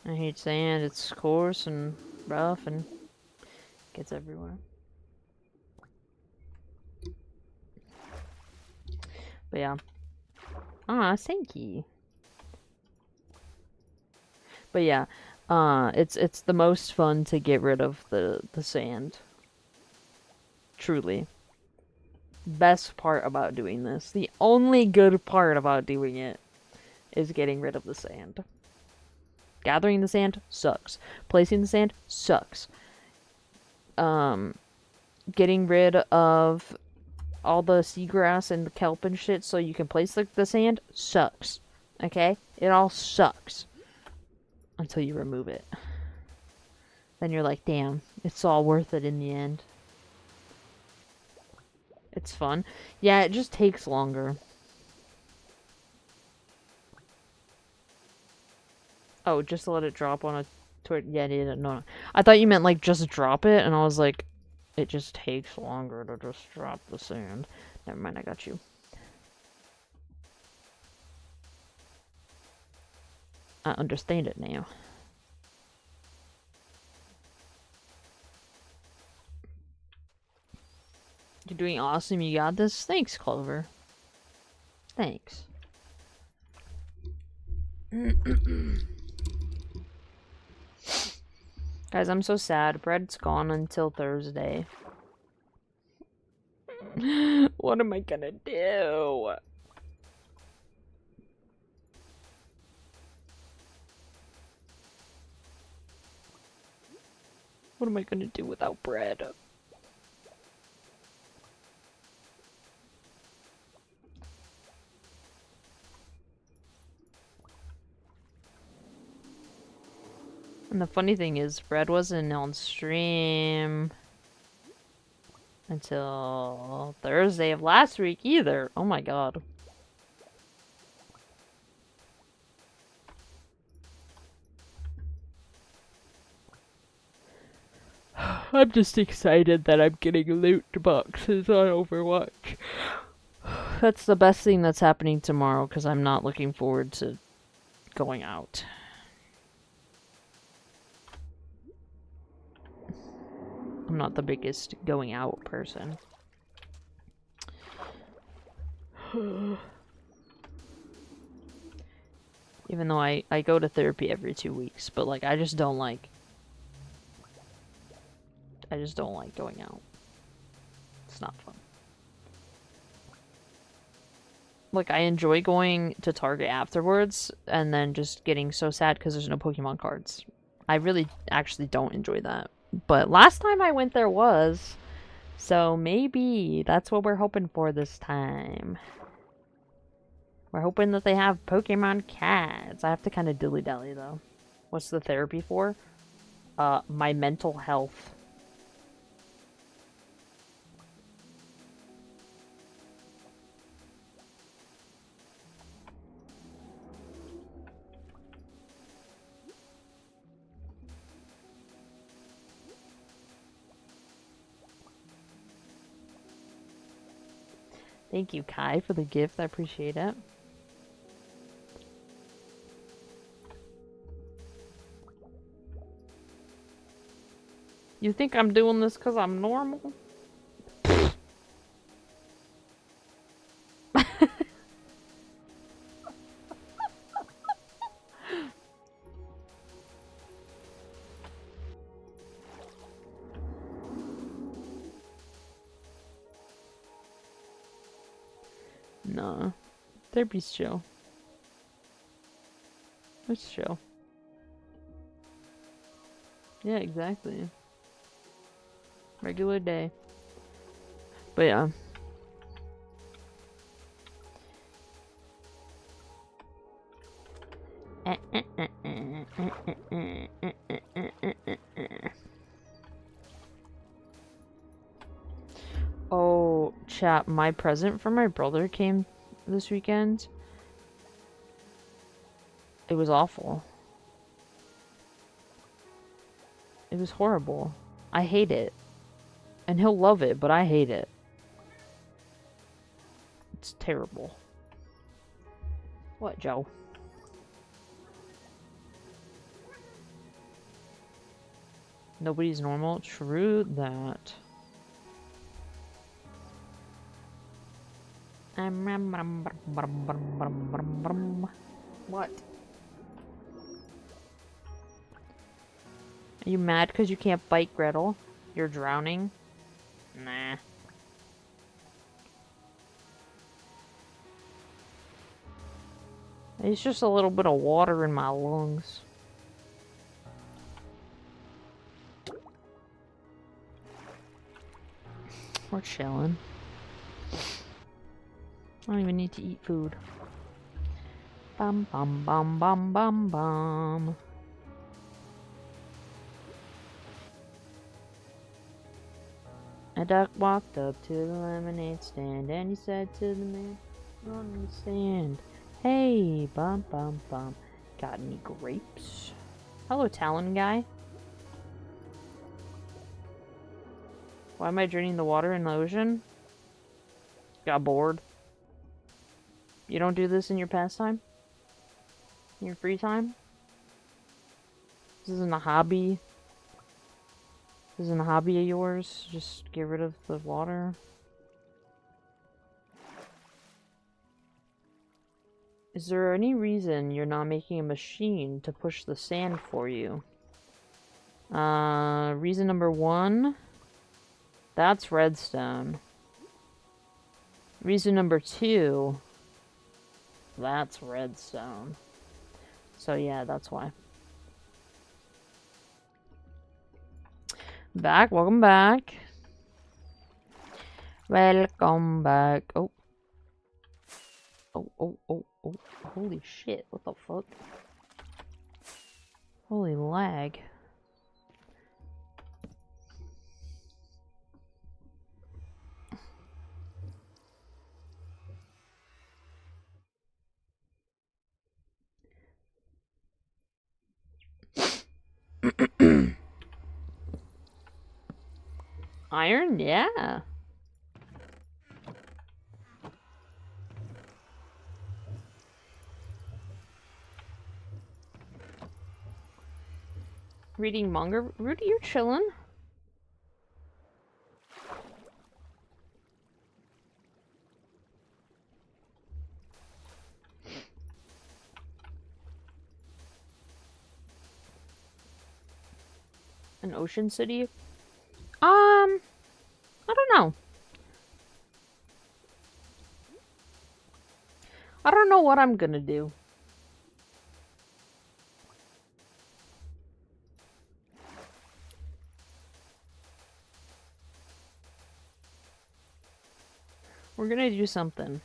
I hate sand. It's coarse and rough and gets everywhere. But yeah. Ah, thank you. But yeah, it's the most fun to get rid of the sand. Truly. Best part about doing this. The only good part about doing it is getting rid of the sand. Gathering the sand sucks. Placing the sand sucks. Getting rid of all the seagrass and the kelp and shit so you can place the sand sucks. Okay? It all sucks. Until you remove it. Then you're like, damn, it's all worth it in the end. It's fun. Yeah, it just takes longer. Oh, just to let it drop on a yeah, no. I thought you meant like just drop it, and I was like, it just takes longer to just drop the sand. Never mind, I got you. I understand it now. You're doing awesome, you got this. Thanks, Clover. Thanks. Guys, I'm so sad. Bread's gone until Thursday. What am I gonna do? What am I gonna do without bread? And the funny thing is, Bread wasn't on stream until Thursday of last week either. Oh my god. I'm just excited that I'm getting loot boxes on Overwatch. That's the best thing that's happening tomorrow because I'm not looking forward to going out. I'm not the biggest going out person. Even though I go to therapy every 2 weeks, but like I just don't like going out. It's not fun. Like I enjoy going to Target afterwards and then just getting so sad because there's no Pokemon cards. I really actually don't enjoy that. But last time I went there was. So maybe that's what we're hoping for this time. We're hoping that they have Pokemon cards. I have to kind of dilly-dally though. What's the therapy for? My mental health. Thank you, Kai, for the gift. I appreciate it. You think I'm doing this because I'm normal? Nah. Therapy's chill. It's chill. Yeah, exactly. Regular day. But yeah. Oh, chat, my present for my brother came this weekend. It was awful. It was horrible. I hate it. And he'll love it, but I hate it. It's terrible. What, Joe? Nobody's normal? True that. What? Are you mad because you can't bite Gretel? You're drowning? Nah. It's just a little bit of water in my lungs. We're chilling. I don't even need to eat food. Bum bum bum bum bum bum. A duck walked up to the lemonade stand and he said to the man on the stand, "Hey, bum bum bum, got any grapes?" Hello, Talon guy. Why am I draining the water in the ocean? Got bored. You don't do this in your pastime? In your free time? This isn't a hobby? This isn't a hobby of yours? Just get rid of the water? Is there any reason you're not making a machine to push the sand for you? Reason number 1. That's redstone. Reason number 2. That's redstone. So yeah, that's why. Back, welcome back. Welcome back. Oh. Oh. Holy shit, what the fuck? Holy lag. Iron? Yeah. Reading manga? Rudy, you're chilling. An ocean city? I don't know. I don't know what I'm gonna do. We're gonna do something.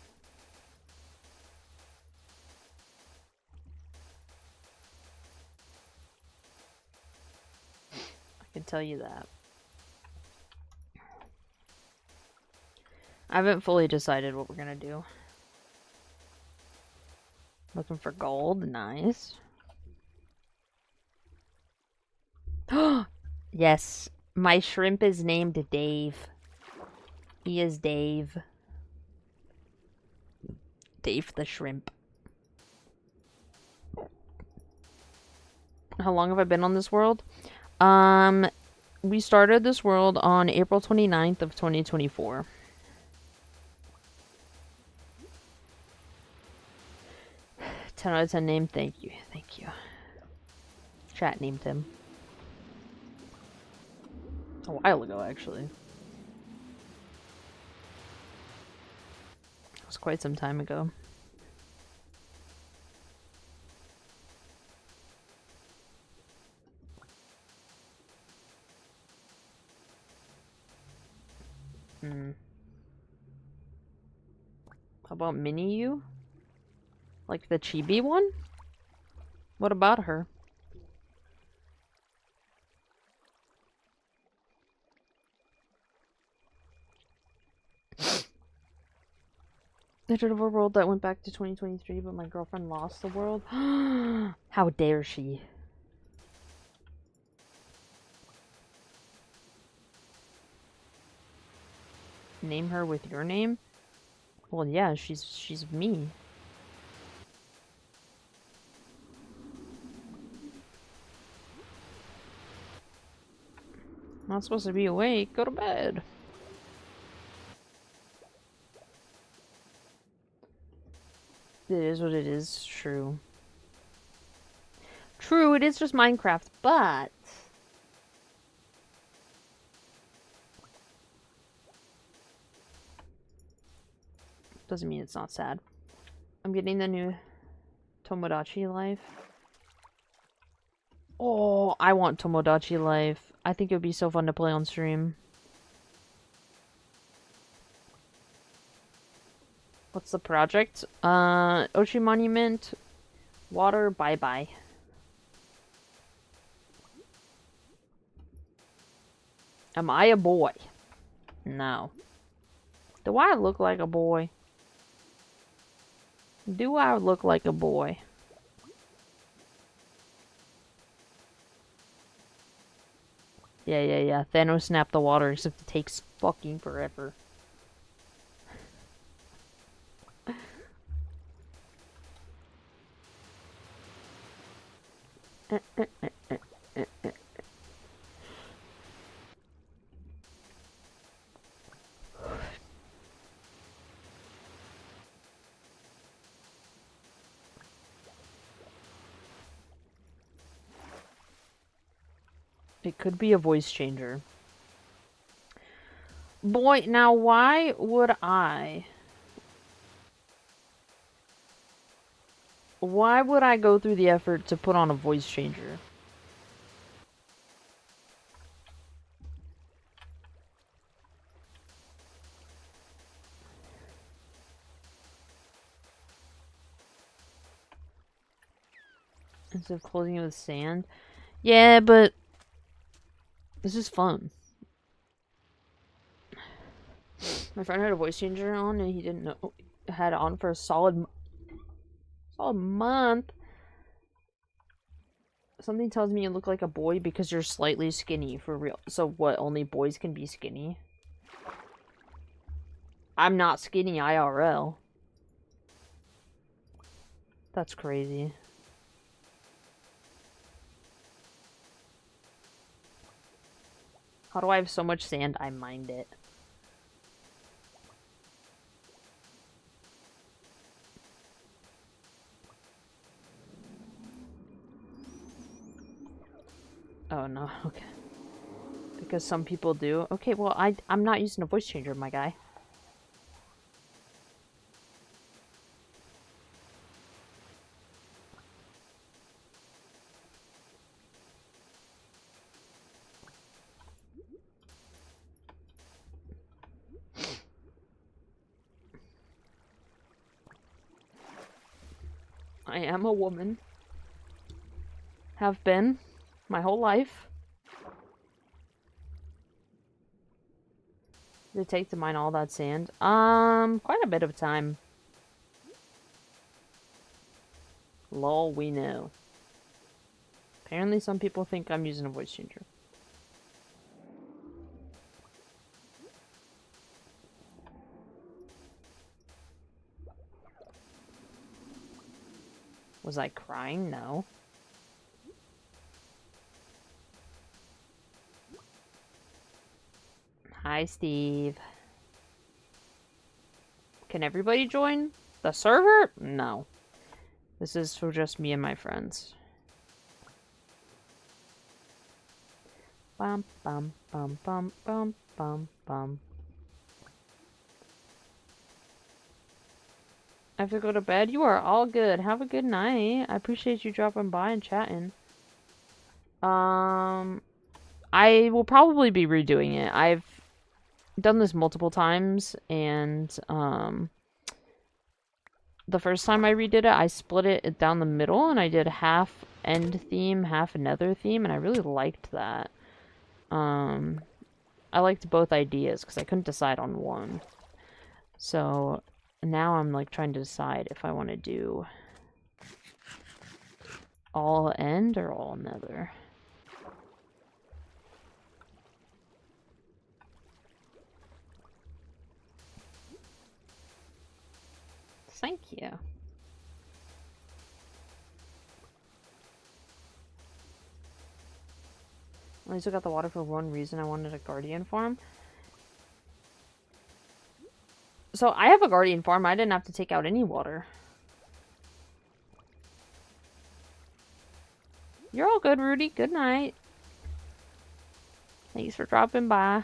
I can tell you that. I haven't fully decided what we're gonna do. Looking for gold, nice. Yes, my shrimp is named Dave. He is Dave. Dave the shrimp. How long have I been on this world? We started this world on April 29th of 2024. Ten out of 10 name, thank you. Chat named him. A while ago, actually. It was quite some time ago. How about Mini You? Like the chibi one? What about her? I did have a world that went back to 2023, but my girlfriend lost the world. How dare she? Name her with your name? Well, yeah, she's me. Not supposed to be awake. Go to bed. It is what it is. True. True, it is just Minecraft, but... doesn't mean it's not sad. I'm getting the new Tomodachi Life. Oh, I want Tomodachi Life. I think it would be so fun to play on stream. What's the project? Oshi Monument. Water, bye-bye. Am I a boy? No. Do I look like a boy? Do I look like a boy? Yeah. Thanos snapped the water, except it takes fucking forever. It could be a voice changer. Boy, now why would I... why would I go through the effort to put on a voice changer? Instead of closing it with sand? Yeah, but... this is fun. My friend had a voice changer on and he didn't know... had it on for a solid month. Something tells me you look like a boy because you're slightly skinny, for real. So what, only boys can be skinny? I'm not skinny IRL. That's crazy. How do I have so much sand? I mined it. Oh no, okay. Because some people do. Okay, well, I'm not using a voice changer, my guy. I am a woman. Have been my whole life. Did it take to mine all that sand? Quite a bit of time. Lol, we know. Apparently some people think I'm using a voice changer. Was I crying? No. Hi, Steve. Can everybody join the server? No. This is for just me and my friends. Bum, bum, bum, bum, bum, bum, bum. I have to go to bed? You are all good. Have a good night. I appreciate you dropping by and chatting. I will probably be redoing it. I've done this multiple times, and, the first time I redid it, I split it down the middle, and I did half end theme, half nether theme, and I really liked that. I liked both ideas, because I couldn't decide on one. So, now I'm like trying to decide if I want to do all end or all nether. Thank you. I also got the water for one reason. I wanted a guardian farm. So I have a guardian farm. I didn't have to take out any water. You're all good, Rudy. Good night. Thanks for dropping by.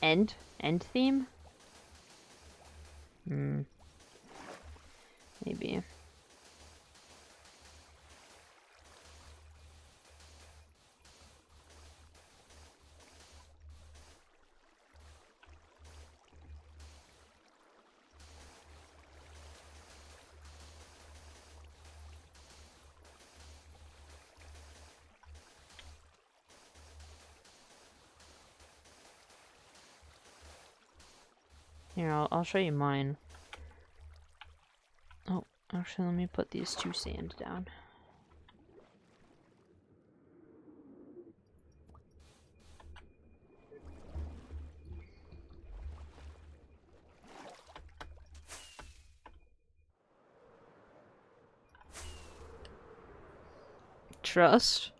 End theme? Maybe. Here, I'll show you mine. Oh, actually, let me put these 2 sand down. Trust.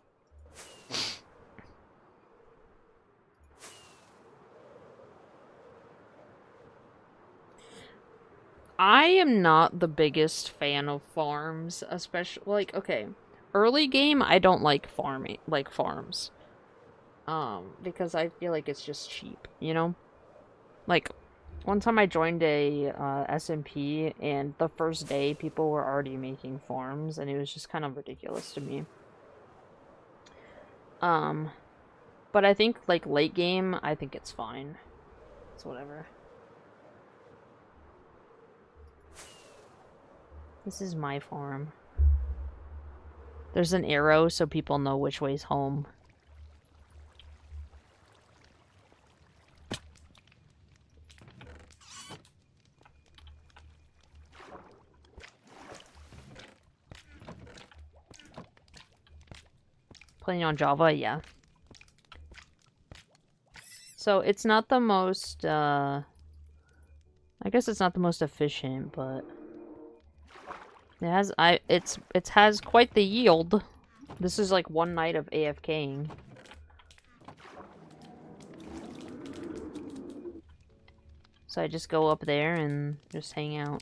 I am not the biggest fan of farms, especially like okay, early game I don't like farms. Because I feel like it's just cheap, you know? Like one time I joined a SMP and the first day people were already making farms and it was just kind of ridiculous to me. But I think like late game, I think it's fine. It's whatever. This is my farm. There's an arrow so people know which way's home. Playing on Java, yeah. So it's not the most, I guess it's not the most efficient, but it has quite the yield. This is like one night of AFKing. So I just go up there and just hang out.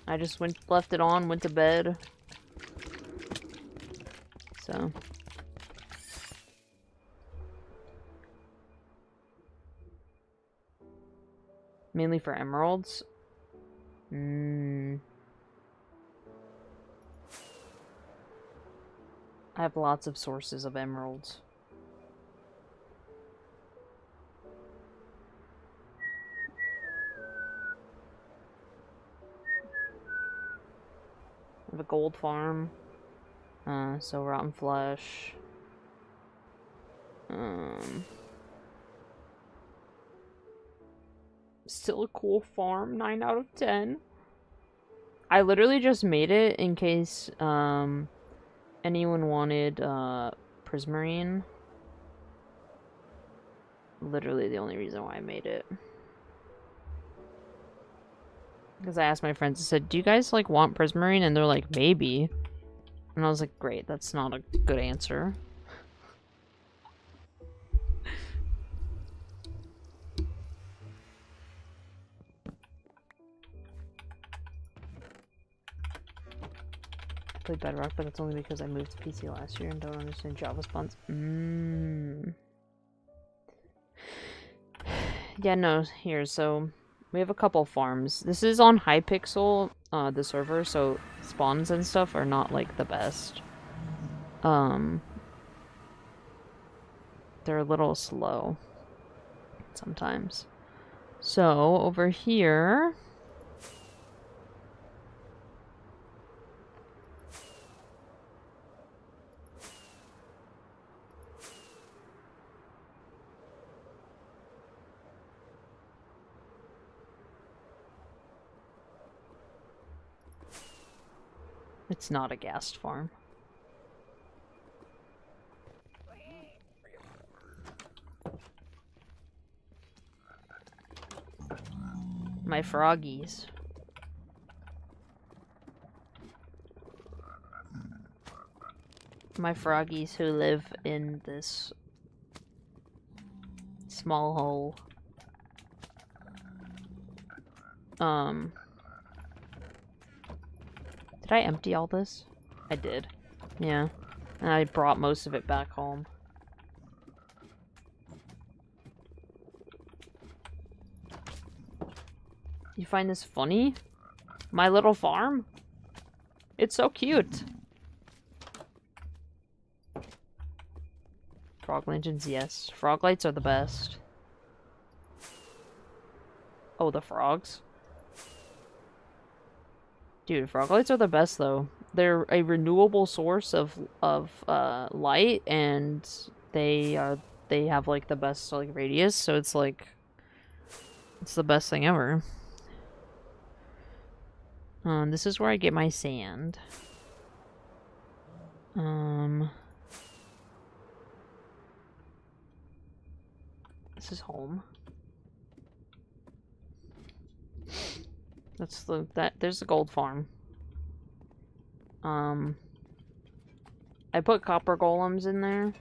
I just left it on, went to bed. So. Mainly for emeralds. I have lots of sources of emeralds. I have a gold farm. So rotten flesh. Still a cool farm, 9 out of 10. I literally just made it in case anyone wanted prismarine. Literally the only reason why I made it. Because I asked my friends, I said, do you guys like want prismarine? And they're like, maybe. And I was like, great, that's not a good answer. I played Bedrock, but that's only because I moved to PC last year and don't understand Java spawns. Yeah, no, here, so we have a couple farms. This is on Hypixel, the server, so spawns and stuff are not, like, the best. They're a little slow sometimes. So, over here... It's not a ghast farm. My froggies. My froggies who live in this small hole. Did I empty all this? I did. Yeah. And I brought most of it back home. You find this funny? My little farm? It's so cute. Frog lanterns, yes. Frog lights are the best. Oh, the frogs? Dude, frog lights are the best, though. They're a renewable source of light, and they have, like, the best, like, radius, so it's, like, it's the best thing ever. This is where I get my sand. This is home. There's the gold farm. I put copper golems in there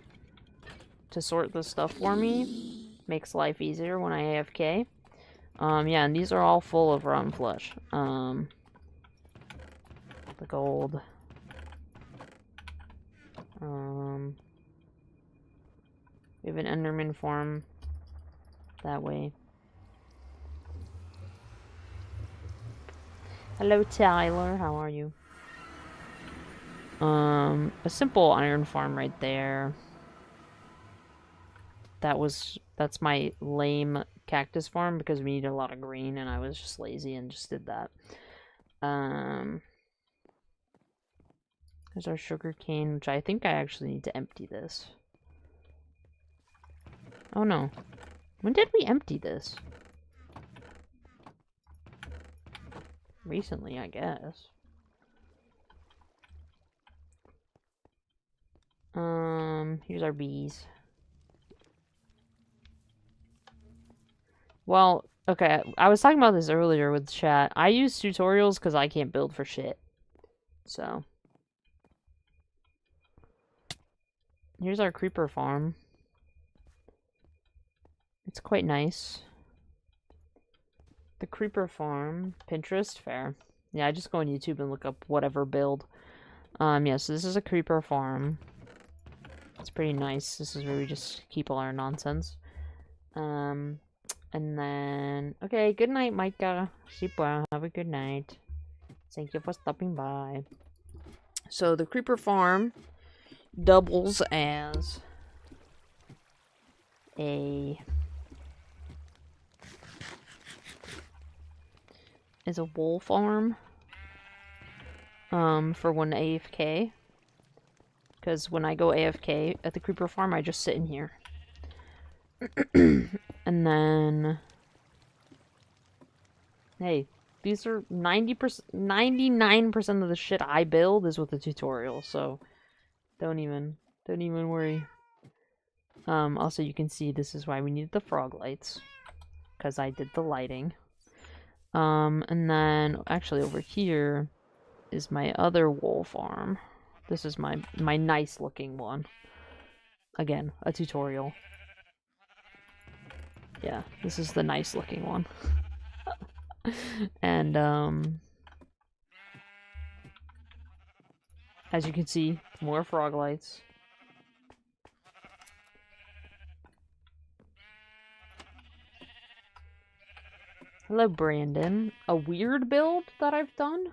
to sort the stuff for me. Makes life easier when I AFK. Yeah, and these are all full of rotten flesh. The gold. We have an Enderman farm that way. Hello, Tyler. How are you? A simple iron farm right there. That's my lame cactus farm because we need a lot of green and I was just lazy and just did that. There's our sugar cane, which I think I actually need to empty this. Oh no. When did we empty this? Recently, I guess. Here's our bees. Well, okay, I was talking about this earlier with chat. I use tutorials because I can't build for shit. So. Here's our creeper farm. It's quite nice. The creeper farm. Pinterest? Fair. Yeah, I just go on YouTube and look up whatever build. Yeah, so this is a creeper farm. It's pretty nice. This is where we just keep all our nonsense. And then... Okay, good night, Micah. Sleep well. Have a good night. Thank you for stopping by. So, the creeper farm doubles as a wool farm for when AFK, because when I go AFK at the creeper farm I just sit in here. And then hey, these are 99% of the shit I build is with the tutorial, so don't even worry. Also you can see this is why we need the frog lights, because I did the lighting. And then actually over here is my other wool farm. This is my nice looking one. Again, a tutorial. Yeah, this is the nice looking one. And as you can see, more frog lights. Hello, Brandon. A weird build that I've done?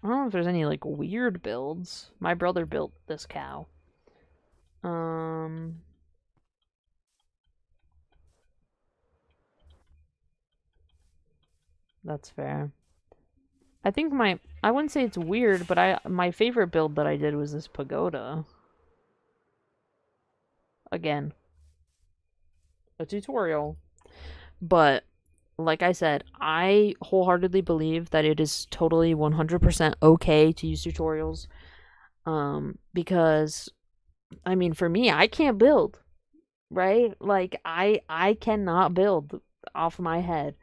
I don't know if there's any, like, weird builds. My brother built this cow. That's fair. I think I wouldn't say it's weird, but my favorite build that I did was this pagoda. Again, a tutorial. But, like I said, I wholeheartedly believe that it is totally 100% okay to use tutorials. Because I mean, for me, I can't build, right? Like I cannot build off my head.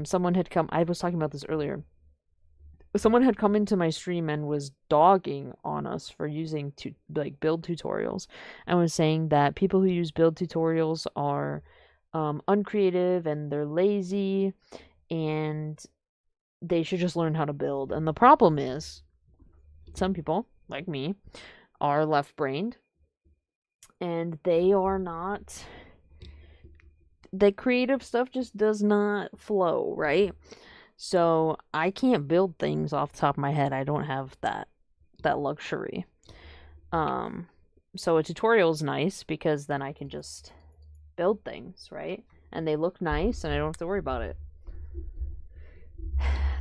Someone had come. I was talking about this earlier. Someone had come into my stream and was dogging on us for using to like build tutorials, and was saying that people who use build tutorials are uncreative and they're lazy and they should just learn how to build. And the problem is, some people like me are left-brained and they are not. The creative stuff just does not flow, right? So I can't build things off the top of my head. I don't have that luxury. Um, so a tutorial is nice because then I can just build things, right? And they look nice and I don't have to worry about it.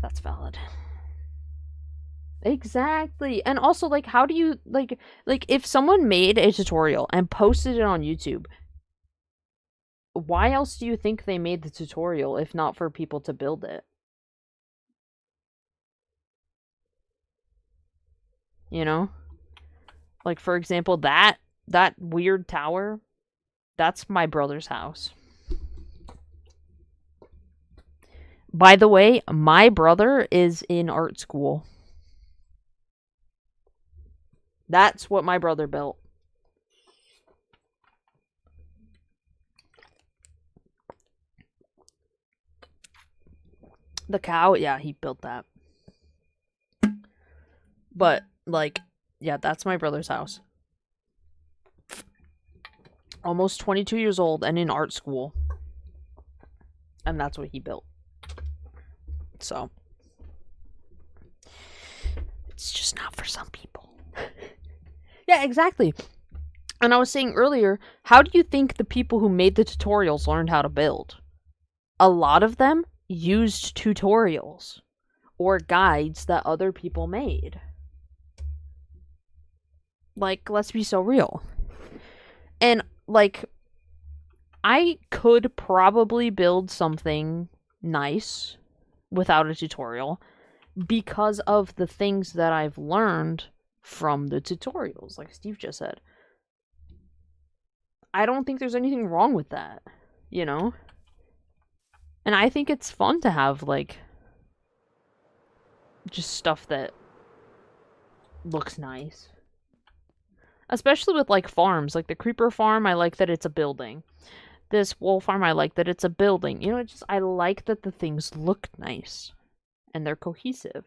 That's valid. Exactly. And also, like, how do you like if someone made a tutorial and posted it on YouTube, why else do you think they made the tutorial if not for people to build it? You know? Like, for example, that weird tower, that's my brother's house. By the way, my brother is in art school. That's what my brother built. The cow, yeah, he built that. But, like, yeah, that's my brother's house. Almost 22 years old and in art school. And that's what he built. So, it's just not for some people. Yeah, exactly. And I was saying earlier, how do you think the people who made the tutorials learned how to build? A lot of them used tutorials or guides that other people made. Like, let's be so real. And, like, I could probably build something nice without a tutorial because of the things that I've learned from the tutorials, like Steve just said. I don't think there's anything wrong with that, you know? And I think it's fun to have, like, just stuff that looks nice. Especially with, like, farms. Like, the creeper farm, I like that it's a building. This wool farm, I like that it's a building. You know, it's just, I like that the things look nice. And they're cohesive.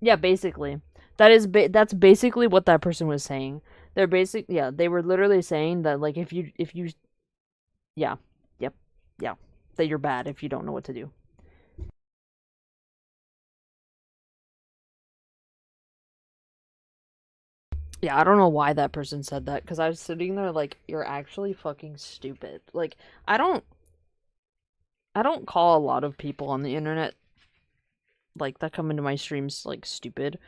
Yeah, basically. That's basically what that person was saying. They were literally saying that, like, if you yeah, yep, yeah, that you're bad if you don't know what to do. Yeah, I don't know why that person said that, because I was sitting there like, you're actually fucking stupid. Like, I don't call a lot of people on the internet, like, that come into my streams, like, stupid.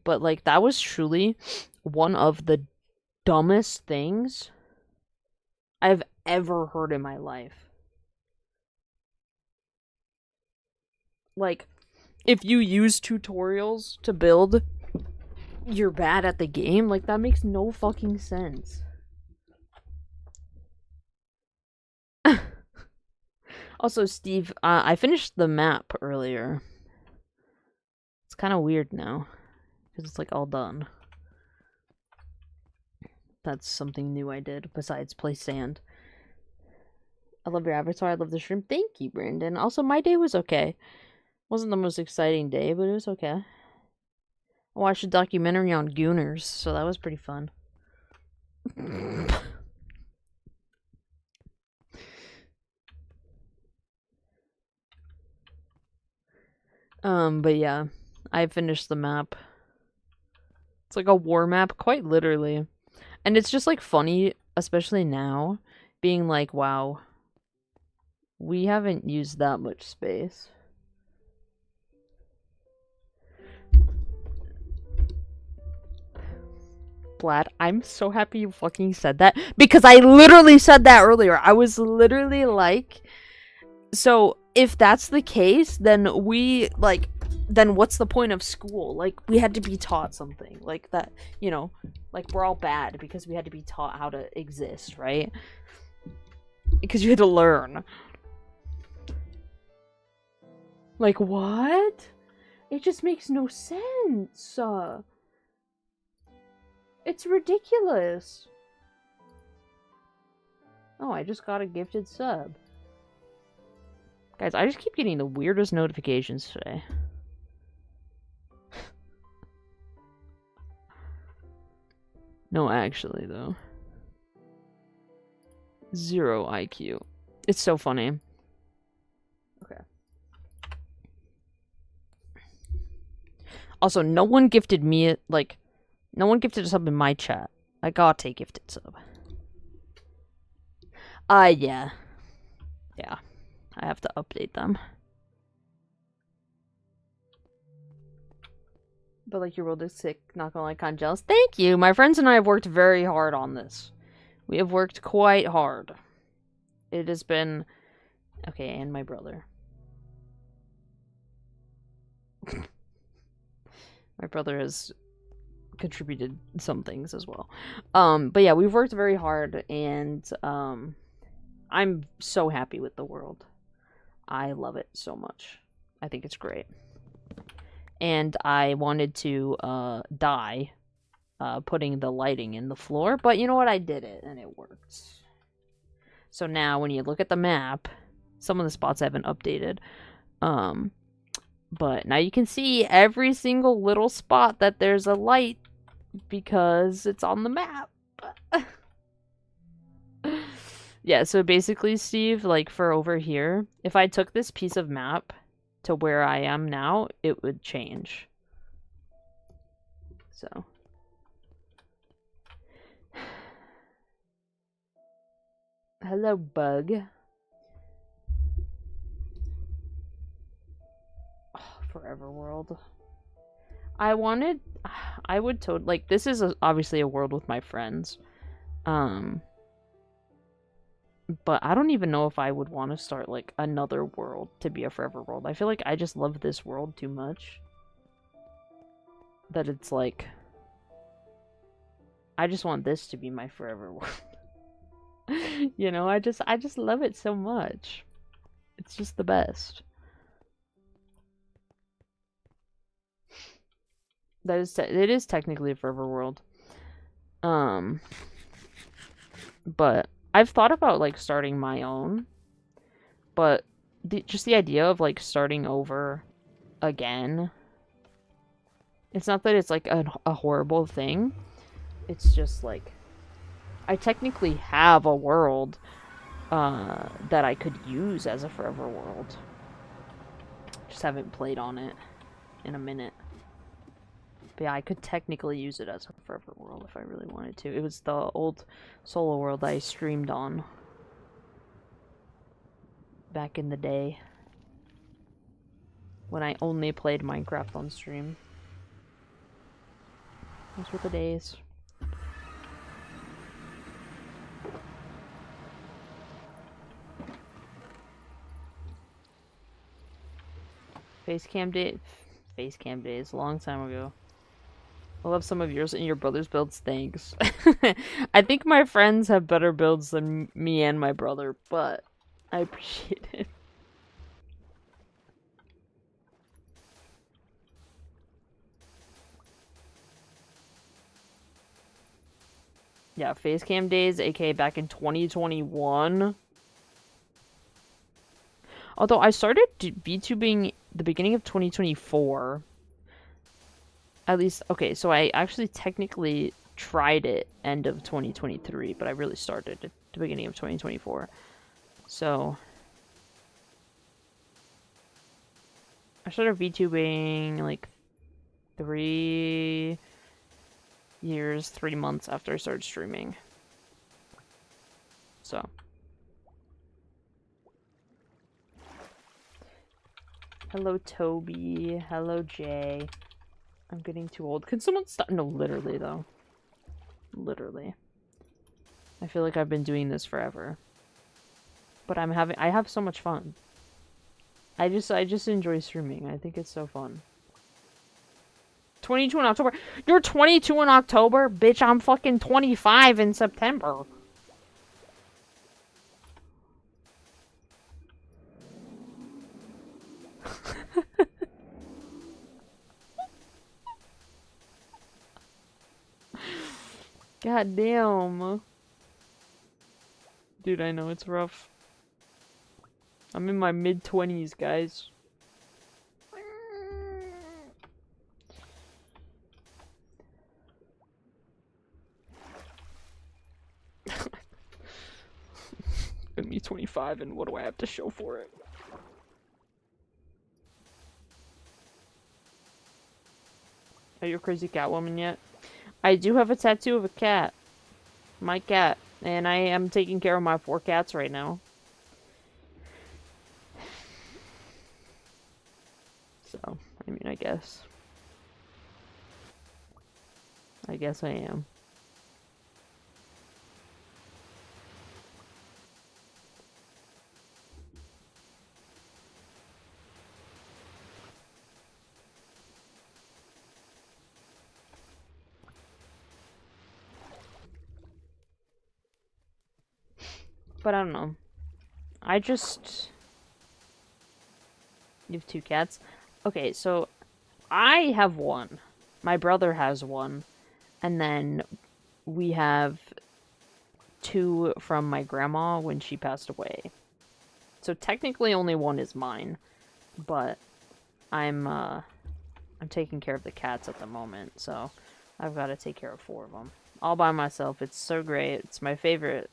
But, like, that was truly one of the dumbest things I've ever heard in my life. Like, if you use tutorials to build, you're bad at the game. Like, that makes no fucking sense. Also, Steve, I finished the map earlier. It's kind of weird now, because it's, like, all done. That's something new I did, besides play sand. I love your avatar, I love the shrimp. Thank you, Brandon. Also, my day was okay. Wasn't the most exciting day, but it was okay. I watched a documentary on Gooners, so that was pretty fun. But yeah, I finished the map. It's like a war map, quite literally. And it's just, like, funny, especially now, being like, wow, we haven't used that much space. Vlad, I'm so happy you fucking said that because I literally said that earlier. I was literally like, so if that's the case, then then what's the point of school? Like, we had to be taught something like that, you know, like we're all bad because we had to be taught how to exist, right? Because you had to learn. Like, what? It just makes no sense. It's ridiculous. Oh, I just got a gifted sub. Guys, I just keep getting the weirdest notifications today. No, actually, though. 0 IQ. It's so funny. Okay. Also, no one gifted me, like, no one gifted a sub in my chat. I got a gifted sub. Yeah. Yeah. I have to update them. But, like, your world is sick. Not gonna lie, kind of jealous. Thank you! My friends and I have worked very hard on this. We have worked quite hard. It has been... Okay, and my brother. My brother has contributed some things as well. But yeah, we've worked very hard, and I'm so happy with the world. I love it so much. I think it's great. And I wanted to die putting the lighting in the floor, but you know what? I did it, and it worked. So now when you look at the map, some of the spots I haven't updated. But now you can see every single little spot that there's a light because it's on the map. Yeah, so basically, Steve, like for over here, if I took this piece of map to where I am now, it would change. So. Hello, bug. Oh, Forever World. I would totally, like, this is obviously a world with my friends. But I don't even know if I would want to start, like, another world to be a Forever World. I feel like I just love this world too much. That it's like... I just want this to be my Forever World. You know, I just love it so much. It's just the best. It is technically a Forever World. But I've thought about, like, starting my own, but just the idea of, like, starting over again, it's not that it's, like, a horrible thing. It's just, like, I technically have a world that I could use as a Forever World. Just haven't played on it in a minute. But yeah, I could technically use it as a Forever World if I really wanted to. It was the old solo world I streamed on back in the day when I only played Minecraft on stream. Those were the days. Facecam days, a long time ago. I love some of yours and your brother's builds, thanks. I think my friends have better builds than me and my brother, but I appreciate it. Yeah, Facecam days, aka back in 2021. Although I started VTubing the beginning of 2024. At least, okay, so I actually technically tried it end of 2023, but I really started at the beginning of 2024. So, I started VTubing like 3 years, 3 months after I started streaming. So. Hello, Toby. Hello, Jay. I'm getting too old. Can someone stop? No, literally, though. Literally. I feel like I've been doing this forever. But I have so much fun. I just enjoy streaming. I think it's so fun. 22 in October. You're 22 in October? Bitch, I'm fucking 25 in September. God damn. Dude, I know it's rough. I'm in my mid-20s, guys. Gonna be 25, and what do I have to show for it? Are you a crazy Catwoman yet? I do have a tattoo of a cat. My cat. And I am taking care of my 4 cats right now. So, I mean, I guess. I guess I am. But I don't know. I just... You have 2 cats? Okay, so I have 1. My brother has 1. And then we have 2 from my grandma when she passed away. So technically only 1 is mine. But I'm taking care of the cats at the moment, so I've got to take care of 4 of them. All by myself. It's so great. It's my favorite.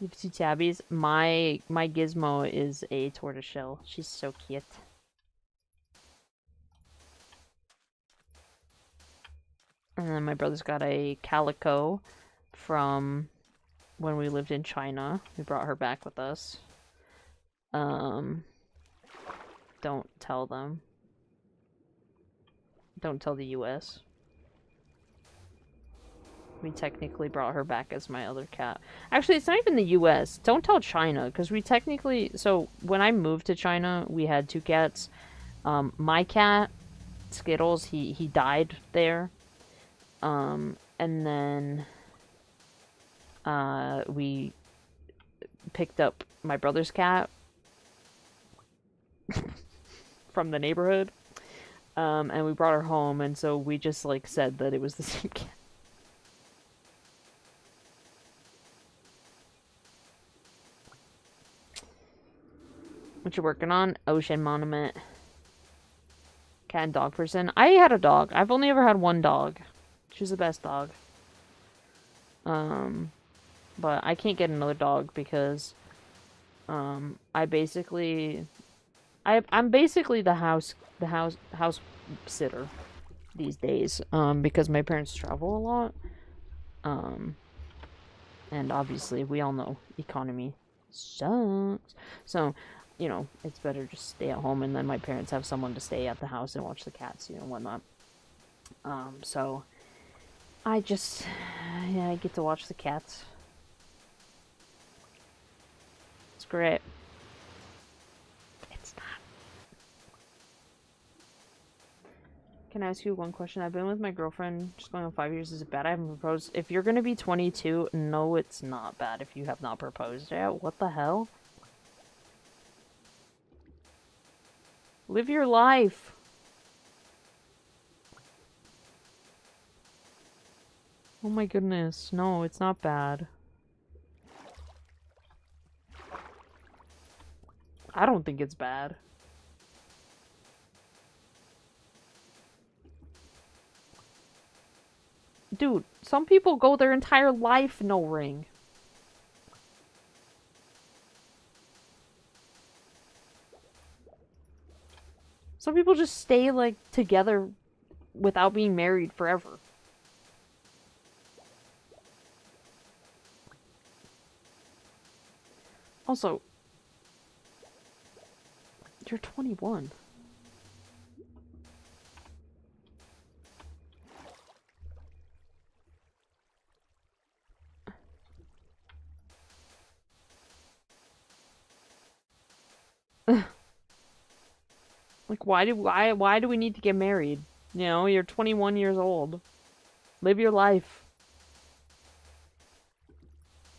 You have 2 tabbies. My Gizmo is a tortoiseshell. She's so cute. And then my brother's got a calico from when we lived in China. We brought her back with us. Don't tell them. Don't tell the US. We technically brought her back as my other cat. Actually, it's not even the US. Don't tell China, because we technically... So, when I moved to China, we had 2 cats. My cat, Skittles, he died there. And then... we picked up my brother's cat from the neighborhood. And we brought her home, and so we just, like, said that it was the same cat. What you working on? Ocean Monument. Cat and dog person. I had a dog. I've only ever had 1 dog. She's the best dog. But I can't get another dog because, I'm basically the house sitter these days, because my parents travel a lot. And obviously we all know economy sucks. So, you know, it's better just stay at home, and then my parents have someone to stay at the house and watch the cats, you know, whatnot. So I just, yeah, I get to watch the cats. It's great. It's not. Can I ask you one question? I've been with my girlfriend just going on 5 years. Is it bad I haven't proposed? If you're gonna be 22, no, it's not bad if you have not proposed yet. What the hell? Live your life. Oh my goodness. No, it's not bad. I don't think it's bad. Dude, some people go their entire life no ring. Some people just stay, like, together without being married forever. Also, you're 21. Like, why do we need to get married? You know, you're 21 years old. Live your life.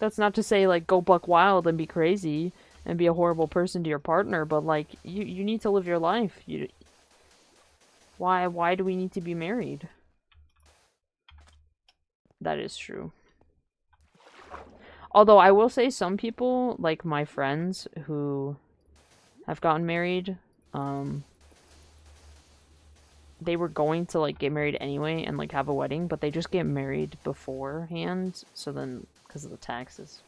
That's not to say, like, go buck wild and be crazy and be a horrible person to your partner, but, like, you need to live your life. Why do we need to be married? That is true. Although, I will say some people, like my friends who have gotten married, they were going to, like, get married anyway and, like, have a wedding, but they just get married beforehand, so then, because of the taxes.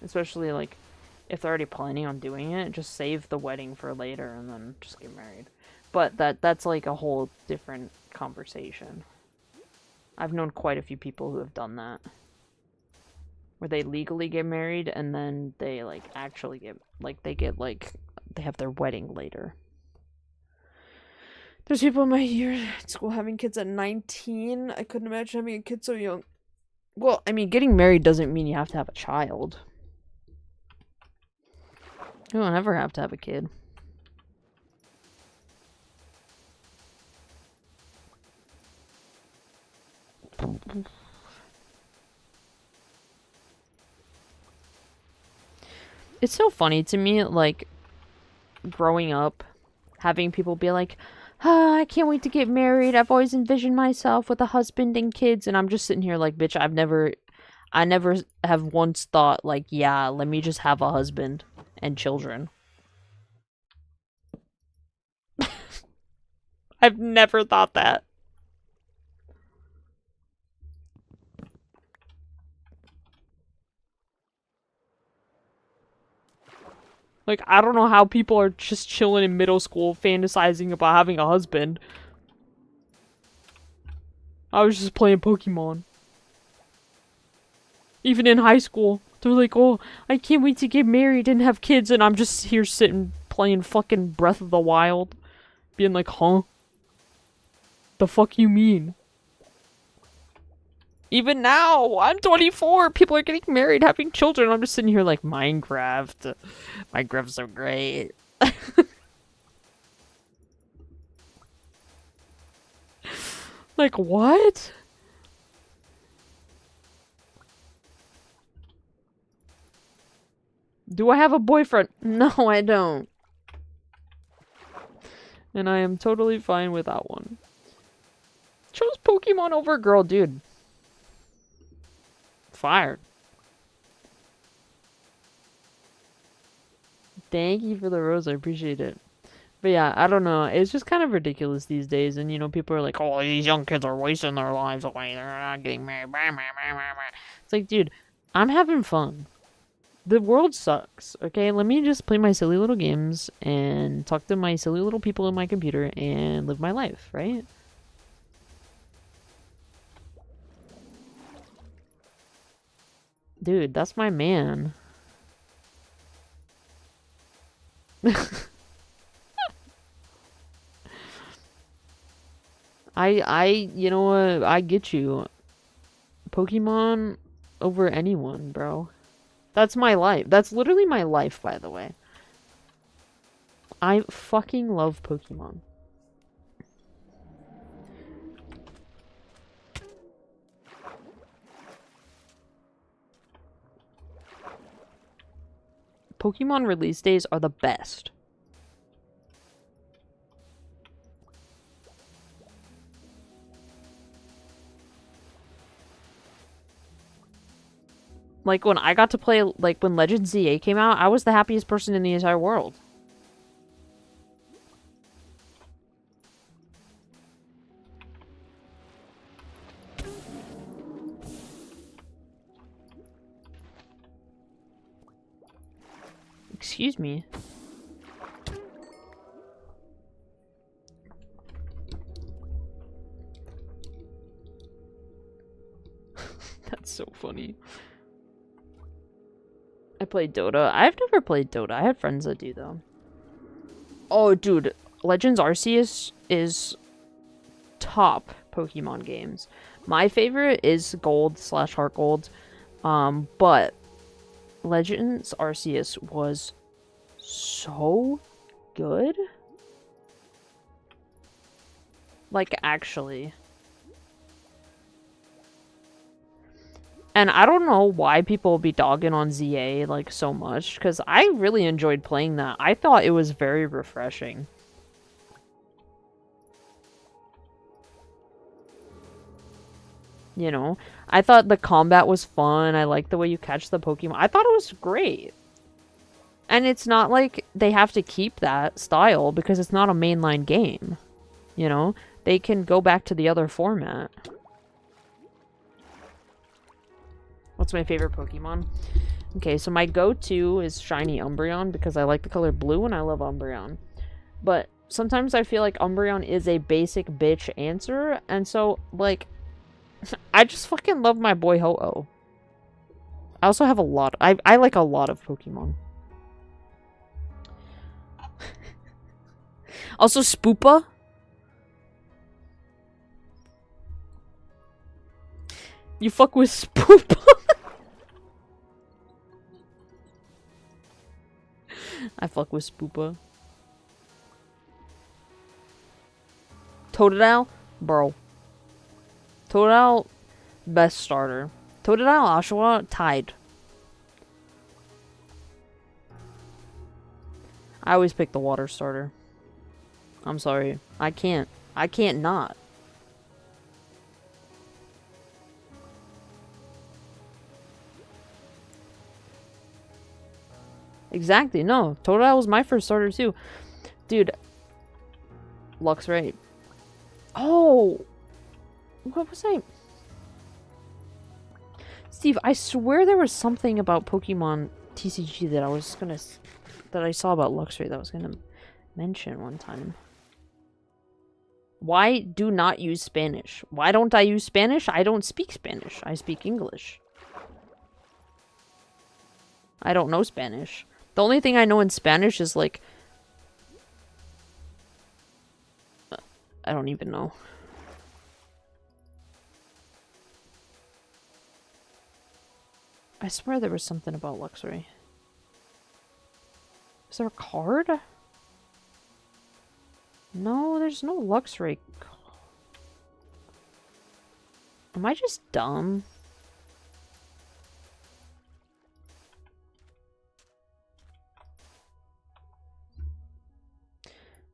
Especially, like, if they're already planning on doing it, just save the wedding for later and then just get married. But that's, like, a whole different conversation. I've known quite a few people who have done that. Where they legally get married and then they, like, actually get, like, they have their wedding later. There's people in my year at school having kids at 19. I couldn't imagine having a kid so young. Well, I mean, getting married doesn't mean you have to have a child. You don't ever have to have a kid. It's so funny to me, like, growing up, having people be like, I can't wait to get married. I've always envisioned myself with a husband and kids. And I'm just sitting here like, bitch, I never have once thought, like, yeah, let me just have a husband and children. I've never thought that. Like, I don't know how people are just chilling in middle school fantasizing about having a husband. I was just playing Pokemon. Even in high school, they're like, oh, I can't wait to get married and have kids, and I'm just here sitting playing fucking Breath of the Wild. Being like, huh? The fuck you mean? Even now, I'm 24, people are getting married, having children, I'm just sitting here like, Minecraft. Minecraft's so great. Like, what? Do I have a boyfriend? No, I don't. And I am totally fine without one. Chose Pokemon over girl, dude. Fired. Thank you for the rose, I appreciate it. But yeah, I don't know. It's just kind of ridiculous these days, and you know, people are like, "Oh, these young kids are wasting their lives away. They're not getting married." It's like, dude, I'm having fun. The world sucks. Okay, let me just play my silly little games and talk to my silly little people on my computer and live my life, right? Dude, that's my man. You know what? I get you. Pokemon over anyone, bro. That's my life. That's literally my life, by the way. I fucking love Pokemon. Pokemon release days are the best. Like, when I got to play, like, when Legends ZA came out, I was the happiest person in the entire world. Excuse me. That's so funny. I played Dota. I've never played Dota. I had friends that do, though. Oh, dude. Legends Arceus is top Pokemon games. My favorite is Gold/Heart Gold, but Legends Arceus was so good. Like, actually. And I don't know why people will be dogging on ZA, like, so much, because I really enjoyed playing that. I thought it was very refreshing. You know? I thought the combat was fun. I liked the way you catch the Pokemon. I thought it was great. And it's not like they have to keep that style, because it's not a mainline game. You know? They can go back to the other format. What's my favorite Pokemon? Okay, so my go-to is Shiny Umbreon because I like the color blue and I love Umbreon. But sometimes I feel like Umbreon is a basic bitch answer, and so, like, I just fucking love my boy Ho-Oh. I also have a lot. I like a lot of Pokemon. Also, Spoopa. You fuck with Spoopa. I fuck with Spoopa. Totodile? Bro. Totodile, best starter. Totodile, Oshawa, tied. I always pick the water starter. I'm sorry. I can't. I can't not. Exactly, no. Totodile was my first starter too. Dude. Luxray. Oh! What was I... Steve, I swear there was something about Pokemon TCG that I was gonna... that I saw about Luxray that I was gonna mention one time. Why do not use Spanish? Why don't I use Spanish? I don't speak Spanish. I speak English. I don't know Spanish. The only thing I know in Spanish is, like... I don't even know. I swear there was something about Luxray. Is there a card? No, there's no Luxray. Am I just dumb?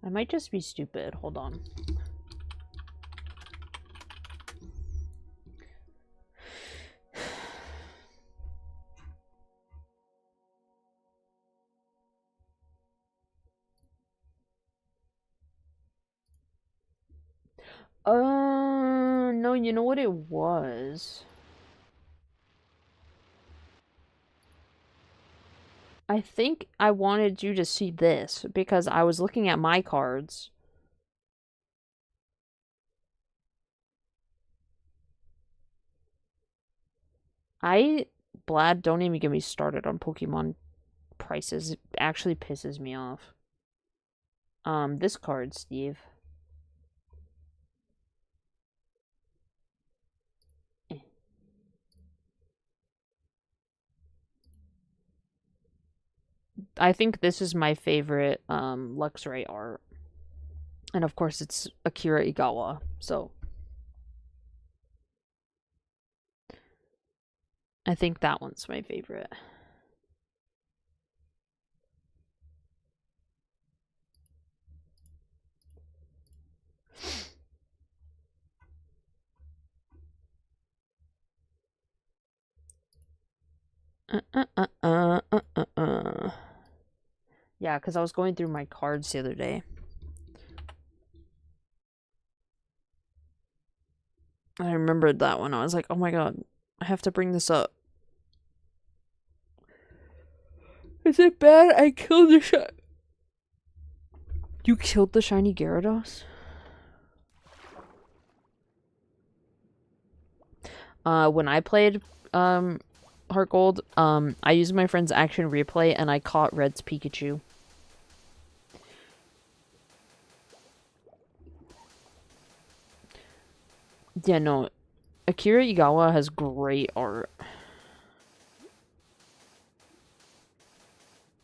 I might just be stupid. Hold on. No, you know what it was? I think I wanted you to see this because I was looking at my cards. Blad, don't even get me started on Pokemon prices. It actually pisses me off. This card, Steve. I think this is my favorite Luxray art. And of course it's Akira Igawa, so I think that one's my favorite. Yeah, because I was going through my cards the other day. I remembered that one. I was like, oh my god, I have to bring this up. Is it bad? I killed the You killed the shiny Gyarados? When I played, Heart Gold, I used my friend's action replay and I caught Red's Pikachu. Yeah, no. Akira Igawa has great art.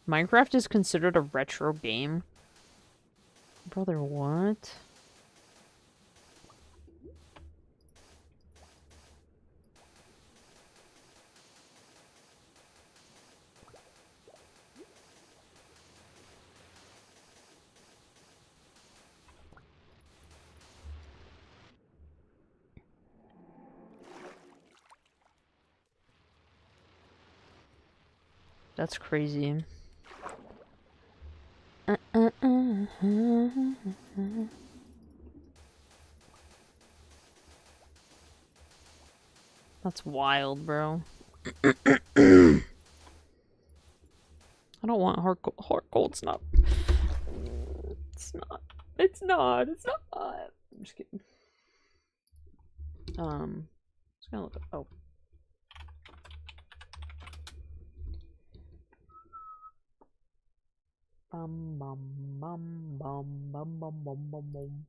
Minecraft is considered a retro game? Brother, what? That's crazy. That's wild, bro. I don't want hard cold snap. It's not. It's not. It's not. I'm just kidding. Just gonna look up. Oh. Bum bum bum bum bum bum bum bum bum.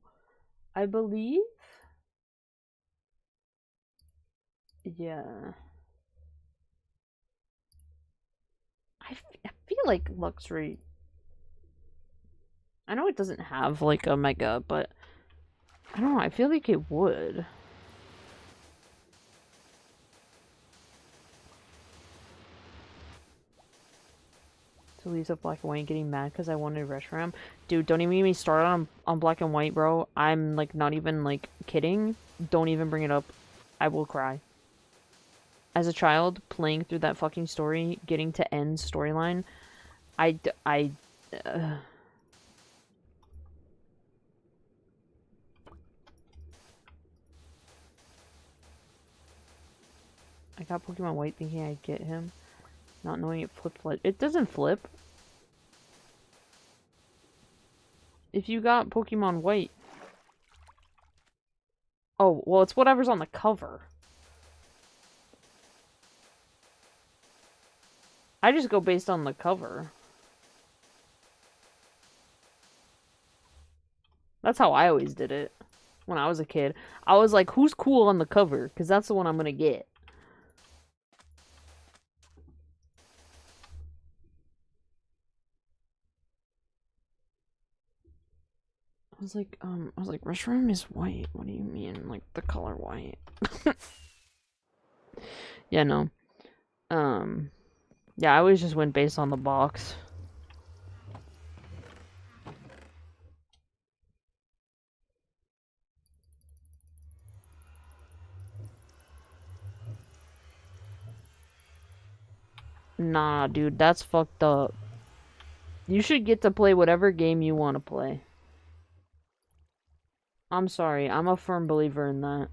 I believe. Yeah. I feel like Luxury. I know it doesn't have like a mega, but I don't know. I feel like it would. So Lisa Black and White getting mad because I wanted Reshiram. Dude, don't even get me started on Black and White, bro. I'm like not even like kidding. Don't even bring it up. I will cry. As a child, playing through that fucking story, getting to end storyline, I got Pokemon White thinking I'd get him, not knowing it flipped. It doesn't flip. If you got Pokemon White. Oh, well, it's whatever's on the cover. I just go based on the cover. That's how I always did it when I was a kid. I was like, who's cool on the cover? Because that's the one I'm going to get. I was like, Reshiram is white. What do you mean? Like, the color white? Yeah, no. Yeah, I always just went based on the box. Nah, dude, that's fucked up. You should get to play whatever game you want to play. I'm sorry, I'm a firm believer in that.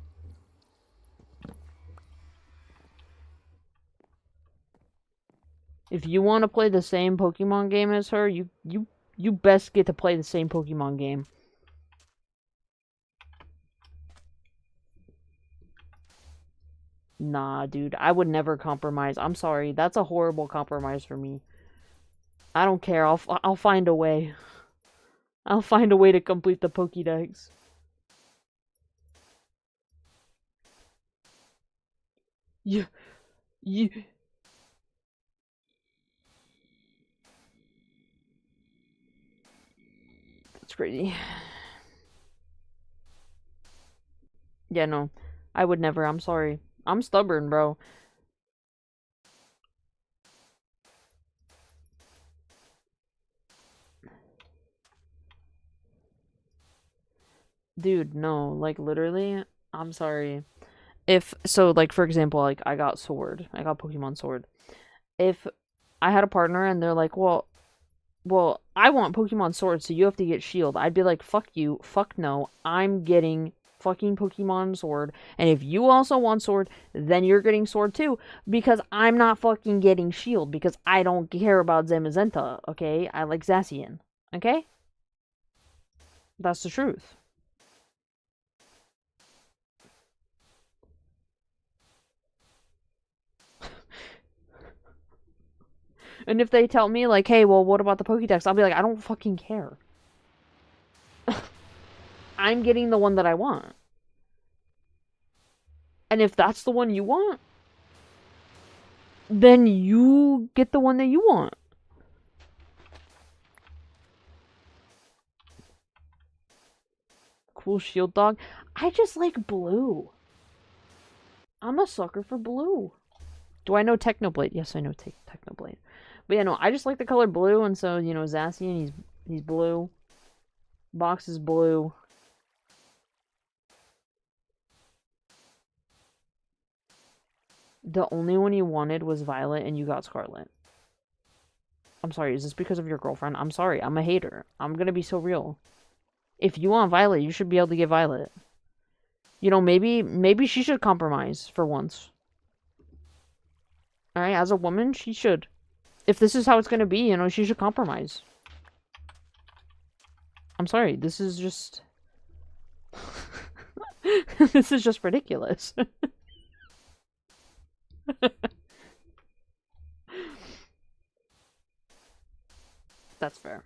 If you want to play the same Pokemon game as her, you best get to play the same Pokemon game. Nah, dude, I would never compromise. I'm sorry, that's a horrible compromise for me. I don't care. I'll find a way. I'll find a way to complete the Pokédex. You, you. That's crazy. Yeah, no, I would never. I'm sorry. I'm stubborn, bro. Dude, no, like literally, I'm sorry. If so, like for example, like I got Sword, I got Pokemon Sword. If I had a partner and they're like, well, I want Pokemon Sword, so you have to get Shield. I'd be like, fuck you, fuck no, I'm getting fucking Pokemon Sword, and if you also want Sword, then you're getting Sword too, because I'm not fucking getting Shield, because I don't care about Zamazenta, okay? I like Zacian, okay? That's the truth. And if they tell me, like, hey, well, what about the Pokédex? I'll be like, I don't fucking care. I'm getting the one that I want. And if that's the one you want, then you get the one that you want. Cool shield dog. I just like blue. I'm a sucker for blue. Do I know Technoblade? Yes, I know Technoblade. But yeah, no, I just like the color blue, and so, you know, Zacian, he's blue. Box is blue. The only one you wanted was Violet, and you got Scarlet. I'm sorry, is this because of your girlfriend? I'm sorry, I'm a hater. I'm gonna be so real. If you want Violet, you should be able to get Violet. You know, maybe she should compromise for once. Alright, as a woman, she should. If this is how it's gonna be, you know, she should compromise. I'm sorry, this is just... this is just ridiculous. That's fair.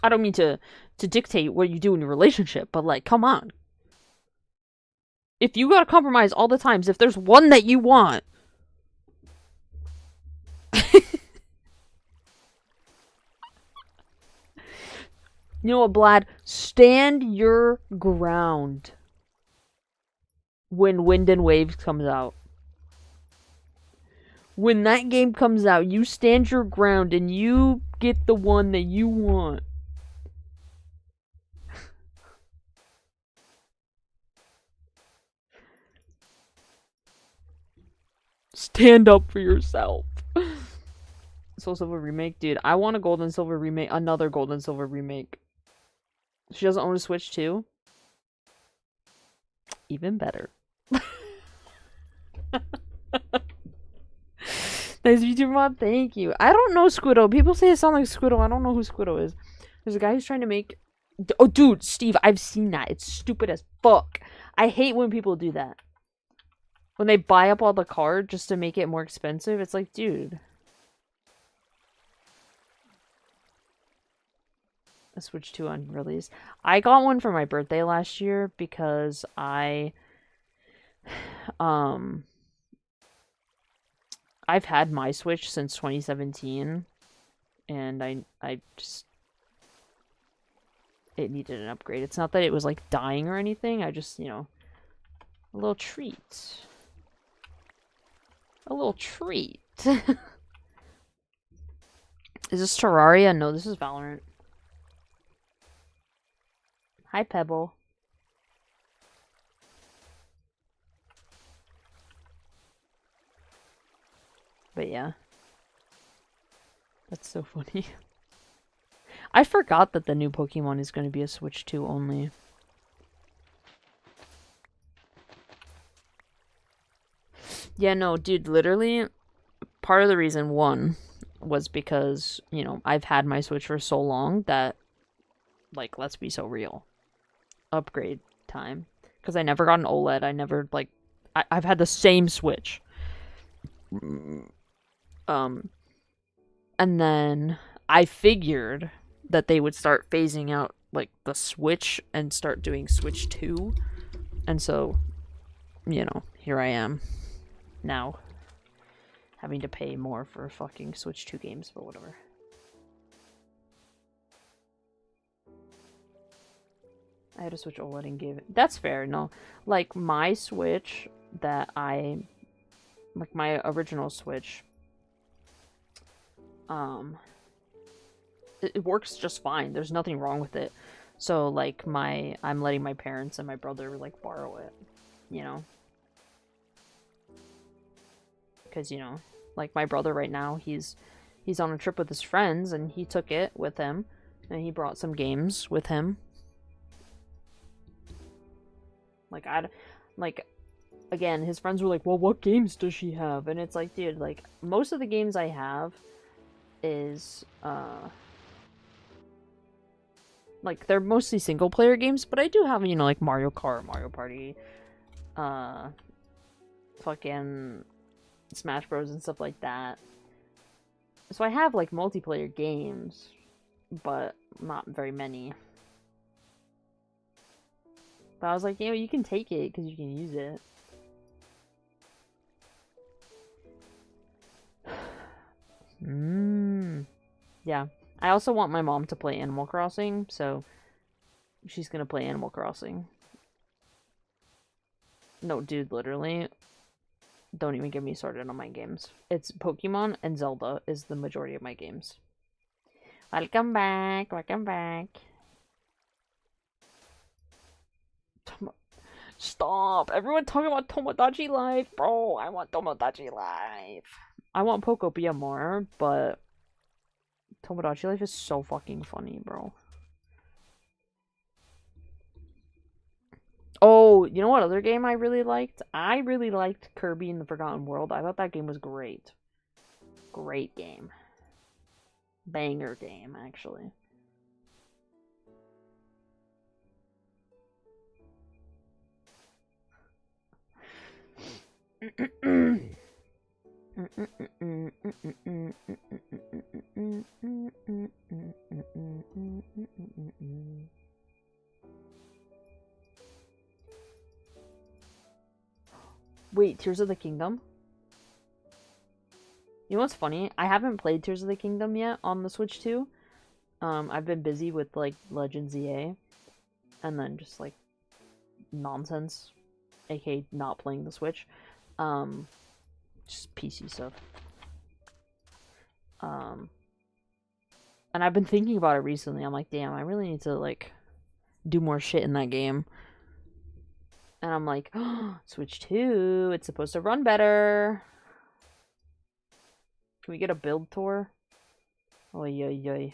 I don't mean to dictate what you do in your relationship, but like, come on. If you gotta compromise all the times, if there's one that you want... You know what, Vlad? Stand your ground when Wind and Waves comes out. When that game comes out, you stand your ground and you get the one that you want. Stand up for yourself. Soul Silver remake, dude. I want a Gold and Silver remake, another Gold and Silver remake. She doesn't own a Switch too. Even better. Nice VTuber mod, thank you. I don't know Squiddo. People say it sounds like Squiddo. I don't know who Squiddo is. There's a guy who's trying to make... Oh, dude, Steve, I've seen that. It's stupid as fuck. I hate when people do that. When they buy up all the cards just to make it more expensive, it's like, dude. A Switch 2 on release. I got one for my birthday last year because I've had my Switch since 2017, and I just... It needed an upgrade. It's not that it was, like, dying or anything. I just, you know... A little treat. A little treat. Is this Terraria? No, this is Valorant. Hi, Pebble. But yeah. That's so funny. I forgot that the new Pokemon is going to be a Switch 2 only. Yeah, no, dude, literally, part of the reason, one, was because, you know, I've had my Switch for so long that, like, let's be so real. Upgrade time. Because I never got an OLED, I never, like, I've had the same Switch. And then I figured that they would start phasing out, like, the Switch and start doing Switch 2. And so, you know, here I am. Now, having to pay more for fucking Switch 2 games, but whatever. I had to Switch OLED and gave it. That's fair, no. Like, my Switch that I... Like, my original Switch... It works just fine. There's nothing wrong with it. So, like, I'm letting my parents and my brother, like, borrow it. You know? Because, you know, like, my brother right now, he's on a trip with his friends, and he took it with him, and he brought some games with him. Like, again, his friends were like, well, what games does she have? And it's like, dude, like, most of the games I have is, like, they're mostly single-player games, but I do have, you know, like, Mario Kart, Mario Party, fucking Smash Bros. And stuff like that. So I have, like, multiplayer games, but not very many. But I was like, you can take it because you can use it. Yeah. I also want my mom to play Animal Crossing, so she's gonna play Animal Crossing. No, dude, literally. Don't even get me started on my games. It's Pokemon and Zelda is the majority of my games. Welcome back. Welcome back. Stop. Everyone talking about Tomodachi Life. Bro, I want Tomodachi Life. I want Pokopia more, but Tomodachi Life is so fucking funny, bro. Oh, you know what other game I really liked? I really liked Kirby in the Forgotten World. I thought that game was great. Great game. Banger game, actually. Wait, Tears of the Kingdom? You know what's funny? I haven't played Tears of the Kingdom yet on the Switch 2. I've been busy with like Legends EA and then just like nonsense, aka not playing the Switch. Just PC stuff. And I've been thinking about it recently. I'm like, damn, I really need to like do more shit in that game. And I'm like, oh, Switch 2, it's supposed to run better. Can we get a build tour? Oh, yeah.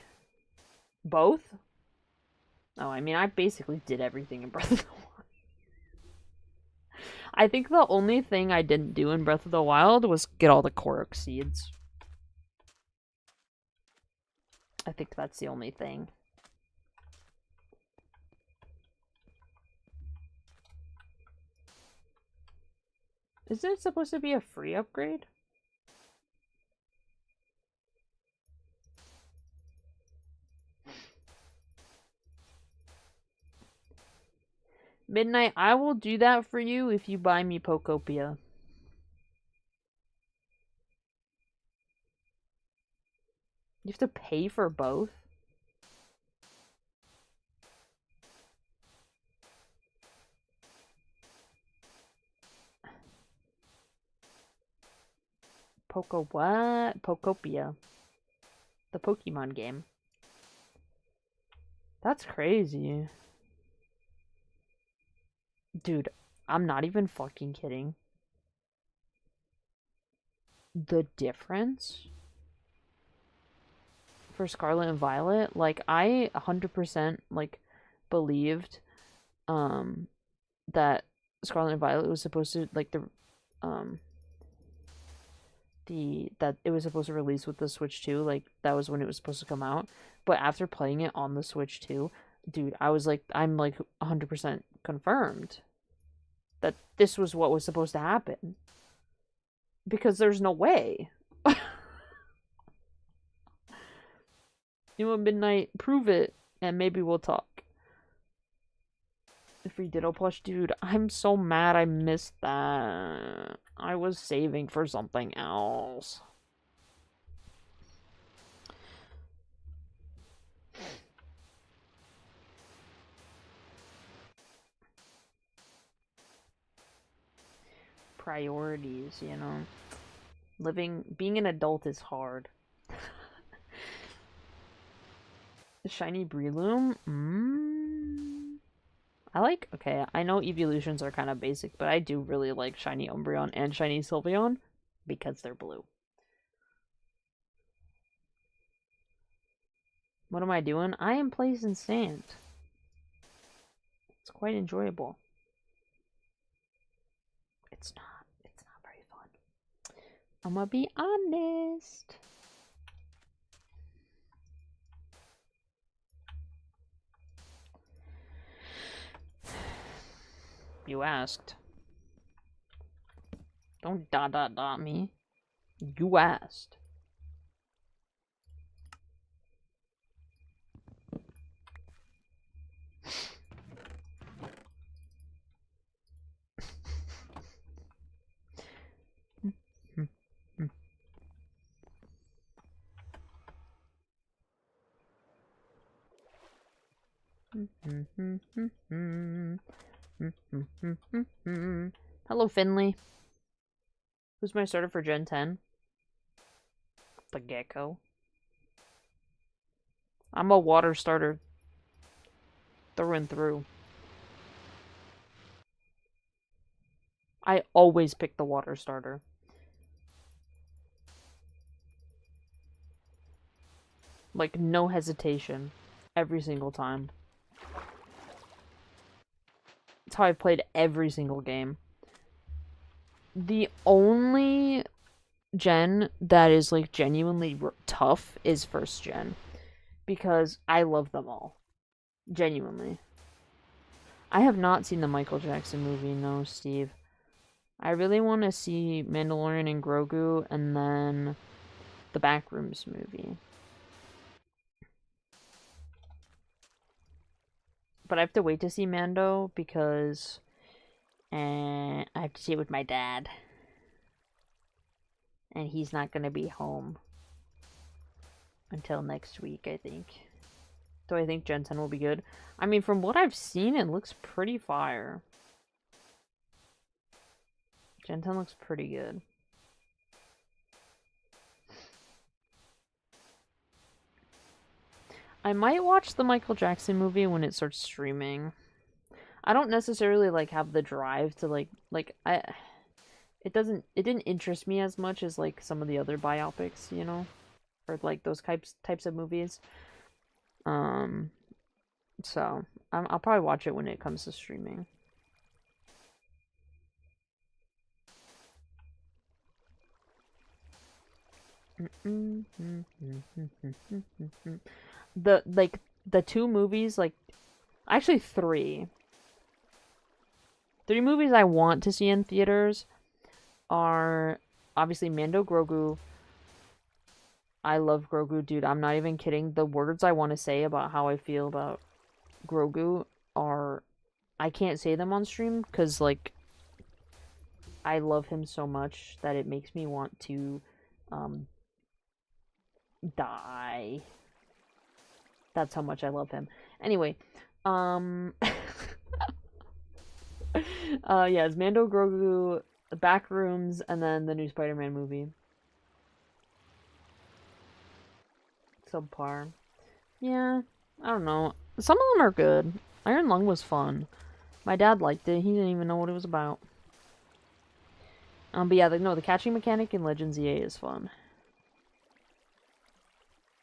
Both? Oh, I mean, I basically did everything in Breath of the Wild. I think the only thing I didn't do in Breath of the Wild was get all the Korok seeds. I think that's the only thing. Isn't it supposed to be a free upgrade? Midnight, I will do that for you if you buy me Pokopia. You have to pay for both? Poco what? Pokopia. The Pokemon game. That's crazy. Dude, I'm not even fucking kidding. The difference for Scarlet and Violet, like I 100% like believed that Scarlet and Violet was supposed to like um that it was supposed to release with the Switch 2, like that was when it was supposed to come out. But after playing it on the Switch 2, dude, I was like I'm like 100% confirmed that this was what was supposed to happen. Because there's no way. You know what, Midnight? Prove it, and maybe we'll talk. The free Ditto plush, dude. I'm so mad I missed that. I was saving for something else. Priorities, you know. Being an adult is hard. Shiny Breloom? Okay, I know evolutions are kind of basic, but I do really like Shiny Umbreon and Shiny Sylveon because they're blue. What am I doing? I am placing sand. It's quite enjoyable. It's not very fun. I'm gonna be honest. You asked. Don't me. You asked. Hello, Finley. Who's my starter for Gen 10? The Gecko. I'm a water starter through and through. I always pick the water starter. Like, no hesitation. Every single time. That's how I've played every single game. The only gen that is, like, genuinely tough is first gen. Because I love them all. Genuinely. I have not seen the Michael Jackson movie, no, Steve. I really want to see Mandalorian and Grogu, and then the Backrooms movie. But I have to wait to see Mando because I have to see it with my dad. And he's not going to be home until next week, I think. Do I think Gen 10 will be good? I mean, from what I've seen, it looks pretty fire. Gen 10 looks pretty good. I might watch the Michael Jackson movie when it starts streaming. I don't necessarily like have the drive to it didn't interest me as much as like some of the other biopics, you know, or like those types of movies. So I'll probably watch it when it comes to streaming. The two movies, like actually three movies I want to see in theaters are obviously Mando Grogu. I love Grogu, dude. I'm not even kidding. The words I want to say about how I feel about Grogu are I can't say them on stream because like I love him so much that it makes me want to die. That's how much I love him. Anyway, yeah, it's Mando Grogu, the Backrooms, and then the new Spider-Man movie. Subpar. Yeah, I don't know. Some of them are good. Iron Lung was fun. My dad liked it. He didn't even know what it was about. But yeah, the catching mechanic in Legends EA is fun.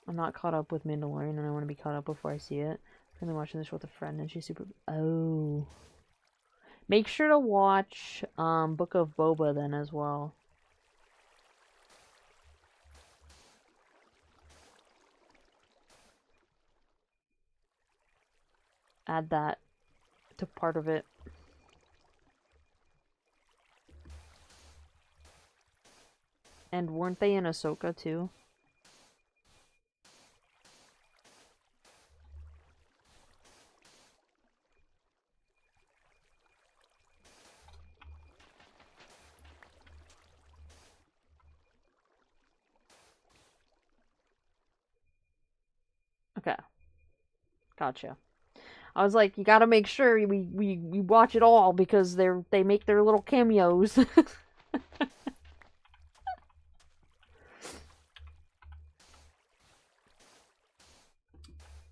I'm not caught up with Mandalorian, and I want to be caught up before I see it. I'm watching this with a friend, and she's super. Oh. Make sure to watch Book of Boba then as well. Add that to part of it. And weren't they in Ahsoka too? Okay. Gotcha. I was like, you gotta make sure we watch it all because they make their little cameos.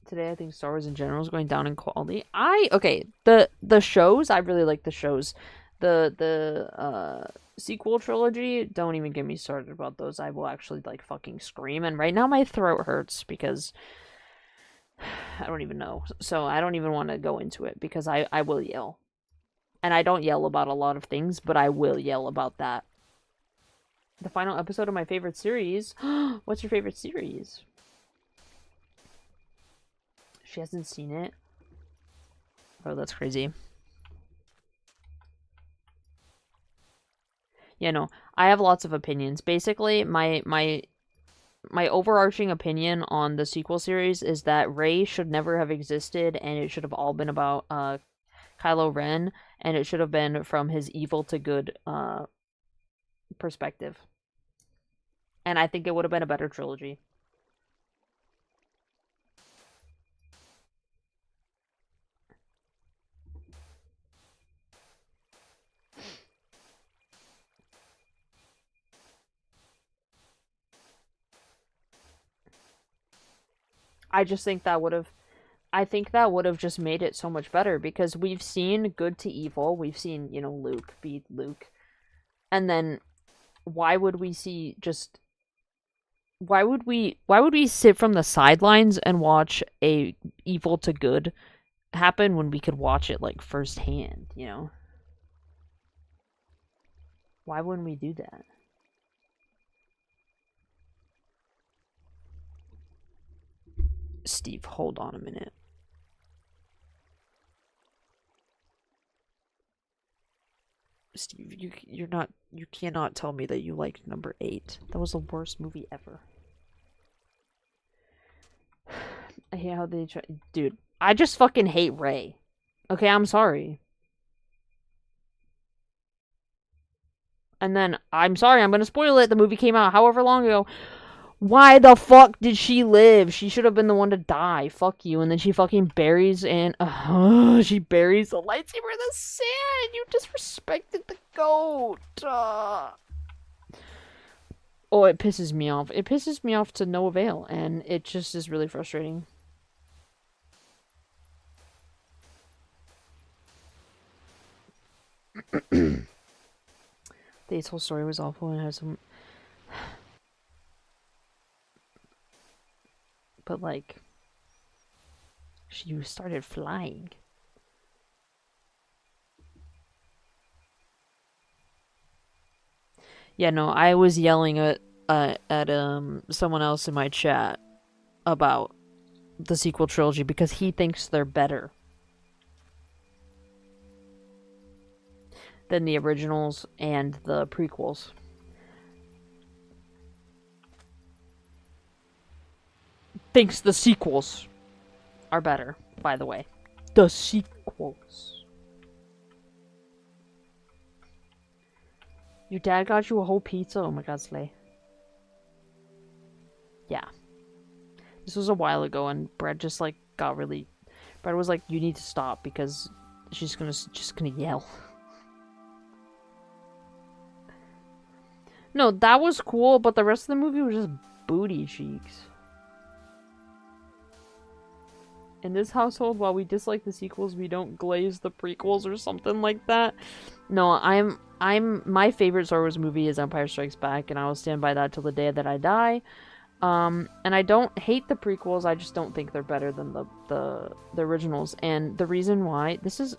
Today I think Star Wars in general is going down in quality. The shows, I really like the shows. The sequel trilogy, don't even get me started about those. I will actually like fucking scream, and right now my throat hurts because I don't even know. So I don't even want to go into it because I will yell. And I don't yell about a lot of things, but I will yell about that. The final episode of my favorite series. What's your favorite series? She hasn't seen it. Oh, that's crazy. Yeah, no, I have lots of opinions. Basically, my overarching opinion on the sequel series is that Rey should never have existed, and it should have all been about Kylo Ren, and it should have been from his evil to good perspective. And I think it would have been a better trilogy. I just think that would have I think that would have just made it so much better because we've seen good to evil. We've seen, you know, Luke be Luke. And then why would we see just why would we sit from the sidelines and watch a evil to good happen when we could watch it like firsthand, you know? Why wouldn't we do that? Steve, hold on a minute. Steve, you cannot tell me that you liked number 8. That was the worst movie ever. I hate how they try. Dude, I just fucking hate Rey. Okay, I'm sorry. And then, I'm sorry, I'm gonna spoil it. The movie came out however long ago. Why the fuck did she live? She should have been the one to die. Fuck you. And then she fucking buries she buries the lightsaber in the sand. You disrespected the goat. Oh, it pisses me off. It pisses me off to no avail, and it just is really frustrating. The whole story was awful and had some... But, like... She started flying. Yeah, no, I was yelling at someone else in my chat about the sequel trilogy because he thinks they're better than the originals and the prequels. Thinks the sequels are better, by the way. The sequels. Your dad got you a whole pizza? Oh my god, Slay. Yeah. This was a while ago and Brad just like got really... Brad was like, you need to stop because she's just gonna yell. No, that was cool, but the rest of the movie was just booty cheeks. In this household, while we dislike the sequels, we don't glaze the prequels or something like that. No, my favorite Star Wars movie is Empire Strikes Back, and I will stand by that till the day that I die. And I don't hate the prequels, I just don't think they're better than the originals. And the reason why, this is...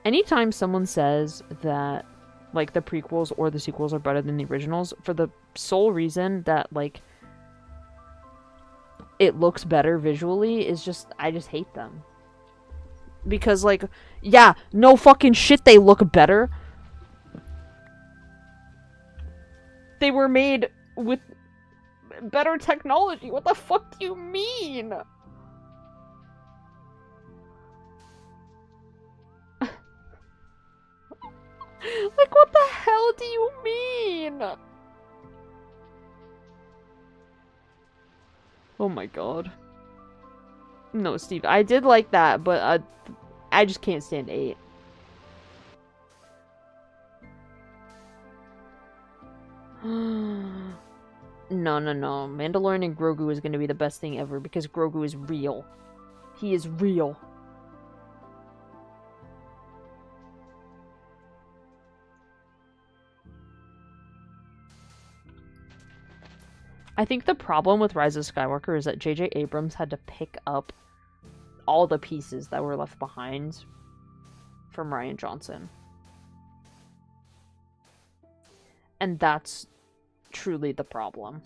Anytime someone says that, like, the prequels or the sequels are better than the originals, for the sole reason that, like, it looks better visually, is just, I just hate them. Because, like, yeah, no fucking shit, they look better. They were made with better technology. What the fuck do you mean? Like, what the hell do you mean? Oh my god. No, Steve, I did like that, but I just can't stand 8. No. Mandalorian and Grogu is going to be the best thing ever because Grogu is real. He is real. I think the problem with Rise of Skywalker is that J.J. Abrams had to pick up all the pieces that were left behind from Rian Johnson. And that's truly the problem.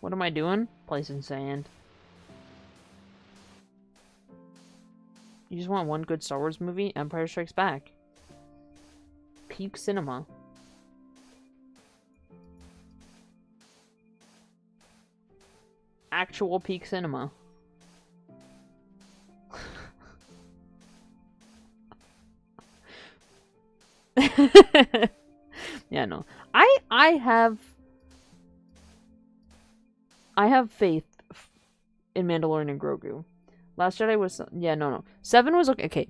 What am I doing? Placing sand. You just want one good Star Wars movie? Empire Strikes Back. Peak cinema. Actual peak cinema. Yeah, no. I have faith in Mandalorian and Grogu. Last Jedi was, yeah, no. 7 was okay. Okay.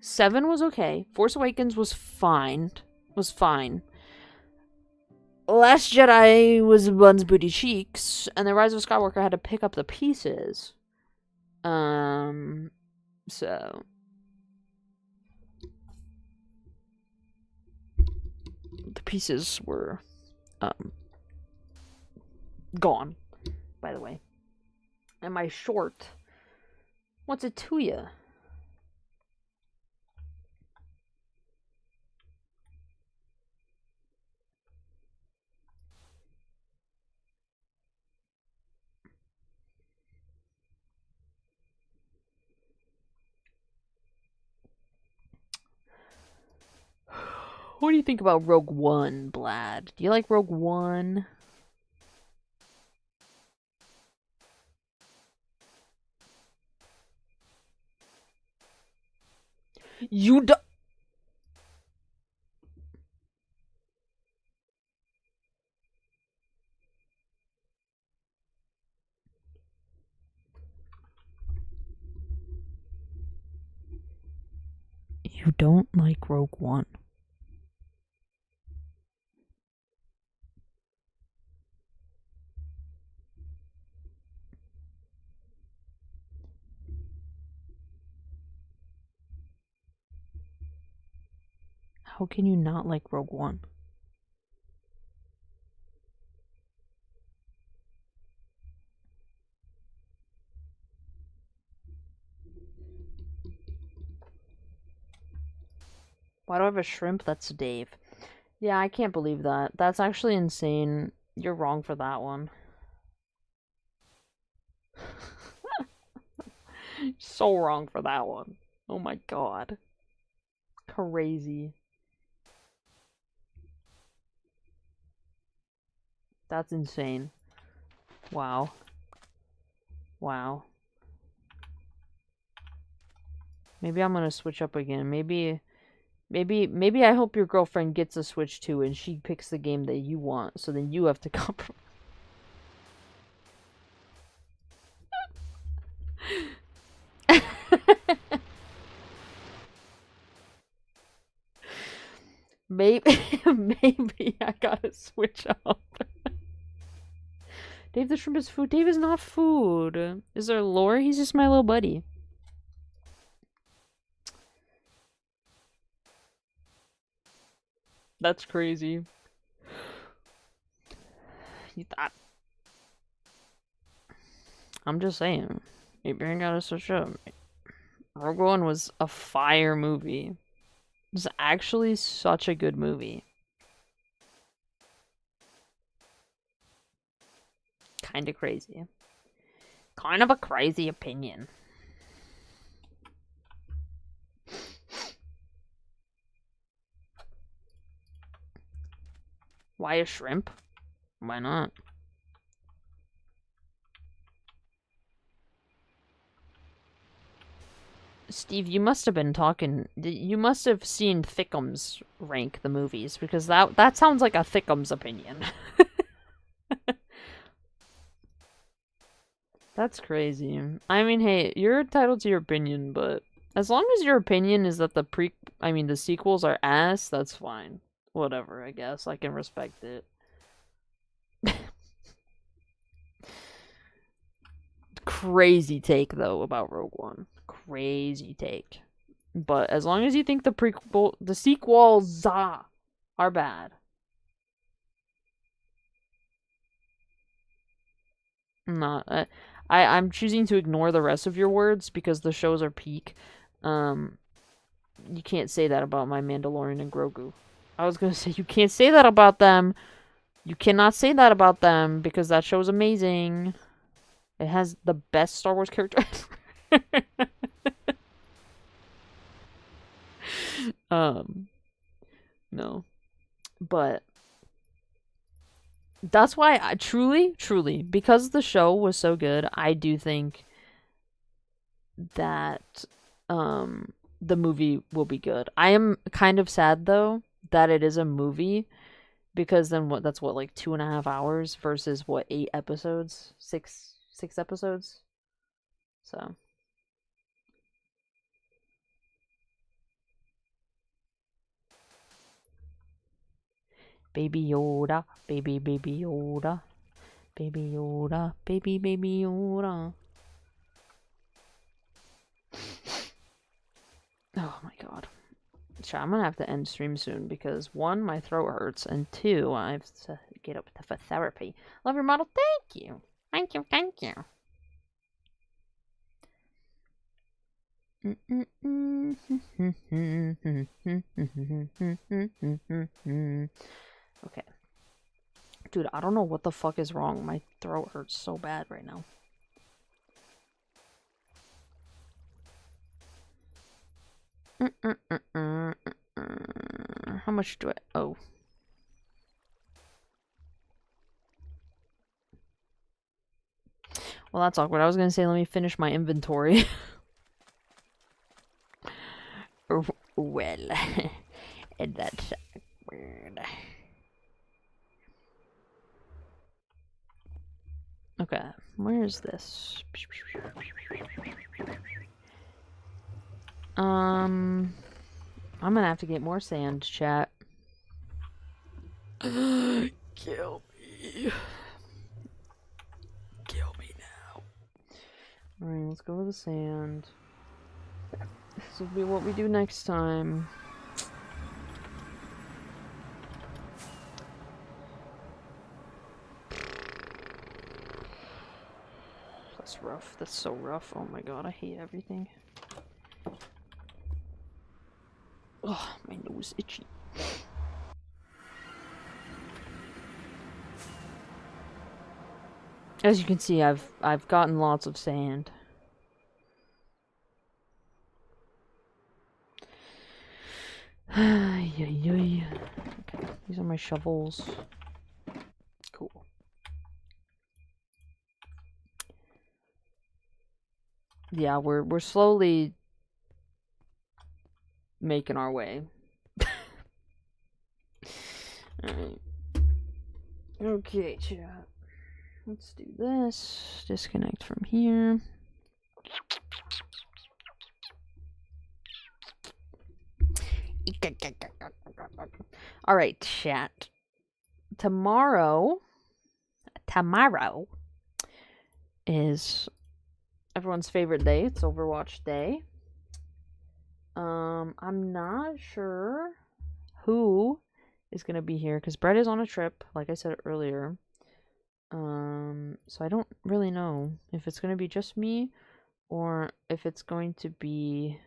7 was okay. Force Awakens was fine. Was fine. Last Jedi was buns, booty, cheeks, and the Rise of Skywalker had to pick up the pieces. So the pieces were, gone, by the way. Am I short? What's it to ya? What do you think about Rogue One, Blad? Do you like Rogue One? You do- You don't like Rogue One. How can you not like Rogue One? Why do I have a shrimp? That's Dave. Yeah, I can't believe that. That's actually insane. You're wrong for that one. So wrong for that one. Oh my god. Crazy. That's insane. Wow. Wow. Maybe I'm gonna switch up again. Maybe I hope your girlfriend gets a Switch too and she picks the game that you want, so then you have to compromise. Maybe maybe I gotta switch up. Dave the shrimp is food. Dave is not food. Is there lore? He's just my little buddy. That's crazy. You thought. I'm just saying. Maybe I gotta switch up. Rogue One was a fire movie. It was actually such a good movie. Kind of crazy. Kind of a crazy opinion. Why a shrimp? Why not? Steve, you must have been talking. You must have seen Thickums rank the movies because that sounds like a Thickums opinion. That's crazy. I mean, hey, you're entitled to your opinion, but as long as your opinion is that the sequels are ass, that's fine. Whatever, I guess. I can respect it. Crazy take though about Rogue One. Crazy take. But as long as you think the sequels are bad. Not. I'm choosing to ignore the rest of your words because the shows are peak. Um, you can't say that about my Mandalorian and Grogu. I was gonna say you can't say that about them. You cannot say that about them because that show's amazing. It has the best Star Wars character ever. No. But that's why I truly, because the show was so good, I do think that the movie will be good. I am kind of sad though that it is a movie because then that's what, like 2.5 hours versus what, 8 episodes? Six episodes? So Baby Yoda, baby Yoda, baby Yoda, baby Yoda. Oh my god. So I'm gonna have to end stream soon because one, my throat hurts, and two, I have to get up for therapy. Love your model. Thank you. Thank you. Thank you. Okay. Dude, I don't know what the fuck is wrong. My throat hurts so bad right now. How much do I... Oh. Well, that's awkward. I was gonna say, let me finish my inventory. Well, and that's weird. Okay, where is this? I'm gonna have to get more sand, chat. Kill me. Kill me now. Alright, let's go with the sand. This will be what we do next time. That's rough. That's so rough. Oh my god, I hate everything. Ugh, my nose itchy. As you can see, I've gotten lots of sand. Okay, these are my shovels. Cool. Yeah, we're slowly making our way. Alright. Okay, chat. Let's do this. Disconnect from here. Alright, chat. Tomorrow is everyone's favorite day. It's Overwatch Day. I'm not sure who is gonna be here because Brett is on a trip, like I said earlier. So I don't really know if it's gonna be just me or if it's going to be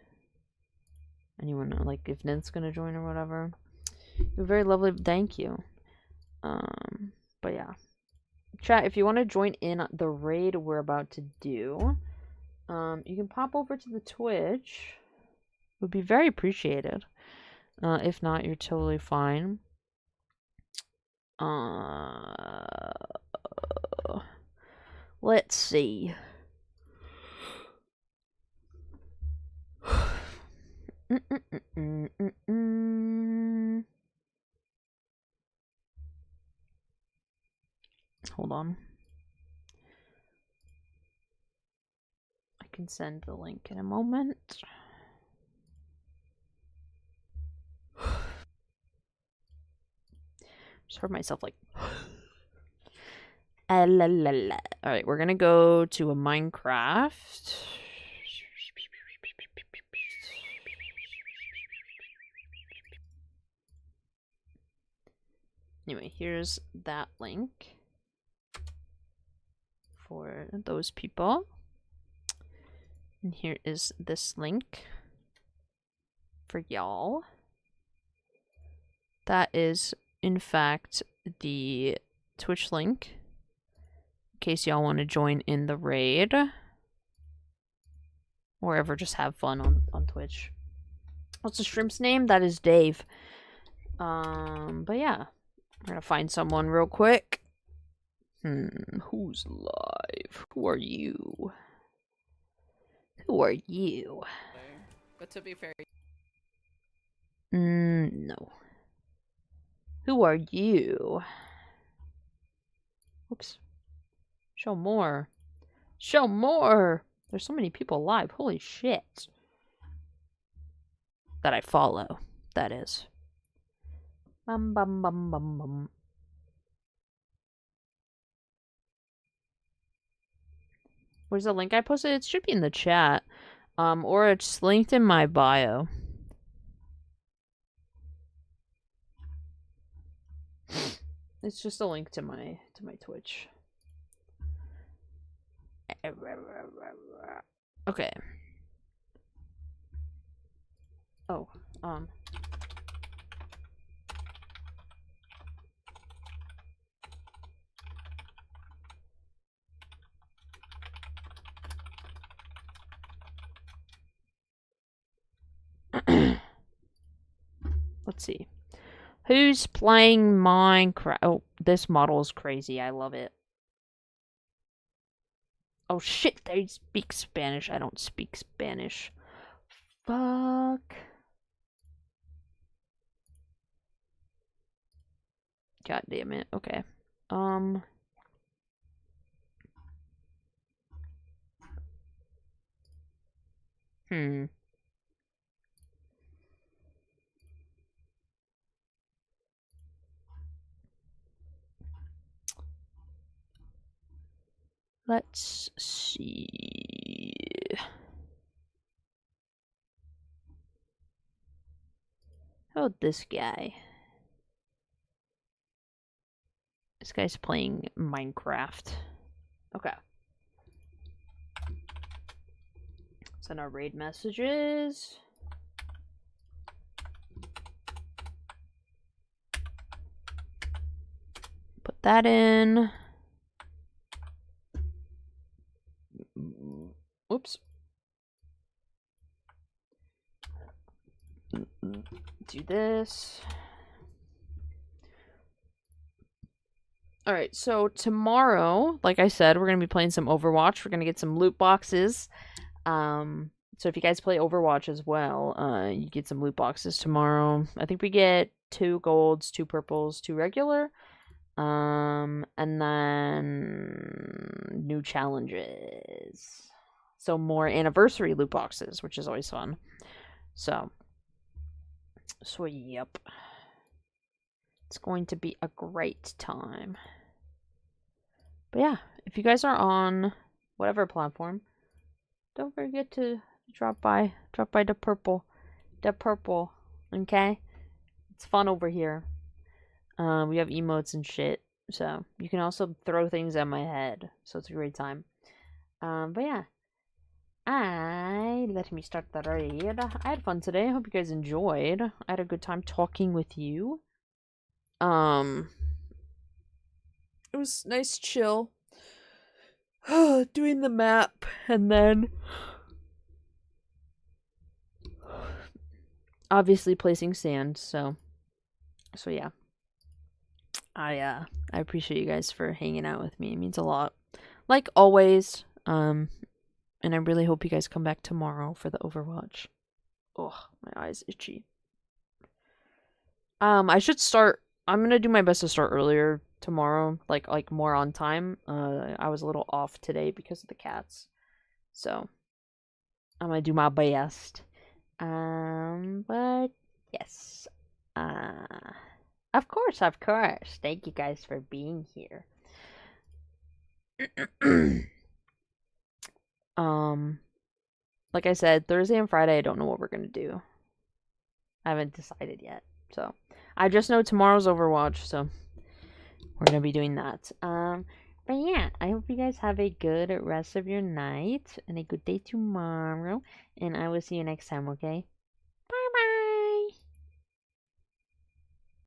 anyone, like if Nint's gonna join or whatever. You're very lovely. Thank you. But yeah. Chat, if you want to join in the raid we're about to do, you can pop over to the Twitch. It would be very appreciated. If not, you're totally fine. Let's see. Hold on. I can send the link in a moment. Just heard myself like. Alright, we're gonna go to a Minecraft. Anyway, here's that link for those people. And here is this link for y'all. That is, in fact, the Twitch link. In case y'all want to join in the raid. Or ever just have fun on Twitch. What's the shrimp's name? That is Dave. But yeah. We're gonna find someone real quick. Who's live? Who are you? Who are you? But to be fair... No. Who are you? Whoops. Show more. Show more! There's so many people live. Holy shit. That I follow, that is. Bum bum bum bum bum. Where's the link I posted? It should be in the chat. Or it's linked in my bio. It's just a link to my Twitch. Okay. Oh, let's see. Who's playing Minecraft? Oh, this model is crazy. I love it. Oh shit, they speak Spanish. I don't speak Spanish. Fuck. God damn it. Okay. Hmm. Let's see. How about this guy? This guy's playing Minecraft. Okay. Send our raid messages. Put that in. Oops. Do this. Alright, so tomorrow, like I said, we're going to be playing some Overwatch. We're going to get some loot boxes. So if you guys play Overwatch as well, you get some loot boxes tomorrow. I think we get 2 golds, 2 purples, 2 regular. And then new challenges. So more anniversary loot boxes, which is always fun. So yep. It's going to be a great time. But yeah, if you guys are on whatever platform, don't forget to drop by the purple, okay? It's fun over here. We have emotes and shit, so you can also throw things at my head, so it's a great time. But yeah, let me start the raid. I had fun today. I hope you guys enjoyed. I had a good time talking with you. It was nice, chill. Doing the map, and then obviously placing sand. So yeah. I appreciate you guys for hanging out with me. It means a lot. Like always. And I really hope you guys come back tomorrow for the Overwatch. Oh, my eyes itchy. I should start. I'm gonna do my best to start earlier tomorrow, like more on time. I was a little off today because of the cats, so I'm gonna do my best. But yes, of course. Thank you guys for being here. Like I said, Thursday and Friday, I don't know what we're gonna do. I haven't decided yet, so I just know tomorrow's Overwatch, so we're gonna be doing that. But yeah, I hope you guys have a good rest of your night and a good day tomorrow, and I will see you next time, okay?